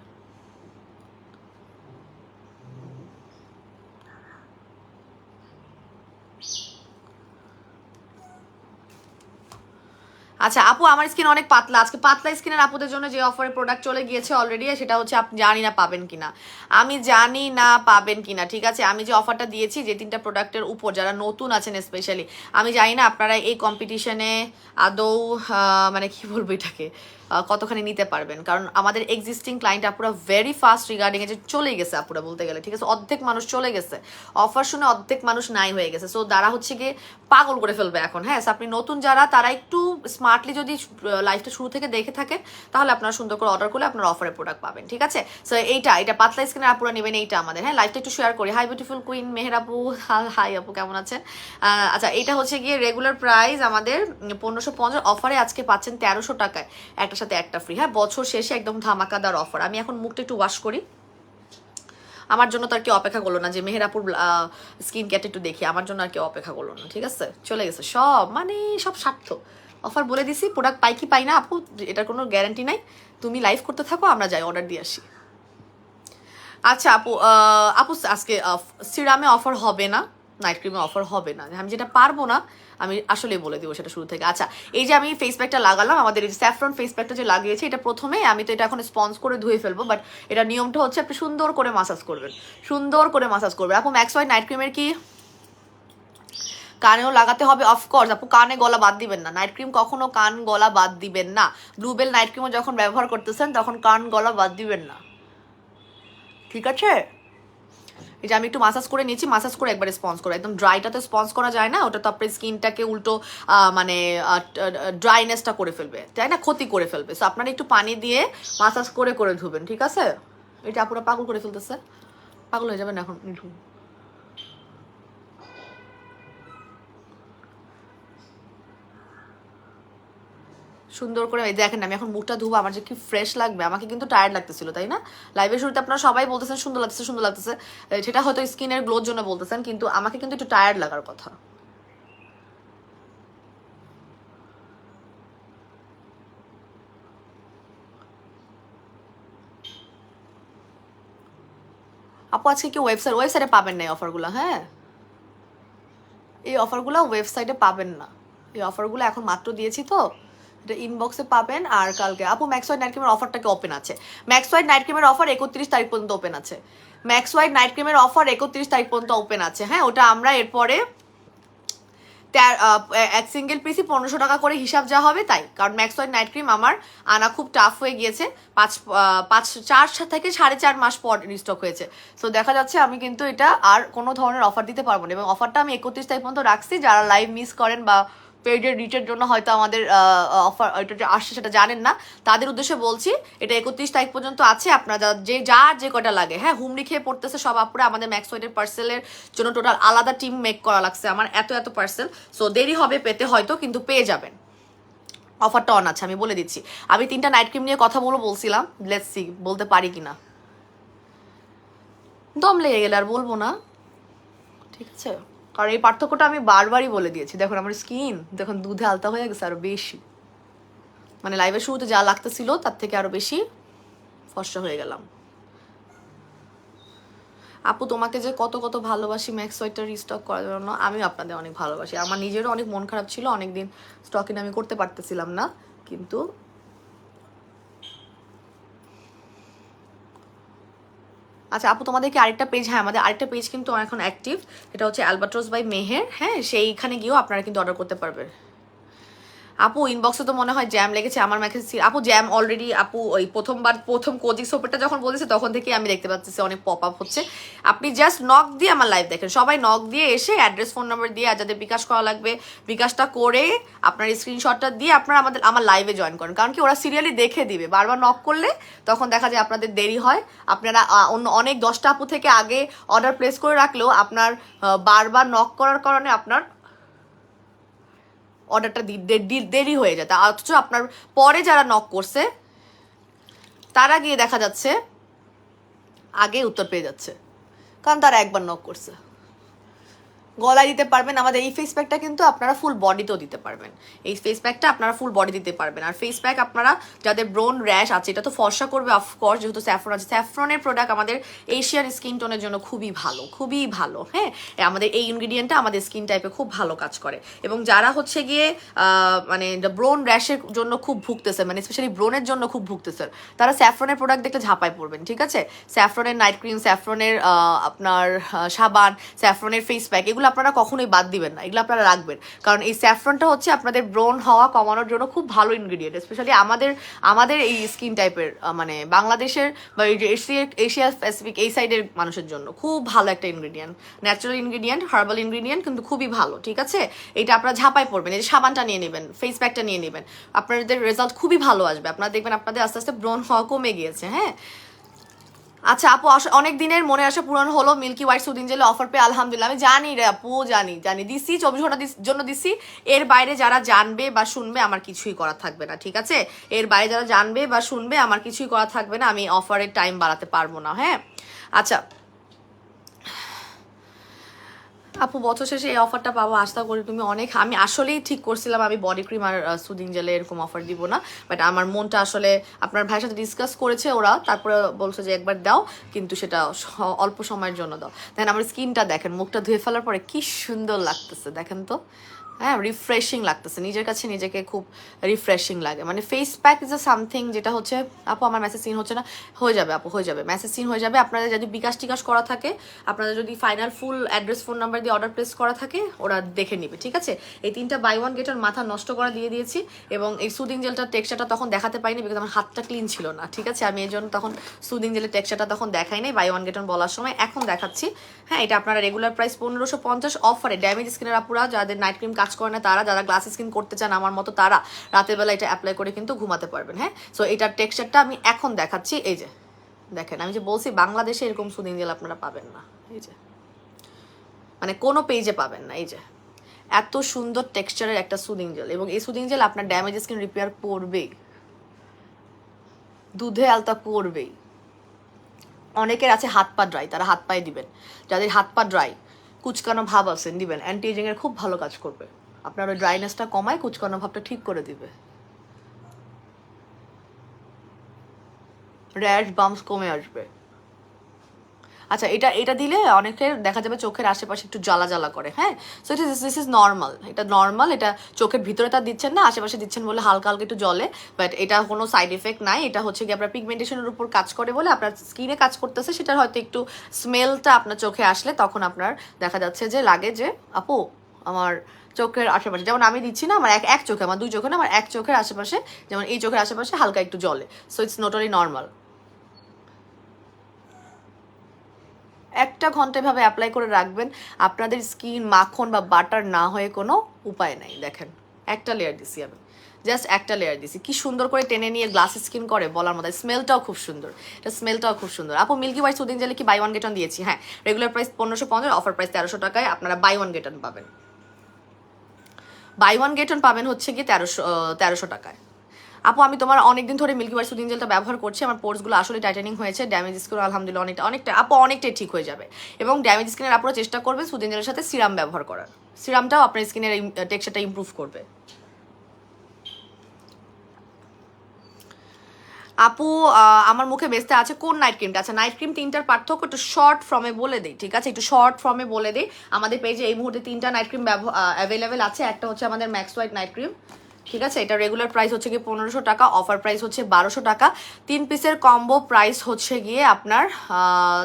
আচ্ছা আপু, আমার স্কিন অনেক পাতলা, আজকে পাতলা স্কিনের আপুদের জন্য যে অফারের প্রোডাক্ট চলে গিয়েছে অলরেডি, সেটা হচ্ছে আপনি জানি না পাবেন কিনা, আমি জানি না পাবেন কিনা, ঠিক আছে? আমি যে অফারটা দিয়েছি যে তিনটা প্রোডাক্টের উপর, যারা নতুন আছেন স্পেশালি, আমি জানি না আপনারা এই কম্পিটিশনে আদৌ মানে কি বলবো এটাকে কতখানি নিতে পারবেন, কারণ আমাদের এক্সিস্টিং ক্লায়েন্ট আপুরা ভেরি ফাস্ট রিগার্ডিং এ যে চলে গেছে আপুরা বলতে গেলে, ঠিক আছে? অর্ধেক মানুষ চলে গেছে, অফার শুনে অর্ধেক মানুষ নাই হয়ে গেছে। সো তারা হচ্ছে গিয়ে পাগল করে ফেলবে এখন। হ্যাঁ, আপনি নতুন যারা, তারা একটু স্মার্টলি যদি লাইফটা শুরু থেকে দেখে থাকেন তাহলে আপনারা সুন্দর করে অর্ডার করলে আপনার অফারের প্রোডাক্ট পাবেন, ঠিক আছে? সো এটা পাতলা স্কিনের আপুরা নেবেন, এইটা আমাদের। হ্যাঁ, লাইফটা একটু শেয়ার করি। হাই বিউটিফুল কুইন মেহের আপু, হাই আপু, কেমন আছেন? আচ্ছা এটা হচ্ছে গিয়ে রেগুলার প্রাইস আমাদের 1550, অফারে আজকে পাচ্ছেন 1300 টাকায় একটার সাথে একটা ফ্রি। হ্যাঁ, বছর শেষে একদম ধামাকাদার অফার। আমি এখন মুখটা একটু ওয়াশ করি, আমার জন্য তো আর কি অপেক্ষা করলো না যে মেহেরাপুর স্কিন কেয়ারটা একটু দেখি, আমার জন্য আর কি অপেক্ষা করলো না, ঠিক আছে? চলে গেছে সব, মানে সব স্বার্থ। অফার বলে দিছি, প্রোডাক্ট পাই কি পাই না আপু এটার কোনো গ্যারান্টি নাই, তুমি লাইভ করতে থাকো, আমরা যাই অর্ডার দিয়ে আসি। আচ্ছা আপু, আপু আজকে সিরামে অফার হবে না, নাইট ক্রিমে অফার হবে না। আমি যেটা পারবো না আমি আসলেই বলে দিব সেটা শুরু থেকে। আচ্ছা, এই যে আমি ফেস প্যাকটা লাগালাম, আমাদের এই স্যাফরন ফেস প্যাকটা যে লাগিয়েছি, এটা প্রথমে আমি তো এটা এখন স্পঞ্জ করে ধুয়ে ফেলবো, বাট এটা নিয়মটা হচ্ছে আপনি সুন্দর করে মাসাজ করবেন, সুন্দর করে মাসাজ করবেন। আপু ম্যাক্স হোয়াইট নাইট ক্রিমের কি কানেও লাগাতে হবে? অফকোর্স আপু, কানে গলা বাদ দিবেন না, নাইট ক্রিম কখনো কান গলা বাদ দিবেন না। ব্লুবেল নাইট ক্রিমও যখন ব্যবহার করতেছেন তখন কান গলা বাদ দিবেন না, ঠিক আছে? এই যে আমি একটু মাসাজ করে নিয়েছি, মাসাজ করে একবার স্পঞ্জ করে, একদম ড্রাইটা তো স্পঞ্জ করা যায় না, ওটা তো আপনার স্কিনটাকে উল্টো মানে ড্রাইনেসটা করে ফেলবে, তাই না, ক্ষতি করে ফেলবে। সো আপনারা একটু পানি দিয়ে মাসাজ করে করে ধুবেন, ঠিক আছে? এটা আপুরা পাগল করে ফেলতেছে, পাগল হয়ে যাবেন এখন। সুন্দর করে দেখেন, আমি এখন মুখটা ধুবো, আমার যে কি ফ্রেশ লাগবে। আমাকে কিন্তু টায়ার্ড লাগতেছিল, তাই না? লাইভের শুরুতে আপনারা সবাই বলতেছেন সুন্দর লাগতেছে, সুন্দর লাগতেছে, সেটা হয়তো স্কিনের গ্লোর জন্য বলতেছেন, কিন্তু আমাকে কিন্তু একটু টায়ার্ড লাগার কথা। আপু আজকে কি ওয়েবসাইটে পাবেন না এই অফারগুলো? হ্যাঁ, এই অফারগুলো ওয়েবসাইটে পাবেন না, এই অফারগুলো এখন মাত্র দিয়েছি তো, এটা ইনবক্সে পাবেন। আর কালকে আপু ম্যাক্স হোয়াইট নাইট ক্রিমের অফারটাকে ওপেন আছে, ম্যাক্স হোয়াইট নাইট ক্রিমের অফার 31 তারিখ পর্যন্ত ওপেন আছে, ম্যাক্স হোয়াইট নাইট ক্রিমের অফার 31 তারিখ পর্যন্ত ওপেন আছে। হ্যাঁ, ওটা আমরা এরপরে এক সিঙ্গেল পিসই 1500 টাকা করে হিসাব যা হবে তাই, কারণ ম্যাক্স হোয়াইট নাইট ক্রিম আমার আনা খুব টাফ হয়ে গিয়েছে, 4 থেকে 4.5 মাস পর রিস্টক হয়েছে। সো দেখা যাচ্ছে আমি কিন্তু এটা আর কোনো ধরনের অফার দিতে পারবো না, এবং অফারটা আমি 31 তারিখ পর্যন্ত রাখছি। যারা লাইভ মিস করেন বা পেজের রিচের জন্য হয়তো আমাদের অফার এটা যে আসছে সেটা জানেন না, তাদের উদ্দেশ্যে বলছি, এটা 31 তারিখ পর্যন্ত আছে। আপনারা যে কটা লাগে, হ্যাঁ, হুমড়ি খেয়ে পড়তেছে সব আপুরা, আমাদের ম্যাক্স হোয়াইটের পার্সেলের জন্য টোটাল আলাদা টিম মেক করা লাগছে আমার, এত পার্সেল। সো দেরি হবে পেতে হয়তো, কিন্তু পেয়ে যাবেন। অফারটা অন আছে, আমি বলে দিচ্ছি। আমি 3টা নাইট ক্রিম নিয়ে কথা বলছিলাম, লেটস সি বলতে পারি কিনা। দম লেগে গেলে আর বলবো না, ঠিক আছে? কারণ এই পার্থক্যটা আমি বারবারই বলে দিয়েছি। দেখুন আমার স্কিন দেখুন দুধে আলতা হয়ে গেছে আরো বেশি, মানে লাইভের শুরুতে যা লাগতেছিল তার থেকে আরো বেশি ফর্সা হয়ে গেলাম। আপু তোমাকে যে কত কত ভালোবাসি ম্যাক্স হোয়াইটটা রিস্টক করার জন্য, আমি আপনাদের অনেক ভালোবাসি। আমার নিজেরও অনেক মন খারাপ ছিল, অনেকদিন স্টক ইন আমি করতে পারতেছিলাম না, কিন্তু আচ্ছা আপু তোমাদেরকে আরেকটা পেজ, হ্যাঁ আমাদের আরেকটা পেজ কিন্তু এখন অ্যাক্টিভ, এটা হচ্ছে অ্যালবাট্রস বাই মেহের। হ্যাঁ, সেইখানে গিয়েও আপনারা কিন্তু অর্ডার করতে পারবেন। আপু ইনবক্সে তো মনে হয় জ্যাম লেগেছে আমার ম্যাকে। আপু জ্যাম অলরেডি, আপু ওই প্রথম কোজিক সোপেরটা যখন বলেছে তখন থেকে আমি দেখতে পাচ্ছি অনেক পপ আপ হচ্ছে। আপনি জাস্ট নক দিয়ে আমার লাইভ দেখেন, সবাই নক দিয়ে এসে অ্যাড্রেস ফোন নাম্বার দিয়ে, আর যাদের বিকাশ করা লাগবে বিকাশটা করে আপনার স্ক্রিনশটটা দিয়ে আপনারা আমার লাইভে জয়েন করেন, কারণ কি ওরা সিরিয়ালি দেখে দিবে। বারবার নক করলে তখন দেখা যায় আপনাদের দেরি হয়, আপনারা অন্য অনেক 10টা আপু থেকে আগে অর্ডার প্লেস করে রাখলেও আপনার বারবার নক করার কারণে আপনার অর্ডারটা দেরি হয়ে যায়। অথচ আপনার পরে যারা নক করছে তারা গিয়ে দেখা যাচ্ছে আগে উত্তর পেয়ে যাচ্ছে, কারণ তারা একবার নক করছে। গলায় দিতে পারবেন, আমাদের এই ফেস প্যাকটা কিন্তু আপনারা ফুল বডিতেও দিতে পারবেন, এই ফেস প্যাকটা আপনারা ফুল বডি দিতে পারবেন। আর ফেস প্যাক আপনারা যাদের ব্রোন র্যাশ আছে, এটা তো ফর্সা করবে অফকোর্স, যেহেতু স্যাফরন আছে। স্যাফরনের প্রোডাক্ট আমাদের এশিয়ান স্কিন টোনের জন্য খুবই ভালো, খুবই ভালো। হ্যাঁ, আমাদের এই ইনগ্রিডিয়েন্টটা আমাদের স্কিন টাইপে খুব ভালো কাজ করে, এবং যারা হচ্ছে গিয়ে মানে ব্রোন র্যাশের জন্য খুব ভুগতেছে, মানে স্পেশালি ব্রোনের জন্য খুব ভুগতেছে, তারা স্যাফরনের প্রোডাক্ট দেখলে ঝাঁপায় পড়বেন, ঠিক আছে? স্যাফরনের নাইট ক্রিম, স্যাফরনের আপনার সাবান, স্যাফরনের ফেস প্যাক, এগুলো আপনারা কখনোই বাদ দিবেন না, এগুলো আপনারা রাখবেন, কারণ এই স্যাফরনটা হচ্ছে আপনাদের ব্রোন হওয়া কমানোর জন্য খুব ভালো ইনগ্রিডিয়েন্ট, স্পেশালি আমাদের এই স্কিন টাইপের মানে বাংলাদেশের বা এই যে এশিয়া প্যাসিফিক এই সাইডের মানুষের জন্য খুব ভালো একটা ingredient, natural ingredient, herbal ingredient, কিন্তু খুবই ভালো, ঠিক আছে? এটা আপনারা ঝাঁপায় পড়বেন, এই যে সাবানটা নিয়ে নেবেন, ফেস প্যাকটা নিয়ে নেবেন, আপনাদের রেজাল্ট খুবই ভালো আসবে, আপনারা দেখবেন আপনাদের আস্তে আস্তে ব্রোন হওয়া কমে গিয়েছে। হ্যাঁ, আচ্ছা আপু অনেক দিনের মনে আসা পূরণ হলো, মিল্কি হোয়াইট সুদিন জেলে অফার পেয়ে আলহামদুলিল্লাহ। আমি জানি রে আপু, জানি দিছি 24 ঘন্টা জন্য দিছি, এর বাইরে যারা জানবে বা শুনবে আমার কিছুই করা থাকবে না, ঠিক আছে? এর বাইরে যারা জানবে বা শুনবে আমার কিছুই করা থাকবে না, আমি অফারের টাইম বাড়াতে পারবো না। হ্যাঁ, আচ্ছা আপু বছর শেষে এই অফারটা পাবো আশা করি তুমি অনেক। আমি আসলেই ঠিক করছিলাম আমি বডি ক্রিম আর সুদিং জেলে এরকম অফার দিব না, বাট আমার মনটা আসলে আপনার ভাইয়ের সাথে ডিসকাস করেছে ওরা, তারপরে বলছে যে একবার দাও, কিন্তু সেটা অল্প সময়ের জন্য দাও। দেখেন আমার স্কিনটা দেখেন, মুখটা ধুয়ে ফেলার পরে কি সুন্দর লাগতেছে দেখেন তো, হ্যাঁ রিফ্রেশিং লাগতেছে, নিজের কাছে নিজেকে খুব রিফ্রেশিং লাগে। মানে face pack is a something যেটা হচ্ছে, আপু আমার মেসেজ সিন হচ্ছে না, হয়ে যাবে আপু হয়ে যাবে, মেসেজ সিন হয়ে যাবে। আপনাদের যদি বিকাশ টিকাশ করা থাকে, আপনাদের যদি final full address phone number দিয়ে অর্ডার প্লেস করা থাকে, ওরা দেখে নিবে, ঠিক আছে। এই 3টা বাই 1 গেট 1 মাথা নষ্ট করা দিয়ে দিয়েছি, এবং এই সুদিং জেলটার টেক্সচারটা তখন দেখাতে পাইনি বিকজ আমার হাতটা ক্লিন ছিল না, ঠিক আছে। আমি এই জন্য তখন সুদিং জেলের টেক্সচারটা তখন দেখাই নাই বাই 1 গেট 1 বলার সময়, এখন দেখাচ্ছি। হ্যাঁ, এটা আপনারা রেগুলার প্রাইস 1550, অফারে ড্যামেজ স্কিনের আপুরা যাদের নাইট ক্রিম কাজ করে না, তারা যারা গ্লাস স্কিন করতে চান আমার মতো, তারা রাতের বেলা এটা অ্যাপ্লাই করে কিন্তু ঘুমাতে পারবেন। হ্যাঁ, সো এটার টেক্সচারটা আমি এখন দেখাচ্ছি। এই যে দেখেন, আমি যে বলছি বাংলাদেশে এরকম সুদিং জেল আপনারা পাবেন না, এই যে মানে কোনো পেজে পাবেন না। এই যে এত সুন্দর টেক্সচারের একটা সুদিং জেল, এবং এই সুদিং জেল আপনার ড্যামেজ স্কিন রিপেয়ার করবেই, দুধে আলতা করবেই। অনেকের আছে হাত পা ড্রাই, তারা হাত পায়ে দিবেন। যাদের হাত পা ড্রাই, কুচকানো ভাব আছে, দিবেন, অ্যান্টি এজিং এর খুব ভালো কাজ করবে, আপনার ওই ড্রাইনেসটা কমায়, কুচকানো ভাবটা ঠিক করে দিবে, র্যাশ বাম্পস কমে আসবে। আচ্ছা, এটা এটা দিলে অনেকের দেখা যাবে চোখের আশেপাশে একটু জ্বালা জ্বালা করে, হ্যাঁ। So it is this is normal, এটা নর্মাল, এটা চোখের ভিতরে তা দিচ্ছেন না, আশেপাশে দিচ্ছেন বলে হালকা হালকা একটু জ্বলে, বাট এটা কোনো সাইড এফেক্ট নাই। এটা হচ্ছে কি আপনার পিগমেন্টেশনের উপর কাজ করে বলে আপনার স্কিনে কাজ করতেছে, সেটার হয়তো একটু স্মেলটা আপনার চোখে আসলে তখন আপনার দেখা যাচ্ছে যে লাগে যে আপু আমার চোখের আশেপাশে, যেমন আমি দিচ্ছি না আমার এক চোখে, আমার 2 চোখে না, আমার এক চোখের আশেপাশে, যেমন এই চোখের আশেপাশে হালকা একটু জ্বলে। So it's নোটলি normal. 1 ঘন্টা এভাবে অ্যাপ্লাই করে রাখবেন, আপনাদের স্কিন মাখন বা বাটার না হয়ে কোনো উপায় নাই। দেখেন একটা লেয়ার দিছি আমি, জাস্ট একটা লেয়ার দিছি, কি সুন্দর করে টেনে নিয়ে গ্লাস স্কিন করে বলার মতো। স্মেলটাও খুব সুন্দর, এটা স্মেলটাও খুব সুন্দর। আপু মিল্কি ওয়াইট সুদিং জেলে কি বাই 1 গেট 1 দিয়েছি? হ্যাঁ, রেগুলার প্রাইস 1550, অফার প্রাইস 1300 টাকায় আপনারা বাই 1 গেট 1 পাবেন। বাই 1 গেট 1 পাবেন হচ্ছে কি 1300 টাকায়। আপু আমি তোমার অনেকদিন ধরে মিল্কি ওয়াইট সুদিং জেলটা ব্যবহার করছি, আমার পোর্সগুলো আসলে টাইটেনিং হয়েছে, ড্যামেজ স্কিন আলহামদুলিল্লাহ অনেকটা আপু অনেকটাই ঠিক হয়ে যাবে। এবং ড্যামেজ স্কিনের আপনারা চেষ্টা করবেন সুদিং জেলের সাথে সিরাম ব্যবহার করার, সিরামটাও আপনার স্কিনের টেক্সচারটা ইমপ্রুভ করবে। আপু আমার মুখে বেসতে আছে কোন নাইট ক্রিমটা? আচ্ছা, নাইট ক্রিম 3টার পার্থক্য একটু শর্ট ফর্মে বলে দিই, ঠিক আছে, একটু শর্ট ফর্মে বলে দিই। আমাদের পেজে এই মুহূর্তে 3টা নাইট ক্রিম অ্যাভেলেবেল আছে। একটা হচ্ছে আমাদের ম্যাক্স হোয়াইট নাইট ক্রিম, ঠিক আছে, এটা রেগুলার প্রাইস হচ্ছে গিয়ে 1500 টাকা, অফার প্রাইস হচ্ছে 1200 টাকা। 3 পিসের কম্বো প্রাইস হচ্ছে গিয়ে আপনার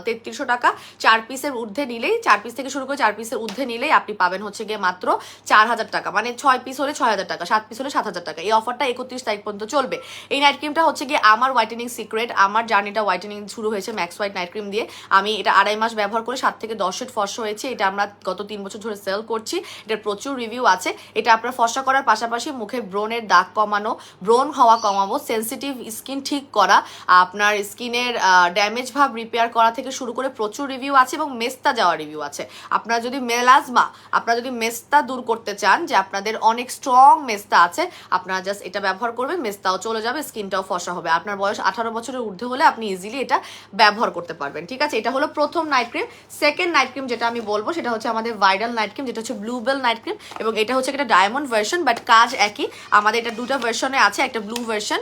3300 টাকা। 4 পিসের ঊর্ধ্বে নিলেই, 4 পিস থেকে শুরু করে 4 পিসের ঊর্ধ্বে নিলেই আপনি পাবেন হচ্ছে গিয়ে মাত্র 4000 টাকা, মানে 6 পিস হলে 6000 টাকা, 7 পিস হলে 7000 টাকা। এই অফারটা 31 তারিখ পর্যন্ত চলবে। এই নাইট ক্রিমটা হচ্ছে গিয়ে আমার হোয়াইটেনিং সিক্রেট, আমার জার্নিটা হোয়াইটেনিং শুরু হয়েছে ম্যাক্স হোয়াইট নাইট ক্রিম দিয়ে। আমি এটা 2.5 মাস ব্যবহার করে 7 থেকে 10 শেড ফর্সা হয়েছে। এটা আমরা গত 3 বছর ধরে সেল করছি, এটার প্রচুর রিভিউ আছে। এটা আপনার ফর্সা করার পাশাপাশি মুখে ব্রণের দাগ কমানো, ব্রণ হওয়া কমাবো, সেন্সিটিভ স্কিন ঠিক করা, আপনার স্কিনের ড্যামেজ ভাব রিপেয়ার করা থেকে শুরু করে প্রচুর রিভিউ আছে, এবং মেস্তা যাওয়ার রিভিউ আছে। আপনারা যদি মেলাজমা, আপনারা যদি মেস্তা দূর করতে চান, যে আপনাদের অনেক স্ট্রং মেস্তা আছে, আপনারা জাস্ট এটা ব্যবহার করবেন, মেস্তাও চলে যাবে, স্কিনটাও ফর্সা হবে। আপনার বয়স 18 বছরের ঊর্ধ্বে হলে আপনি ইজিলি এটা ব্যবহার করতে পারবেন, ঠিক আছে। এটা হলো প্রথম night cream. Second night cream যেটা আমি বলবো সেটা হচ্ছে আমাদের ভাইরাল নাইট ক্রিম, যেটা হচ্ছে ব্লুবেল নাইট ক্রিম, এবং এটা হচ্ছে একটা ডায়মন্ড ভার্সন, বাট কাজ একই। আমাদের এটা 2টা ভার্সনে আছে, একটা ব্লু ভার্সন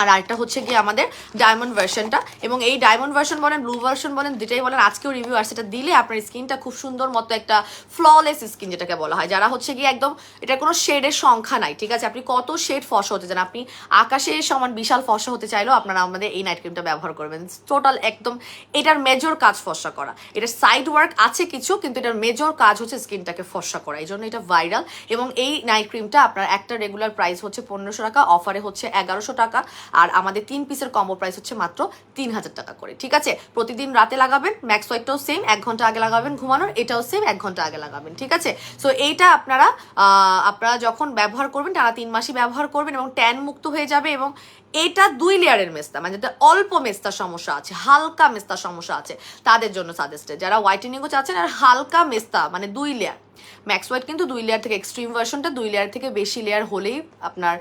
আর আরেকটা হচ্ছে গিয়ে আমাদের ডায়মন্ড ভার্সনটা। এবং এই ডায়মন্ড ভার্সন বলেন, ব্লু ভার্সন বলেন, দুটাই বলেন, আজকেও রিভিউ আসছে, এটা দিলে আপনার স্কিনটা খুব সুন্দর মতো একটা ফ্ললেস স্কিন যেটাকে বলা হয়, যারা হচ্ছে গিয়ে একদম, এটা কোনো শেডের সংখ্যা নাই, ঠিক আছে। আপনি কত শেড ফর্সা হতে চান, আপনি আকাশের সমান বিশাল ফর্সা হতে চাইলেও আপনারা আমাদের এই নাইট ক্রিমটা ব্যবহার করবেন। টোটাল একদম এটার মেজর কাজ ফর্সা করা, এটার সাইড ওয়ার্ক আছে কিছু, কিন্তু এটার মেজর কাজ হচ্ছে স্কিনটাকে ফর্সা করা, এই জন্য এটা ভাইরাল। এবং এই নাইট ক্রিমটা আপনার একটা রেগুলার প্রাইস হচ্ছে 1500 টাকা, অফারে হচ্ছে 1100 টাকা, আর আমাদের 3 পিসের কম্বো প্রাইস হচ্ছে মাত্র 3000 টাকা করে, ঠিক আছে। প্রতিদিন রাতে লাগাবেন, ম্যাক্স হোয়াইটটাও সেম 1 ঘন্টা আগে লাগাবেন ঘুমানোর, এটাও সেম 1 ঘন্টা আগে লাগাবেন, ঠিক আছে। সো এইটা আপনারা যখন ব্যবহার করবেন টানা 3 মাসই ব্যবহার করবেন, এবং ট্যান মুক্ত হয়ে যাবে, এবং এটা 2 লেয়ারের মেস্তা, মানে যাদের অল্প মেস্তার সমস্যা আছে, হালকা মেস্তার সমস্যা আছে, তাদের জন্য সাজেস্টেড। যারা হোয়াইটেনিংও চাচ্ছেন আর হালকা মেস্তা মানে 2 লেয়ার, ম্যাক্স হোয়াইট কিন্তু 2 লেয়ার থেকে এক্সট্রিম ভার্সনটা 2 লেয়ার থেকে বেশি লেয়ার হলেই আপনার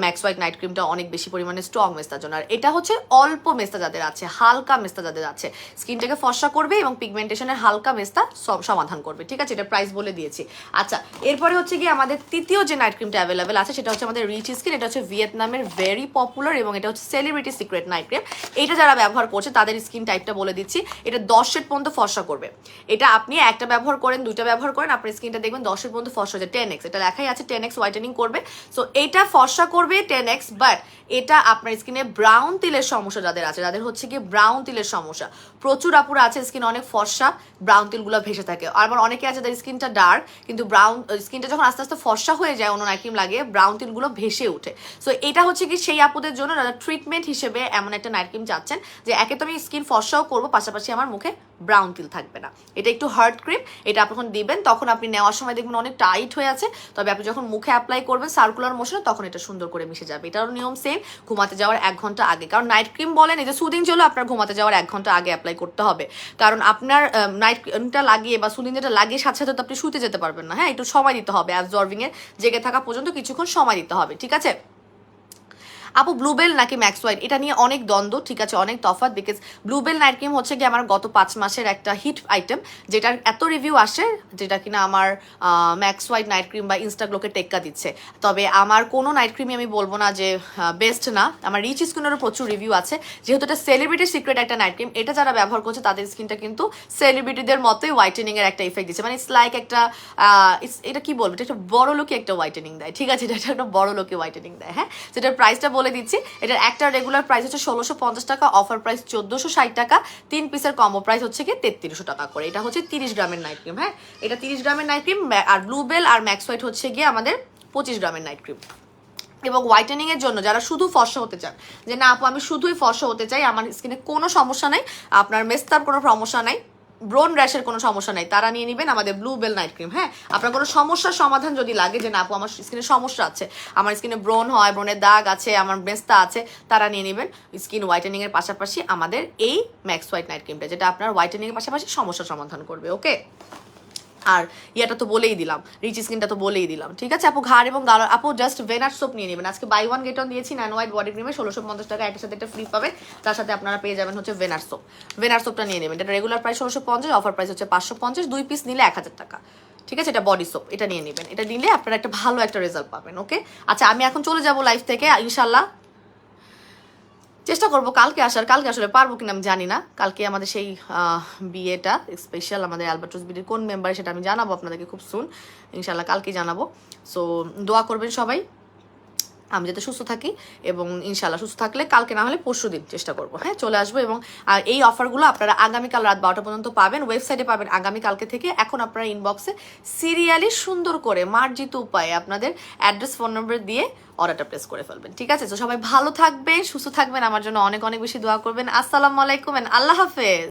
ম্যাক্স হোয়াইট নাইট ক্রিমটা অনেক বেশি পরিমাণে স্ট্রং মেস্তার জন্য। আর এটা হচ্ছে অল্প মেস্তা যাদের আছে, হালকা মেস্তা যাদের আছে, স্কিনটাকে ফর্সা করবে এবং পিগমেন্টেশনের হালকা মেস্তা সমাধান করবে। ঠিক আছে, এটা প্রাইস বলে দিয়েছি। আচ্ছা, এরপরে হচ্ছে কি আমাদের তৃতীয় যে নাইট ক্রিমটা অ্যাভেলেবেল আছে সেটা হচ্ছে আমাদের রিচ স্কিন। এটা হচ্ছে ভিয়েতনামের ভেরি পপুলার এবং এটা হচ্ছে সেলিব্রিটি সিক্রেট নাইট ক্রিম। এটা যারা ব্যবহার করছে তাদের স্কিন টাইপটা বলে দিচ্ছি। এটা 10 শেড পর্যন্ত ফর্সা করবে। এটা আপনি একটা ব্যবহার করেন, দুইটা ব্যবহার করেন, আপনার স্কিনটা দেখবেন 10 এর পর্যন্ত ফর্সা হচ্ছে 10x, এটা লেখাই আছে 10x হোয়াইটেনিং করবে। সো এটা ফর্সা করবে 10x, বাট এটা আপনার স্কিনে ব্রাউন তিলের সমস্যা যাদের আছে, যাদের হচ্ছে কি ব্রাউন তিলের সমস্যা, প্রচুর আপুরা আছে স্কিন অনেক ফর্সা, ব্রাউন তিলগুলো ভেসে থাকে। আর আবার অনেকে আছে যাদের স্কিনটা ডার্ক কিন্তু ব্রাউন, স্কিনটা যখন আস্তে আস্তে ফর্সা হয়ে যায় অন্য নাইট ক্রিম লাগিয়ে ব্রাউন তিলগুলো ভেসে ওঠে। সো এটা হচ্ছে কি সেই আপুদের জন্য যারা ট্রিটমেন্ট হিসেবে এমন একটা নাইট ক্রিম চাচ্ছেন যে একে তো আমি স্কিন ফর্সাও করবো, পাশাপাশি আমার মুখে ব্রাউন তিল থাকবে না। এটা একটু হার্ড ক্রিম, এটা আপনি যখন দিবেন তখন আপনি নেওয়ার সময় দেখবেন অনেক টাইট হয়ে আছে, তবে আপনি যখন মুখে অ্যাপ্লাই করবেন সার্কুলার মোশনে তখন এটা সুন্দর করে মিশে যাবে। এটারও নিয়ম সেম, ঘুমাতে যাওয়ার 1 ঘন্টা আগে। কারণ নাইট ক্রিম বলেন এই যে সুদিং চলো, আপনার ঘুমাতে যাওয়ার 1 ঘন্টা আগে অ্যাপ্লাই করতে হবে। কারণ আপনার নাইট ক্রিমটা লাগিয়ে বা সুদিং যেটা লাগিয়ে সাথে সাথে তো আপনি শুতে যেতে পারবেন না। হ্যাঁ, একটু সময় দিতে হবে, অ্যাবজর্বিং এর জেগে থাকা পর্যন্ত কিছুক্ষণ সময় দিতে হবে। ঠিক আছে আপু, ব্লুবেল নাকি ম্যাক্স হোয়াইট, এটা নিয়ে অনেক দ্বন্দ্ব। ঠিক আছে, অনেক তফাৎ। বিকজ ব্লুবেল নাইট ক্রিম হচ্ছে কি আমার গত 5 মাসের একটা হিট আইটেম, যেটার এত রিভিউ আসে, যেটা কিনা আমার ম্যাক্স হোয়াইট নাইট ক্রিম বা ইনস্টাগ্লোকে টেক্কা দিচ্ছে। তবে আমার কোনো নাইট ক্রিমই আমি বলবো না যে বেস্ট না। আমার রিচ স্কিনেরও প্রচুর রিভিউ আছে, যেহেতু এটা সেলিব্রিটি সিক্রেট একটা নাইট ক্রিম। এটা যারা ব্যবহার করছে তাদের স্কিনটা কিন্তু সেলিব্রিটিদের মতোই হোয়াইটেনিং এর একটা ইফেক্ট দিচ্ছে। মানে ইটস লাইক একটা এটা কি বলবো, এটা একটা বড় লোকে একটা হোয়াইটেনিং দেয়। ঠিক আছে, এটা একটা বড় লোকে হোয়াইটেনিং দেয়। হ্যাঁ, সেটার প্রাইসটা বলে দিচ্ছি। এটার একটা রেগুলার প্রাইস হচ্ছে 1650 টাকা, অফার প্রাইস 1460 টাকা, 3 পিসের কম্বো প্রাইস হচ্ছে কি 3300 টাকা করে। এটা হচ্ছে 30 গ্রামের নাইট ক্রিম। হ্যাঁ, এটা 30 গ্রামের নাইট ক্রিম। আর ব্লুবেল আর ম্যাক্স হোয়াইট হচ্ছে গিয়ে আমাদের 25 গ্রামের নাইট ক্রিম। এবং হোয়াইটেনিং এর জন্য যারা শুধু ফর্সা হতে চান, যে না আপু আমি শুধুই ফর্সা হতে চাই, আমার স্কিনে কোনো সমস্যা নাই, আপনার মেস্তার কোনো সমস্যা নাই, ব্রোন র্যাশের কোনো সমস্যা নাই, তারা নিয়ে নেবেন আমাদের ব্লুবেল নাইট ক্রিম। হ্যাঁ, আপনার কোনো সমস্যার সমাধান যদি লাগে যে না আপু আমার স্কিনে সমস্যা আছে, আমার স্কিনে ব্রোন হয়, ব্রোনের দাগ আছে, আমার মেস্তা আছে, তারা নিয়ে নেবেন স্কিন হোয়াইটেনিং এর পাশাপাশি আমাদের এই ম্যাক্স হোয়াইট নাইট ক্রিমটা, যেটা আপনার হোয়াইটেনিং এর পাশাপাশি সমস্যার সমাধান করবে। ওকে, আর ইয়াটা তো বলেই দিলাম, রিচ স্কিনটা তো বলেই দিলাম। ঠিক আছে আপু, ঘাড় এবং গাল আপু জাস্ট ভেনার সোপ নিয়ে নেবেন। আজকে বাই 1 গেট 1 দিয়েছি নান হোয়াইট বডি ক্রিমে 1650 টাকা, একটার সাথে একটা ফ্রি পাবে, তার সাথে আপনারা পেয়ে যাবেন হচ্ছে ভেনার সোপ। ভেনার সোপটা নিয়ে নেবেন, এটা রেগুলার প্রাইস 1650, অফার প্রাইস হচ্ছে 550, 2 পিস নিলে 1000 টাকা। ঠিক আছে, এটা বডি সোপ, এটা নিয়ে নেবেন, এটা নিলে আপনারা একটা ভালো একটা রেজাল্ট পাবেন। ওকে, আচ্ছা আমি এখন চলে যাবো লাইফ থেকে ইনশাল্লাহ। চেষ্টা করবো কালকে আসার, কালকে আসলে পারবো কিনা আমি জানি না। কালকে আমাদের সেই বিয়েটা স্পেশাল, আমাদের অ্যালবাট্রস বিয়ের কোন মেম্বার সেটা আমি জানাবো আপনাদেরকে খুব সুন, ইনশাল্লাহ কালকে জানাবো। সো দোয়া করবেন সবাই আমি যাতে সুস্থ থাকি, এবং ইনশাল্লাহ সুস্থ থাকলে কালকে না হলে পরশু দিন চেষ্টা করবো হ্যাঁ চলে আসবো। এবং এই অফারগুলো আপনারা আগামীকাল রাত 12টা পর্যন্ত পাবেন, ওয়েবসাইটে পাবেন আগামীকালকে থেকে। এখন আপনারা ইনবক্সে সিরিয়ালি সুন্দর করে মার্জিত উপায়ে আপনাদের অ্যাড্রেস ফোন নম্বর দিয়ে অর্ডারটা প্লেস করে ফেলবেন। ঠিক আছে, তো সবাই ভালো থাকবেন, সুস্থ থাকবেন, আমার জন্য অনেক অনেক বেশি দোয়া করবেন। আসসালামু আলাইকুম এন্ড আল্লাহ হাফেজ।